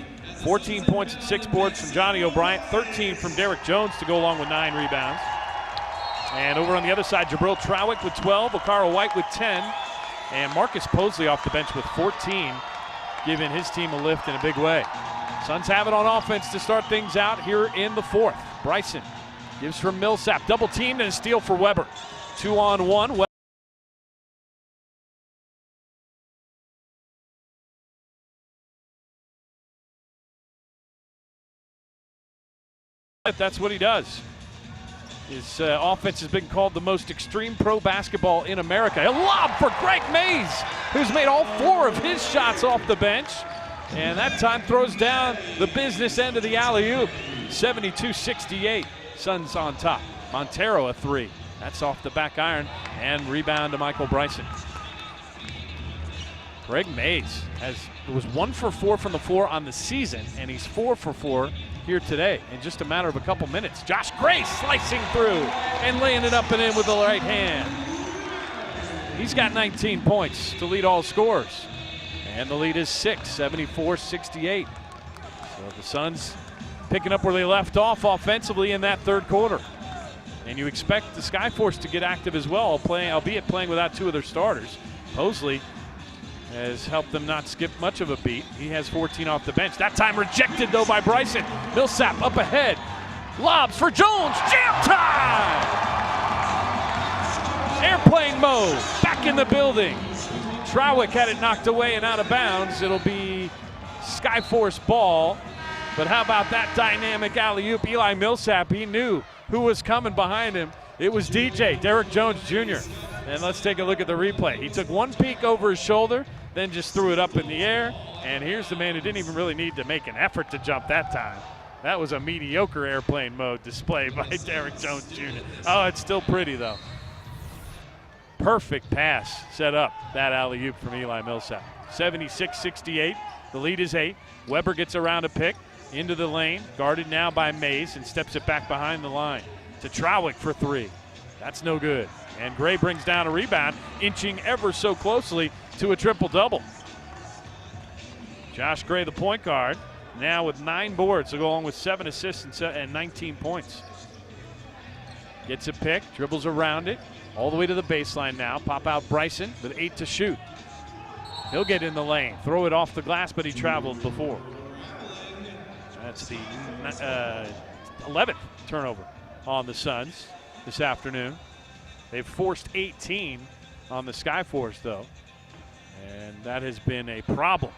14 points and 6 boards from Johnny O'Bryant, 13 from Derek Jones to go along with 9 rebounds. And over on the other side, Jabril Trowick with 12, Okara White with 10, and Marcus Posley off the bench with 14, giving his team a lift in a big way. Suns have it on offense to start things out here in the fourth. Bryson gives for Millsap, double teamed, and a steal for Weber. 2-on-1. That's what he does. His offense has been called the most extreme pro basketball in America. A lob for Greg Mays, who's made all 4 of his shots off the bench. And that time throws down the business end of the alley-oop. 72-68. Suns on top. Montero a 3. That's off the back iron. And rebound to Michael Bryson. Greg Mays was 1 for 4 from the floor on the season, and he's 4 for 4 here today in just a matter of a couple minutes. Josh Gray slicing through and laying it up and in with the right hand. He's got 19 points to lead all scorers. And the lead is 6, 74-68. So the Suns picking up where they left off offensively in that third quarter. And you expect the Skyforce to get active as well, albeit playing without 2 of their starters. Posley has helped them not skip much of a beat. He has 14 off the bench. That time rejected, though, by Bryson. Millsap up ahead. Lobs for Jones. Jam time! Airplane mode. Back in the building. Trowick had it knocked away and out of bounds. It'll be Skyforce ball. But how about that dynamic alley-oop? Eli Millsap, he knew who was coming behind him. It was DJ, Derek Jones Jr. And let's take a look at the replay. He took one peek over his shoulder, then just threw it up in the air. And here's the man who didn't even really need to make an effort to jump that time. That was a mediocre airplane mode display by Derek Jones Jr. Oh, it's still pretty, though. Perfect pass set up, that alley-oop from Eli Millsap. 76-68, the lead is 8. Weber gets around a pick, into the lane, guarded now by Mays, and steps it back behind the line to Trowick for 3. That's no good. And Gray brings down a rebound, inching ever so closely to a triple-double. Josh Gray, the point guard, now with 9 boards to go along with 7 assists and 19 points. Gets a pick, dribbles around it, all the way to the baseline now. Pop out Bryson with 8 to shoot. He'll get in the lane, throw it off the glass, but he traveled before. That's the 11th turnover on the Suns this afternoon. They've forced 18 on the Skyforce, though, and that has been a problem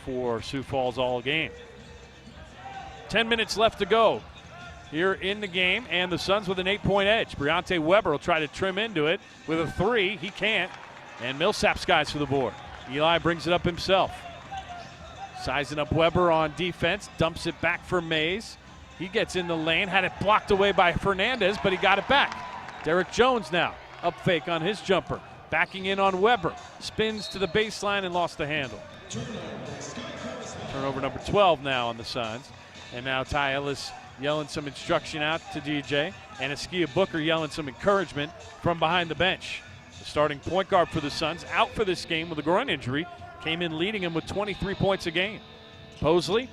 for Sioux Falls all game. 10 minutes left to go here in the game, and the Suns with an 8-point edge. Briante Weber will try to trim into it with a 3. He can't, and Millsap skies for the board. Eli brings it up himself. Sizing up Weber on defense, dumps it back for Mays. He gets in the lane, had it blocked away by Fernandez, but he got it back. Derek Jones now, up fake on his jumper. Backing in on Weber, spins to the baseline and lost the handle. Turnover number 12 now on the Suns. And now Ty Ellis yelling some instruction out to DJ, and Askia Booker yelling some encouragement from behind the bench. The starting point guard for the Suns, out for this game with a groin injury, came in leading him with 23 points a game. Posley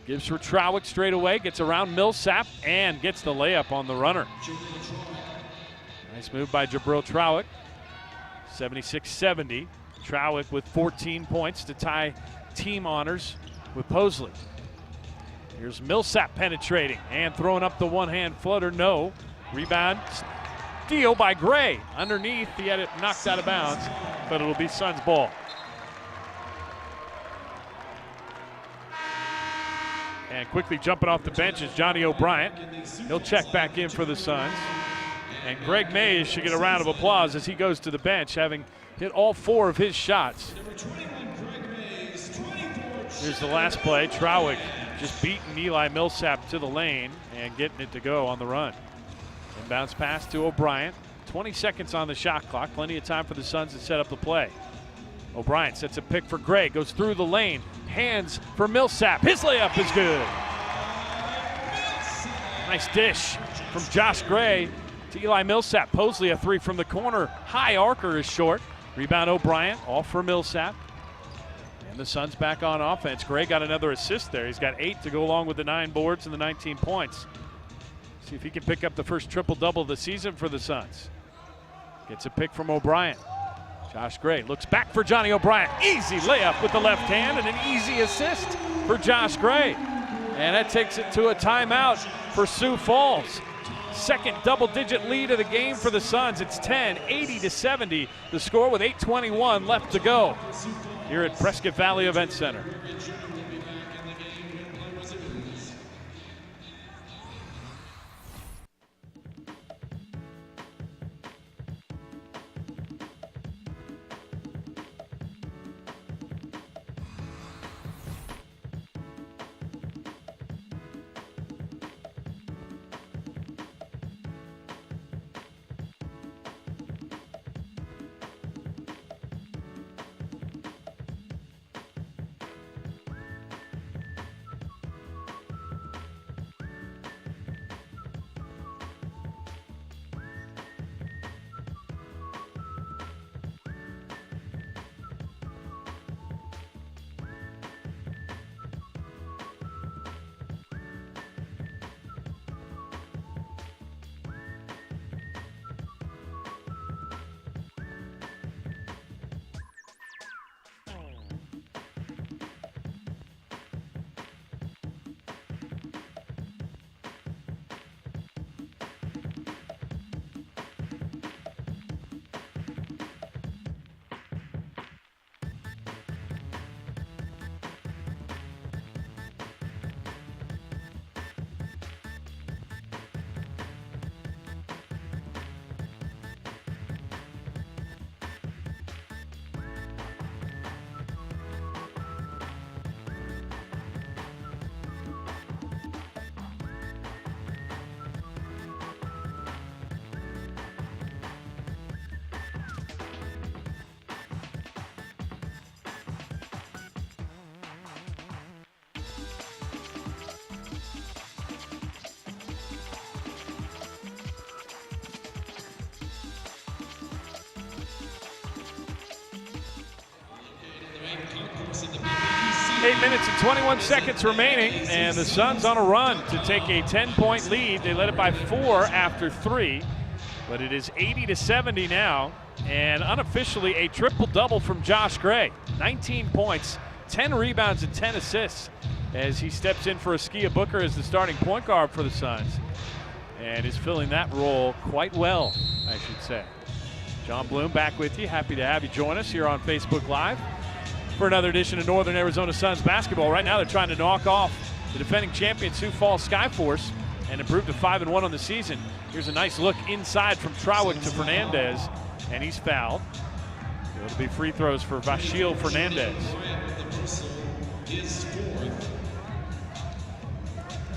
gives for Trowick straight away, gets around Millsap, and gets the layup on the runner. Nice move by Jabril Trowick. 76-70. Trowick with 14 points to tie team honors with Posley. Here's Millsap penetrating and throwing up the one-hand flutter. No. Rebound. Steal by Gray. Underneath, he had it knocked out of bounds, but it'll be Suns ball. And quickly jumping off the bench is Johnny O'Brien. He'll check back in for the Suns. And Greg Mays should get a round of applause as he goes to the bench, having hit all 4 of his shots. Here's the last play. Trowick just beating Eli Millsap to the lane and getting it to go on the run. Inbounds pass to O'Brien. 20 seconds on the shot clock. Plenty of time for the Suns to set up the play. O'Brien sets a pick for Gray. Goes through the lane. Hands for Millsap. His layup is good. Nice dish from Josh Gray to Eli Millsap. Posley a 3 from the corner. High arcer is short. Rebound O'Brien. All for Millsap. And the Suns back on offense. Gray got another assist there. He's got 8 to go along with the 9 boards and the 19 points. See if he can pick up the first triple-double of the season for the Suns. Gets a pick from O'Brien. Josh Gray looks back for Johnny O'Brien. Easy layup with the left hand and an easy assist for Josh Gray. And that takes it to a timeout for Sioux Falls. Second double-digit lead of the game for the Suns. It's 10, 80-70. The score with 8:21 left to go here at Prescott Valley Event Center. Eight minutes and 21 seconds remaining, and the Suns on a run to take a 10-point lead. They led it by 4 after 3, but it is 80-70 now, and unofficially a triple-double from Josh Gray. 19 points, 10 rebounds, and 10 assists as he steps in for Askia Booker as the starting point guard for the Suns, and is filling that role quite well, I should say. John Bloom back with you. Happy to have you join us here on Facebook Live for another edition of Northern Arizona Suns basketball. Right now they're trying to knock off the defending champion Sioux Falls Skyforce and improve to 5-1 on the season. Here's a nice look inside from Trowick to Fernandez, and he's fouled. It'll be free throws for Vachil Fernandez.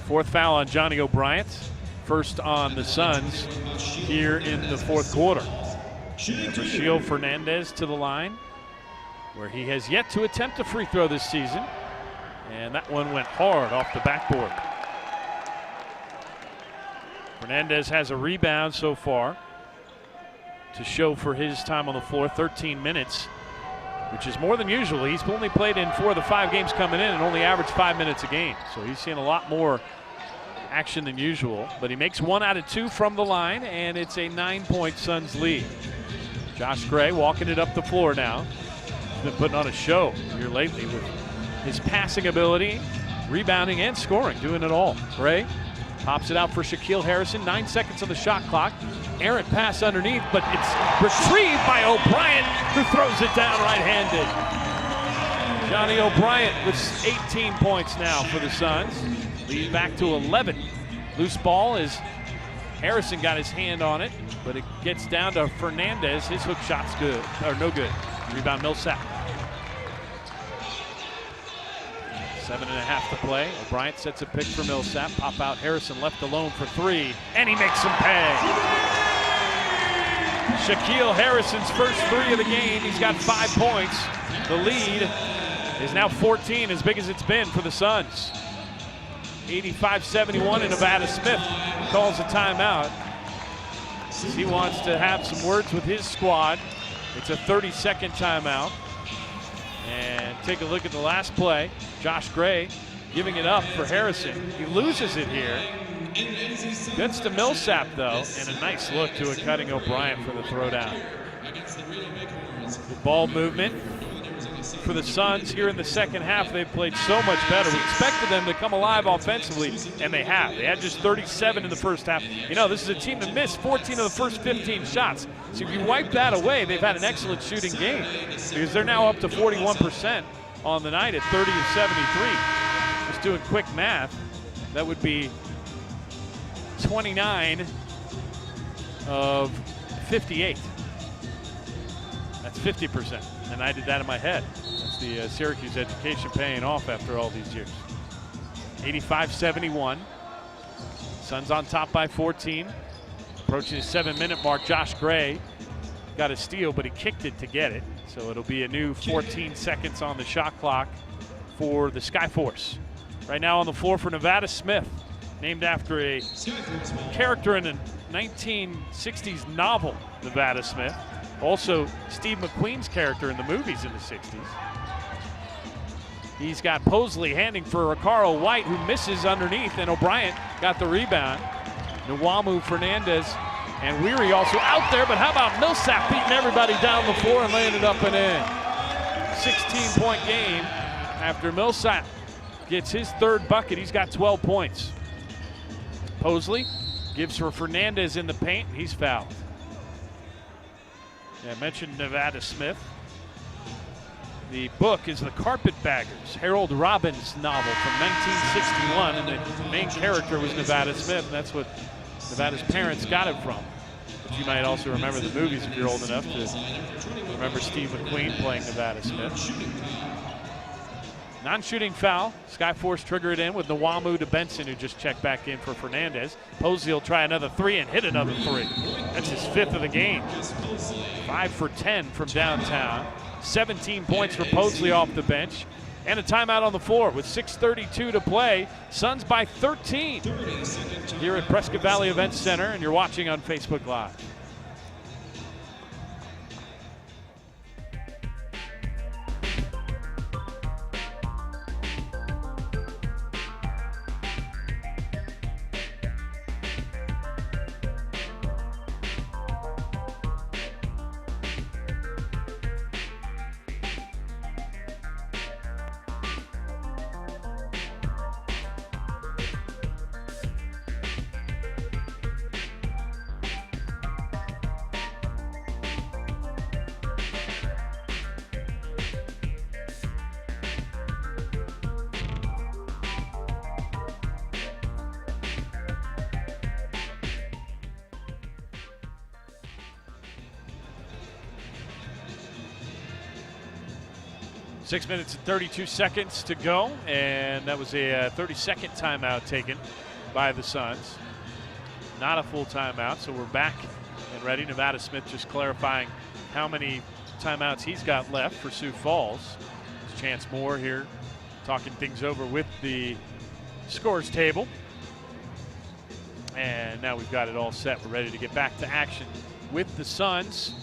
Fourth foul on Johnny O'Brien. First on the Suns here in the fourth quarter. Vachil Fernandez to the line, where he has yet to attempt a free throw this season. And that one went hard off the backboard. Fernandez has a rebound so far to show for his time on the floor, 13 minutes, which is more than usual. He's only played in 4 of the 5 games coming in and only averaged 5 minutes a game. So he's seen a lot more action than usual, but he makes 1 out of 2 from the line, and it's a 9-point Suns lead. Josh Gray walking it up the floor now. He's been putting on a show here lately with his passing ability rebounding and scoring, doing it all. Gray pops it out for Shaquille Harrison. 9 seconds on the shot clock. Errant pass underneath, but it's retrieved by O'Brien, who throws it down right-handed. Johnny O'Brien with 18 points now for the Suns. Lead back to 11. Loose ball as Harrison got his hand on it, but it gets down to Fernandez. His hook shot's good, or no good. Rebound Millsap. 7.5 to play. O'Brien sets a pick for Millsap. Pop out Harrison left alone for 3, and he makes him pay. Shaquille Harrison's first 3 of the game. He's got 5 points. The lead is now 14, as big as it's been for the Suns. 85-71, and Nevada Smith calls a timeout. He wants to have some words with his squad. It's a 30-second timeout. And take a look at the last play. Josh Gray giving it up for Harrison. He loses it here. Gets to Millsap, though, and a nice look to a cutting O'Brien for the throwdown. Good ball movement for the Suns here in the second half. They've played so much better. We expected them to come alive offensively, and they have. They had just 37 in the first half. You know, this is a team that missed 14 of the first 15 shots. So if you wipe that away, they've had an excellent shooting game, because they're now up to 41% on the night at 30 of 73. Just doing quick math, that would be 29 of 58. That's 50%, and I did that in my head. That's the Syracuse education paying off after all these years. 85-71. Suns on top by 14. Approaching the 7-minute mark, Josh Gray got a steal, but he kicked it to get it. So it'll be a new 14 seconds on the shot clock for the Skyforce. Right now on the floor for Nevada Smith, named after a character in a 1960s novel, Nevada Smith. Also Steve McQueen's character in the movies in the 60s. He's got Posley handing for Ricardo White, who misses underneath, and O'Brien got the rebound. Nwamu, Fernandez, and Weary also out there, but how about Millsap beating everybody down the floor and laying it up and in. 16-point game after Millsap gets his third bucket. He's got 12 points. Posley gives for Fernandez in the paint. He's fouled. Yeah, I mentioned Nevada Smith. The book is The Carpetbaggers, Harold Robbins' novel from 1961, and the main character was Nevada Smith, and that's what Nevada's parents got it from. But you might also remember the movies if you're old enough to remember Steve McQueen playing Nevada Smith. Non-shooting foul. Skyforce trigger it in with Nwamu to Benson, who just checked back in for Fernandez. Posey will try another 3 and hit another 3. That's his 5th of the game. 5 for 10 from downtown. 17 points for Posley off the bench. And a timeout on the floor with 6:32 to play. Suns by 13 here at Prescott Valley Events Center, and you're watching on Facebook Live. Six minutes and 32 seconds to go, and that was a 30-second timeout taken by the Suns. Not a full timeout, so we're back and ready. Nevada Smith just clarifying how many timeouts he's got left for Sioux Falls. There's Chance Moore here talking things over with the scores table. And now we've got it all set. We're ready to get back to action with the Suns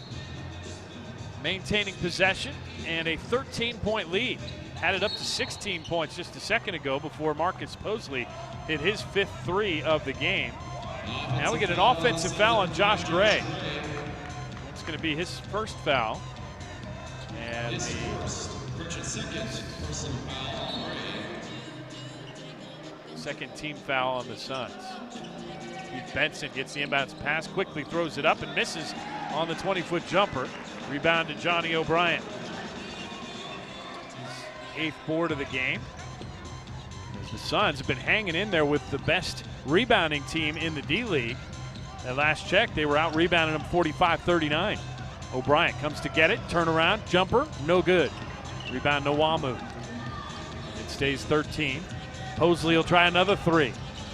maintaining possession and a 13-point lead. Had it up to 16 points just a second ago before Marcus Posley hit his 5th 3 of the game. Now we get an offensive foul on Josh Gray. It's going to be his first foul. And Second team foul on the Suns. Keith Benson gets the inbounds pass, quickly throws it up and misses on the 20-foot jumper. Rebound to Johnny O'Brien. His 8th board of the game. As the Suns have been hanging in there with the best rebounding team in the D-League. At last check, they were out rebounding them 45-39. O'Brien comes to get it, turnaround, jumper, no good. Rebound Nwamu. It stays 13. Posley will try another 3.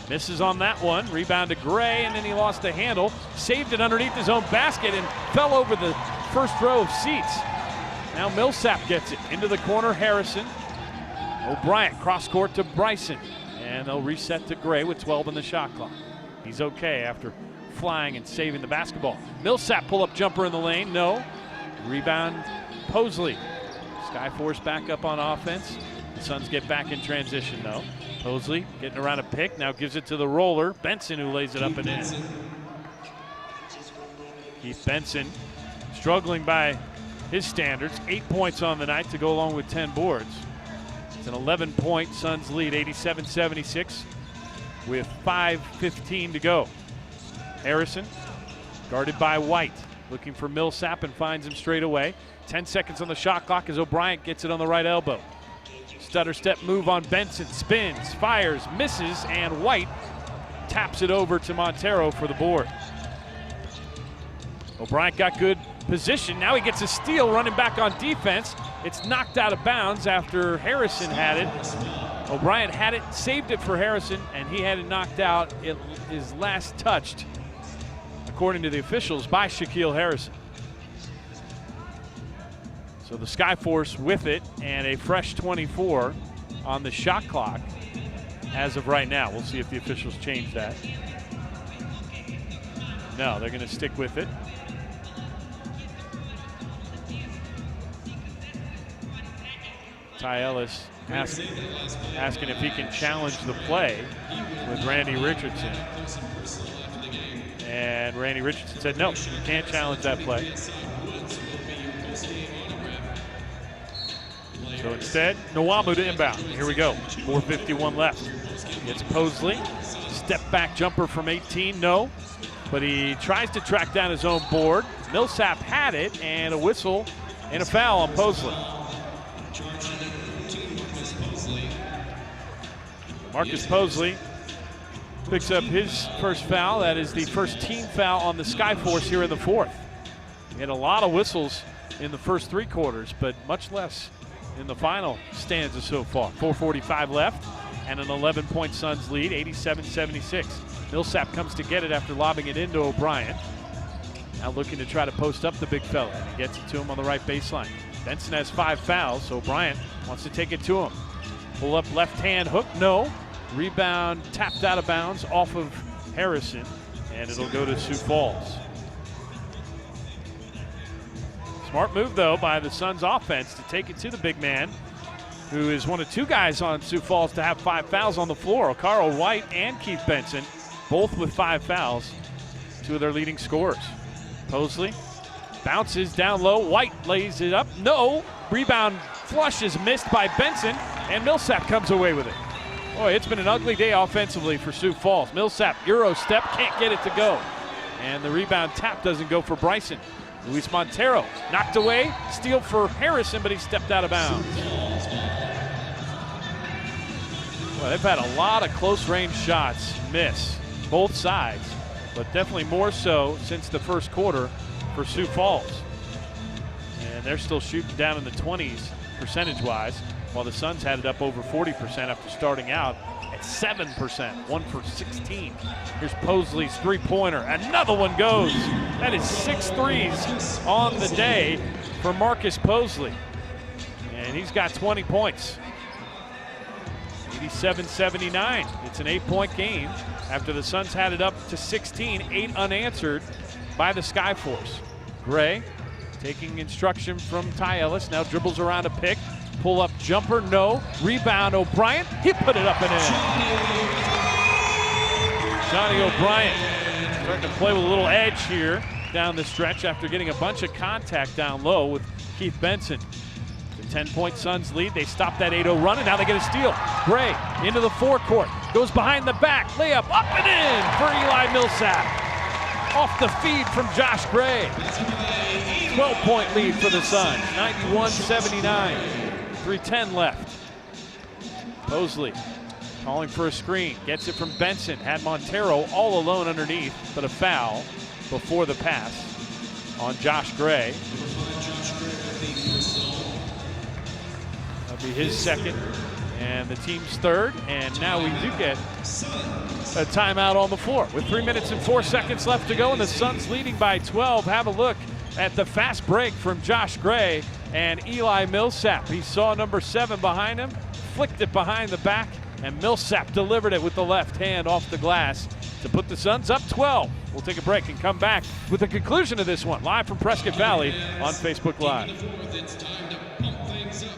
Misses on that one. Rebound to Gray, and then he lost the handle. Saved it underneath his own basket and fell over the first row of seats. Now Millsap gets it into the corner. Harrison. O'Brien cross court to Bryson, and they'll reset to Gray with 12 in the shot clock. He's okay after flying and saving the basketball. Millsap pull-up jumper in the lane, no. Rebound Posley. Skyforce back up on offense. The Suns get back in transition though. Posley getting around a pick, now gives it to the roller. Benson, who lays it up and in. Keith Benson struggling by his standards. 8 points on the night to go along with 10 boards. It's an 11-point Suns lead, 87-76, with 5:15 to go. Harrison guarded by White, looking for Millsap and finds him straight away. 10 seconds on the shot clock as O'Brien gets it on the right elbow. Stutter step move on Benson, spins, fires, misses, and White taps it over to Montero for the board. O'Brien got good position. Now he gets a steal running back on defense. It's knocked out of bounds after Harrison had it. O'Brien had it, saved it for Harrison, and he had it knocked out. It is last touched, according to the officials, by Shaquille Harrison. So the Skyforce with it, and a fresh 24 on the shot clock as of right now. We'll see if the officials change that. No, they're going to stick with it. Ty Ellis asking if he can challenge the play with Randy Richardson. And Randy Richardson said, no, you can't challenge that play. So instead, Nwamu to inbound. Here we go, 4:51 left. Gets Posley, step back jumper from 18, no. But he tries to track down his own board. Millsap had it, and a whistle and a foul on Posley. Marcus Posley picks up his first foul. That is the first team foul on the Skyforce here in the 4th. He had a lot of whistles in the first 3 quarters, but much less in the final stanza so far. 4:45 left and an 11-point Suns lead, 87-76. Millsap comes to get it after lobbing it into O'Brien. Now looking to try to post up the big fella, and he gets it to him on the right baseline. Benson has 5 fouls, so O'Brien wants to take it to him. Pull up left hand hook, no. Rebound tapped out of bounds off of Harrison, and it'll go to Sioux Falls. Smart move though by the Suns offense to take it to the big man, who is one of 2 guys on Sioux Falls to have 5 fouls on the floor. Carl White and Keith Benson, both with 5 fouls, 2 of their leading scorers. Posley bounces down low, White lays it up, no. Rebound flush is missed by Benson, and Millsap comes away with it. Boy, it's been an ugly day offensively for Sioux Falls. Millsap, Euro step, can't get it to go. And the rebound tap doesn't go for Bryson. Luis Montero knocked away, steal for Harrison, but he stepped out of bounds. Well, they've had a lot of close-range shots miss, both sides, but definitely more so since the first quarter for Sioux Falls. And they're still shooting down in the 20s percentage-wise, while the Suns had it up over 40% after starting out at 7%, 1 for 16. Here's Posley's 3-pointer. Another one goes. That is 6 threes on the day for Marcus Posley. And he's got 20 points. 87-79. It's an 8-point game after the Suns had it up to 16, 8 unanswered by the Skyforce. Gray taking instruction from Ty Ellis, now dribbles around a pick. Pull up jumper, no. Rebound O'Brien, he put it up and in. Johnny O'Brien starting to play with a little edge here down the stretch after getting a bunch of contact down low with Keith Benson. 10-point Suns lead. They stop that 8-0 run, and now they get a steal. Gray into the forecourt, goes behind the back, layup up and in for Eli Millsap. Off the feed from Josh Gray. 12-point lead for the Suns, 91-79. 3:10 left. Mosley calling for a screen, gets it from Benson. Had Montero all alone underneath, but a foul before the pass on Josh Gray. That'll be his second and the team's third. And now we do get a timeout on the floor with 3 minutes and 4 seconds left to go, and the Suns leading by 12. Have a look at the fast break from Josh Gray and Eli Millsap. He saw number 7 behind him, flicked it behind the back, and Millsap delivered it with the left hand off the glass to put the Suns up 12. We'll take a break and come back with the conclusion of this one, live from Prescott Valley on Facebook Live. It's time to pump things up.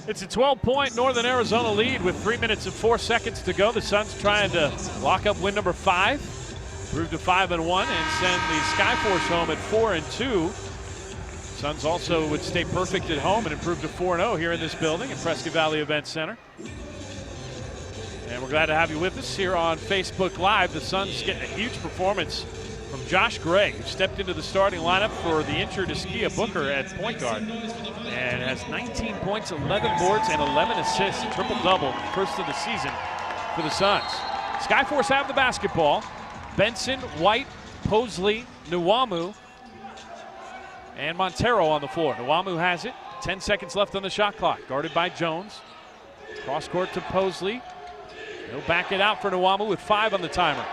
It's a 12-point Northern Arizona lead with 3 minutes and 4 seconds to go. The Suns trying to lock up win number 5, improve to 5-1, and send the Skyforce home at 4-2. Suns also would stay perfect at home and improve to 4-0 here in this building at Prescott Valley Event Center. And we're glad to have you with us here on Facebook Live. The Suns getting a huge performance from Josh Gray, who stepped into the starting lineup for the injured Askia Booker at point guard, and has 19 points, 11 boards, and 11 assists, triple-double, first of the season for the Suns. Skyforce have the basketball. Benson, White, Posley, Nwamu, and Montero on the floor. Nwamu has it. 10 seconds left on the shot clock. Guarded by Jones. Cross court to Posley. He'll back it out for Nwamu with 5 on the timer.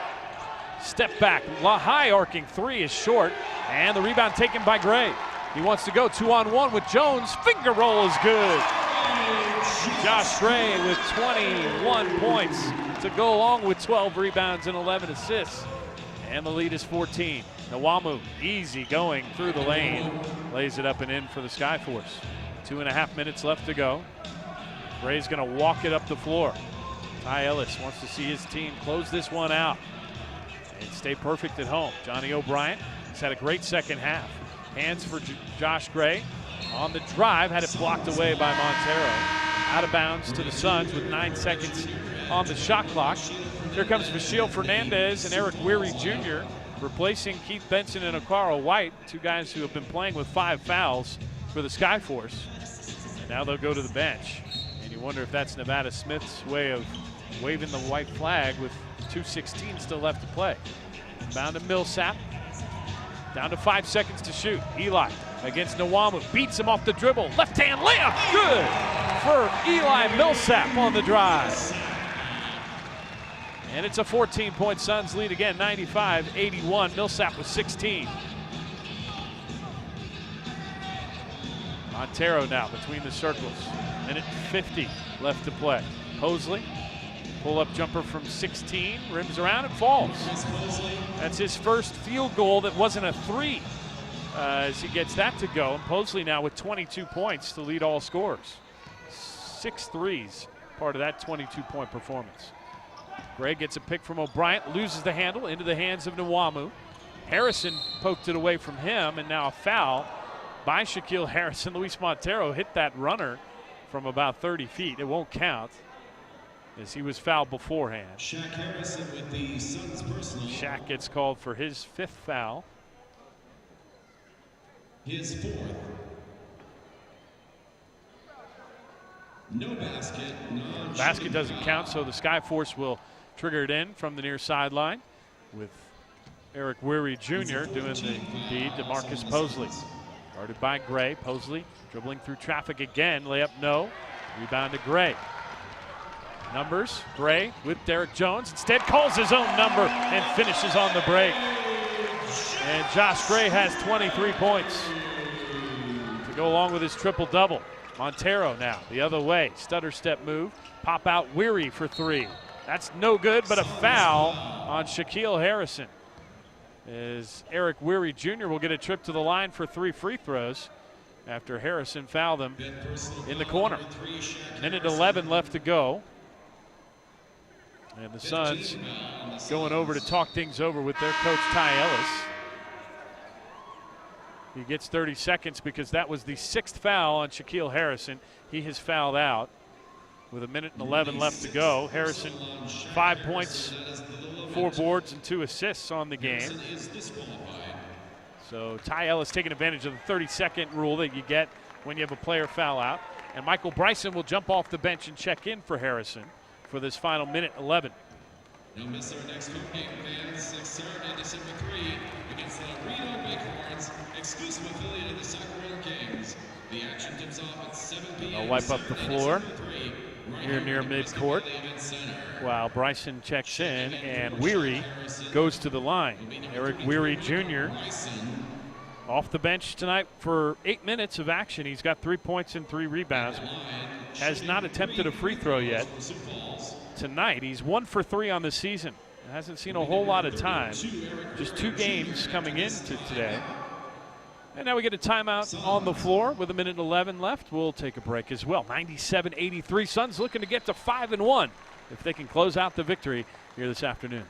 Step back, high arcing 3 is short, and the rebound taken by Gray. He wants to go 2-on-1 with Jones. Finger roll is good. Josh Gray with 21 points to go along with 12 rebounds and 11 assists. And the lead is 14. Nwamu easy going through the lane. Lays it up and in for the Skyforce. 2.5 minutes left to go. Gray's gonna walk it up the floor. Ty Ellis wants to see his team close this one out and stay perfect at home. Johnny O'Brien has had a great second half. Hands for Josh Gray. On the drive, had it blocked away by Montero. Out of bounds to the Suns with 9 seconds on the shot clock. Here comes Vashil Fernandez and Eric Weary Jr. replacing Keith Benson and Okaro White, 2 guys who have been playing with 5 fouls for the Skyforce. And now they'll go to the bench. And you wonder if that's Nevada Smith's way of waving the white flag with 2:16 still left to play. Bound to Millsap. Down to 5 seconds to shoot. Eli against Nwamu. Beats him off the dribble. Left hand layup. Good for Eli Millsap on the drive. And it's a 14-point Suns lead again, 95-81. Millsap with 16. Montero now between the circles. Minute 50 left to play. Posley. Pull-up jumper from 16, rims around and falls. That's his first field goal that wasn't a 3 as he gets that to go. And Posley now with 22 points to lead all scorers. 6 threes, part of that 22-point performance. Gray gets a pick from O'Brien, loses the handle into the hands of Nwamu. Harrison poked it away from him, and now a foul by Shaquille Harrison. Luis Montero hit that runner from about 30 feet. It won't count, as he was fouled beforehand. Shaq Harrison with the Suns personal. Shaq gets called for his 5th foul. His 4th. No basket. Basket doesn't count, so the Skyforce will trigger it in from the near sideline with Eric Weary Jr. doing the deed to Marcus Posley. Guarded by Gray. Posley dribbling through traffic again. Layup no. Rebound to Gray. Numbers. Gray with Derek Jones. Instead calls his own number and finishes on the break. And Josh Gray has 23 points to go along with his triple-double. Montero now the other way. Stutter step move. Pop out Weary for 3. That's no good, but a foul on Shaquille Harrison, as Eric Weary Jr. will get a trip to the line for 3 free throws after Harrison fouled him in the corner. Minute 11 left to go. And the Suns going over to talk things over with their coach, Ty Ellis. He gets 30 seconds because that was the 6th foul on Shaquille Harrison. He has fouled out with 1:11 left to go. Harrison, 5 points, 4 boards, and 2 assists on the game. So Ty Ellis taking advantage of the 30-second rule that you get when you have a player foul out. And Michael Bryson will jump off the bench and check in for Harrison for this final minute 11. Don't miss our next home game, fans. Saturday, December 3 against the Reno Bighorns, exclusive affiliate of the Sacramento Kings. The action tips off at 7 p.m. They'll wipe up the floor here near midcourt while Bryson checks in and Weary goes to the line. Eric Weary Jr. off the bench tonight for 8 minutes of action. He's got 3 points and 3 rebounds. Has not attempted a free throw yet tonight. He's 1 for 3 on the season. Hasn't seen a whole lot of time. Just 2 games coming into today. And now we get a timeout on the floor with 1:11 left. We'll take a break as well. 97-83. Suns looking to get to 5-1 if they can close out the victory here this afternoon.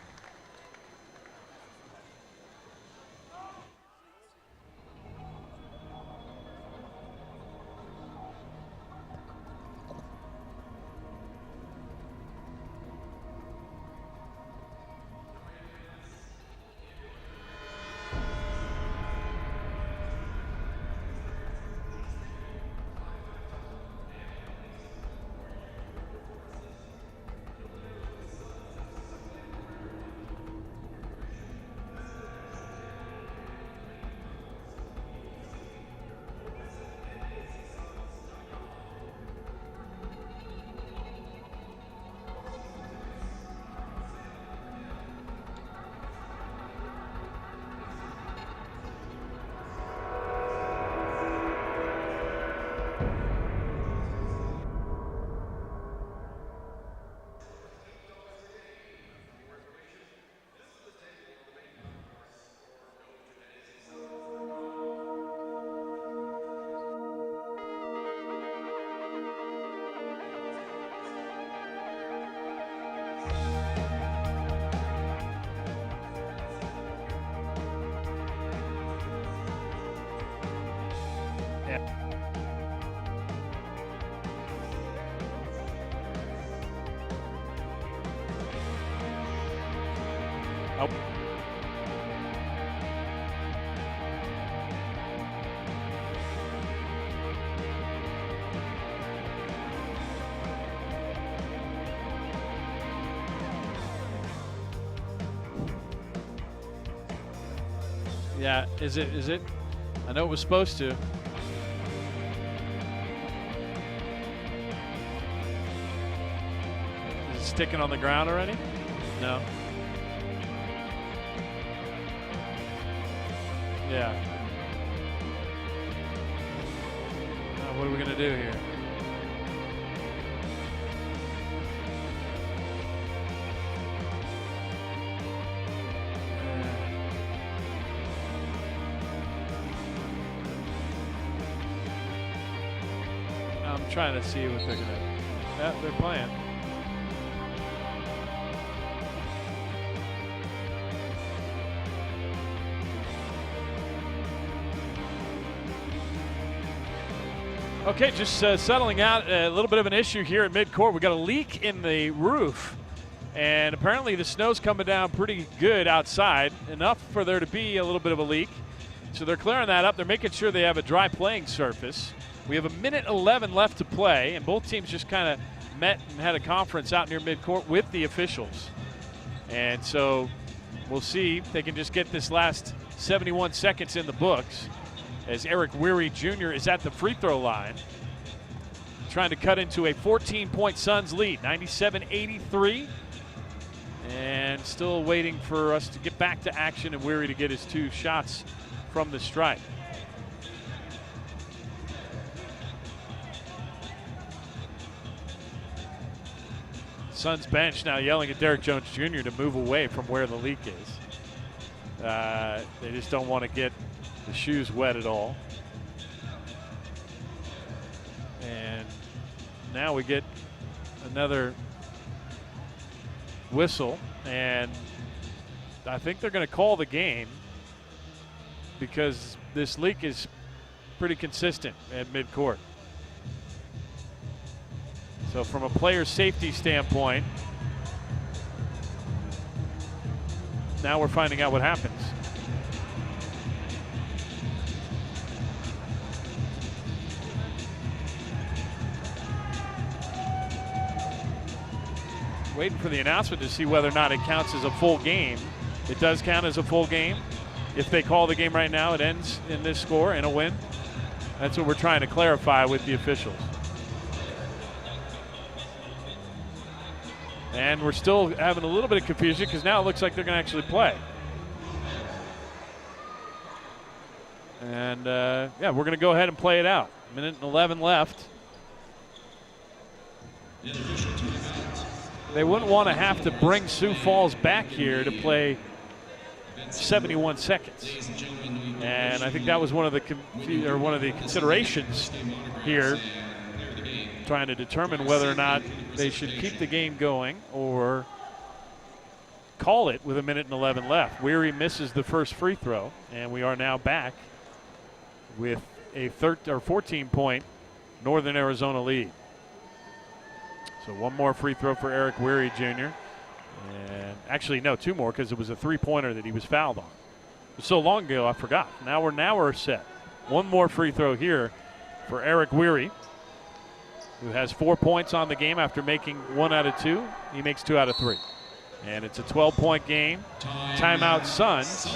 Yeah, is it? I know it was supposed to. Is it sticking on the ground already? No. Yeah. What are we gonna do here? I'm trying to see what they're gonna Yeah, they're playing. Okay, just settling out a little bit of an issue here at midcourt. We got a leak in the roof, and apparently the snow's coming down pretty good outside, enough for there to be a little bit of a leak. So they're clearing that up. They're making sure they have a dry playing surface. We have 1:11 left to play, and both teams just kind of met and had a conference out near midcourt with the officials. And so we'll see if they can just get this last 71 seconds in the books, as Eric Weary Jr. is at the free throw line, trying to cut into a 14-point Suns lead, 97-83. And still waiting for us to get back to action and Weary to get his 2 shots from the stripe. Suns bench now yelling at Derek Jones Jr. to move away from where the leak is. They just don't want to get the shoes wet at all. And now we get another whistle, and I think they're going to call the game because this leak is pretty consistent at midcourt. So from a player safety standpoint, now we're finding out what happens. Waiting for the announcement to see whether or not it counts as a full game. It does count as a full game. If they call the game right now, it ends in this score, in a win. That's what we're trying to clarify with the officials. And we're still having a little bit of confusion because now it looks like they're going to actually play. And yeah, we're going to go ahead and play it out. 1:11 left. They wouldn't want to have to bring Sioux Falls back here to play 71 seconds. And I think that was one of the considerations here, trying to determine whether or not they should keep the game going or call it with 1:11 left. Weary misses the first free throw, and we are now back with a 14-point Northern Arizona lead. So one more free throw for Eric Weary Jr. And actually, no, 2 more because it was a 3-pointer that he was fouled on. It was so long ago, I forgot. Now we're set. One more free throw here for Eric Weary, who has 4 points on the game after making 1 out of 2. He makes 2 out of 3. And it's a 12-point game. Timeout Suns.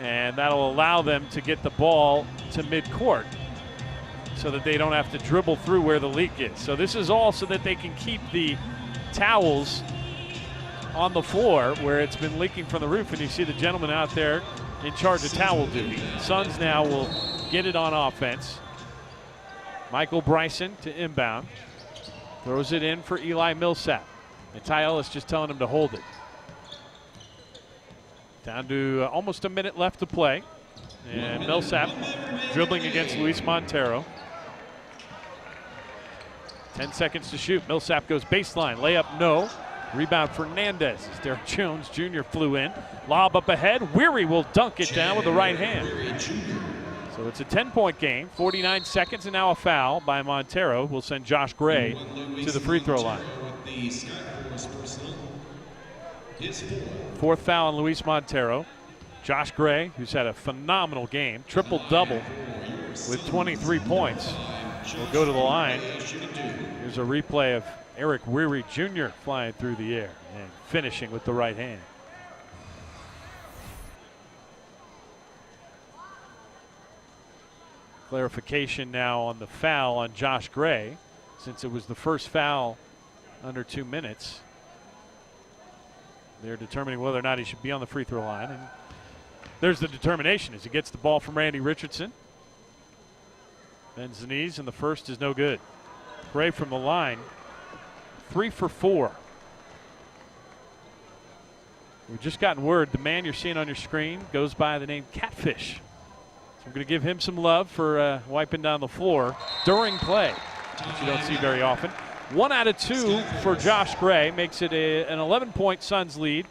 And that'll allow them to get the ball to midcourt so that they don't have to dribble through where the leak is. So this is all so that they can keep the towels on the floor where it's been leaking from the roof. And you see the gentleman out there in charge of towel duty. Suns now will get it on offense. Michael Bryson to inbound. Throws it in for Eli Millsap. And Ty Ellis just telling him to hold it. Down to almost a minute left to play. And Millsap dribbling against Luis Montero. 10 seconds to shoot. Millsap goes baseline. Layup, no. Rebound Fernandez as Derek Jones Jr. flew in. Lob up ahead. Weary will dunk it down with the right hand. So it's a 10-point game. 49 seconds and now a foul by Montero will send Josh Gray to the free throw line. 4th foul on Luis Montero. Josh Gray, who's had a phenomenal game, triple-double with 23 points, will go to the line. Here's a replay of Eric Weary Jr. flying through the air and finishing with the right hand. Clarification now on the foul on Josh Gray, since it was the first foul under 2 minutes. They're determining whether or not he should be on the free throw line. And there's the determination as he gets the ball from Randy Richardson. Bends the knees, and the first is no good. Gray from the line, 3 for 4. We've just gotten word the man you're seeing on your screen goes by the name Catfish. So we're going to give him some love for wiping down the floor during play. which you don't see very often. 1 out of 2 for Josh Gray makes it an 11-point Suns lead.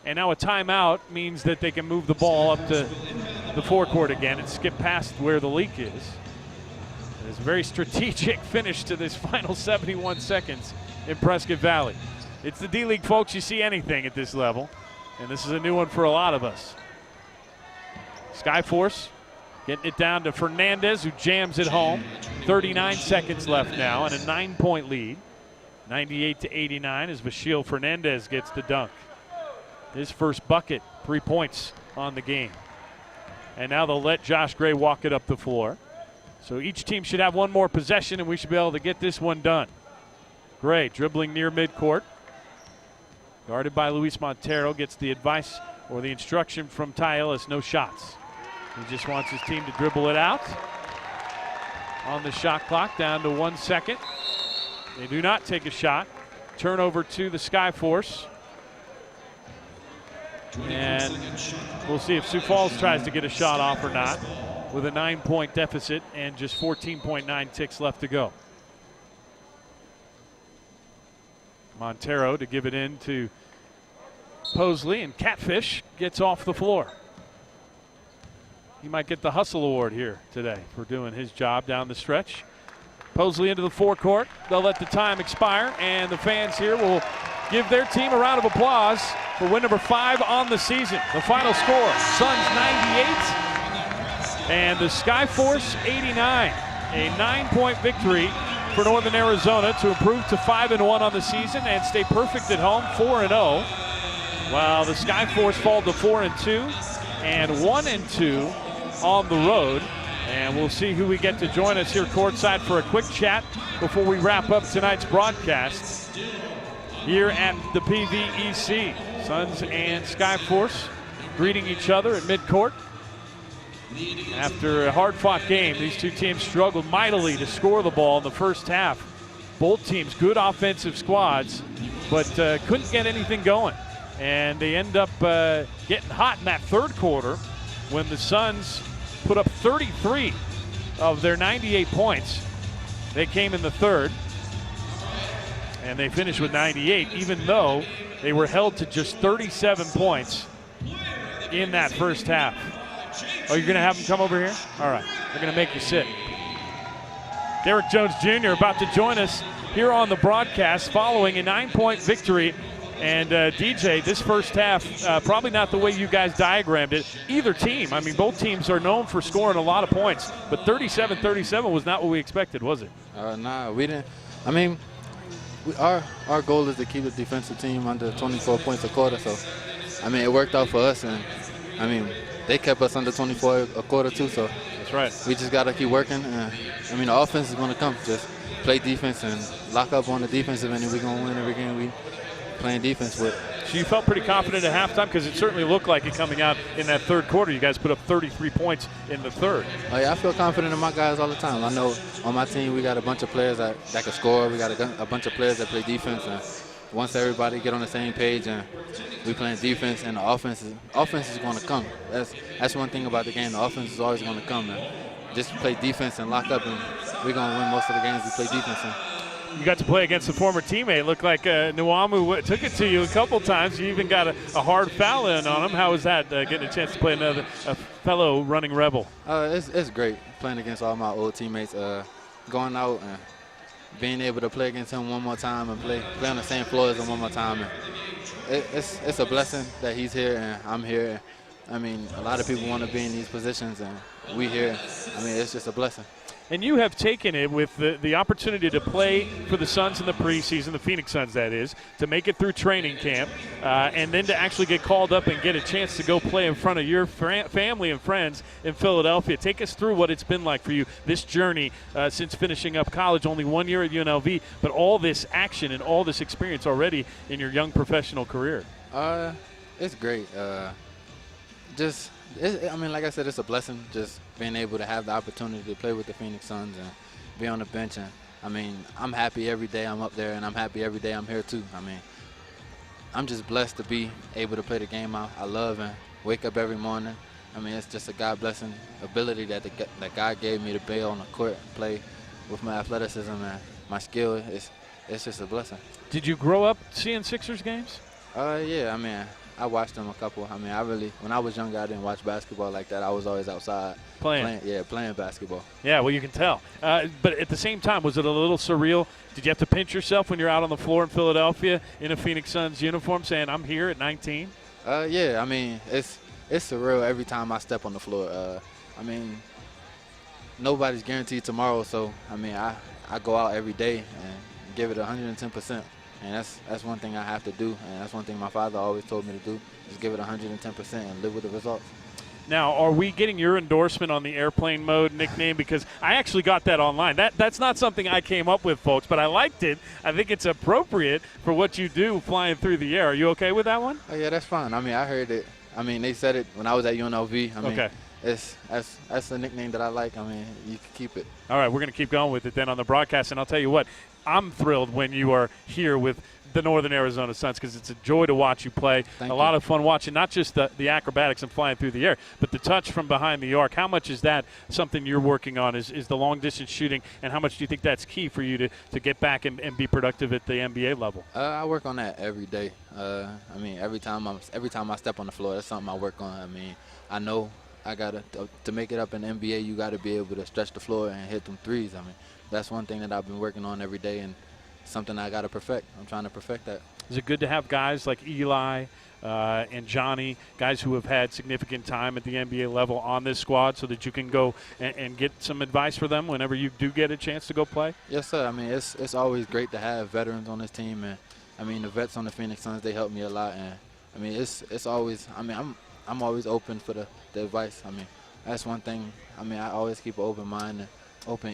And now a timeout means that they can move the ball up to the forecourt again and skip past where the leak is. It's a very strategic finish to this final 71 seconds in Prescott Valley. It's the D-League, folks. You see anything at this level. And this is a new one for a lot of us. Skyforce getting it down to Fernandez, who jams it home. 39 seconds left now and a 9-point lead. 98-89 as Vachil Fernandez gets the dunk. His first bucket, 3 points on the game. And now they'll let Josh Gray walk it up the floor. So each team should have one more possession, and we should be able to get this one done. Gray dribbling near midcourt. Guarded by Luis Montero, gets the advice or the instruction from Ty Ellis, no shots. He just wants his team to dribble it out. On the shot clock, down to 1 second. They do not take a shot. Turnover to the Skyforce. And we'll see if Sioux Falls tries to get a shot off or not, with a 9-point deficit and just 14.9 ticks left to go. Montero to give it in to Posley, and Catfish gets off the floor. He might get the Hustle Award here today for doing his job down the stretch. Posley into the forecourt. They'll let the time expire, and the fans here will give their team a round of applause for win number 5 on the season. The final score, Suns 98 and the Skyforce 89. A 9-point victory for Northern Arizona to improve to 5-1 on the season and stay perfect at home, 4-0. While the Skyforce fall to 4-2 and 1-2 on the road. And we'll see who we get to join us here courtside for a quick chat before we wrap up tonight's broadcast here at the PVEC. Suns and Skyforce greeting each other at midcourt. After a hard-fought game, these two teams struggled mightily to score the ball in the first half. Both teams good offensive squads, but couldn't get anything going. And they end up getting hot in that third quarter when the Suns put up 33 of their 98 points. They came in the third, and they finished with 98, even though they were held to just 37 points in that first half. Oh, you're going to have them come over here? All right, they're going to make you sit. Derek Jones Jr. about to join us here on the broadcast following a 9-point victory. And DJ, this first half, probably not the way you guys diagrammed it. Either team, I mean, both teams are known for scoring a lot of points, but 37-37 was not what we expected, was it? Nah, we didn't. I mean, our goal is to keep the defensive team under 24 points a quarter. So, I mean, it worked out for us, and I mean, they kept us under 24 a quarter too. So that's right. We just got to keep working. And, I mean, the offense is going to come. Just play defense and lock up on the defensive end, and we're going to win every game we playing defense with. So you felt pretty confident at halftime, because it certainly looked like it coming out in that third quarter. You guys put up 33 points in the third. Oh, yeah, I feel confident in my guys all the time. I know on my team we got a bunch of players that can score. We got a bunch of players that play defense. And once everybody get on the same page and we playing defense, and the offense is going to come. That's one thing about the game. The offense is always going to come. And just play defense and lock up, and we're going to win most of the games we play defense in. You got to play against a former teammate. Looked like Nuamu took it to you a couple times. You even got a hard foul in on him. How was that, getting a chance to play a fellow running Rebel? It's great playing against all my old teammates. Going out and being able to play against him one more time and play on the same floor as him one more time. And it's a blessing that he's here and I'm here. I mean, a lot of people want to be in these positions, and we here. I mean, it's just a blessing. And you have taken it with the opportunity to play for the Suns in the preseason, the Phoenix Suns that is, to make it through training camp, and then to actually get called up and get a chance to go play in front of your family and friends in Philadelphia. Take us through what it's been like for you, this journey since finishing up college, only 1 year at UNLV, but all this action and all this experience already in your young professional career. It's great. I mean, like I said, it's a blessing just being able to have the opportunity to play with the Phoenix Suns and be on the bench. And, I mean, I'm happy every day I'm up there, and I'm happy every day I'm here too. I mean, I'm just blessed to be able to play the game I love and wake up every morning. I mean, it's just a God-blessing ability that God gave me to be on the court and play with my athleticism and my skill, it's just a blessing. Did you grow up seeing Sixers games? Yeah, I mean, I watched them a couple. I mean, when I was younger, I didn't watch basketball like that. I was always outside playing basketball. Yeah, well, you can tell. But at the same time, was it a little surreal? Did you have to pinch yourself when you're out on the floor in Philadelphia in a Phoenix Suns uniform saying, I'm here at 19? Yeah, I mean, it's surreal every time I step on the floor. I mean, nobody's guaranteed tomorrow, so, I mean, I go out every day and give it 110%. And that's one thing I have to do, and that's one thing my father always told me to do, just give it 110% and live with the results. Now, are we getting your endorsement on the airplane mode nickname? Because I actually got that online. That's not something I came up with, folks, but I liked it. I think it's appropriate for what you do flying through the air. Are you okay with that one? Oh, yeah, that's fine. I mean, I heard it. I mean, they said it when I was at UNLV. I mean, okay. That's a nickname that I like. I mean, you can keep it. All right, we're going to keep going with it then on the broadcast, and I'll tell you what, I'm thrilled when you are here with the Northern Arizona Suns because it's a joy to watch you play. Thank a you. lot of fun watching not just the acrobatics and flying through the air, but the touch from behind the arc. How much is that something you're working on, is the long-distance shooting, and how much do you think that's key for you to get back and be productive at the NBA level? I work on that every day. I mean, every time I step on the floor, that's something I work on. I mean, I know I gotta to make it up in the NBA, you got to be able to stretch the floor and hit them threes. I mean, that's one thing that I've been working on every day and something I got to perfect. I'm trying to perfect that. Is it good to have guys like Eli and Johnny, guys who have had significant time at the NBA level on this squad so that you can go and get some advice for them whenever you do get a chance to go play? Yes, sir. I mean, it's always great to have veterans on this team. And, I mean, the vets on the Phoenix Suns, they help me a lot. And, I mean, it's always – I mean, I'm always open for the advice. I mean, that's one thing. I mean, I always keep an open mind and open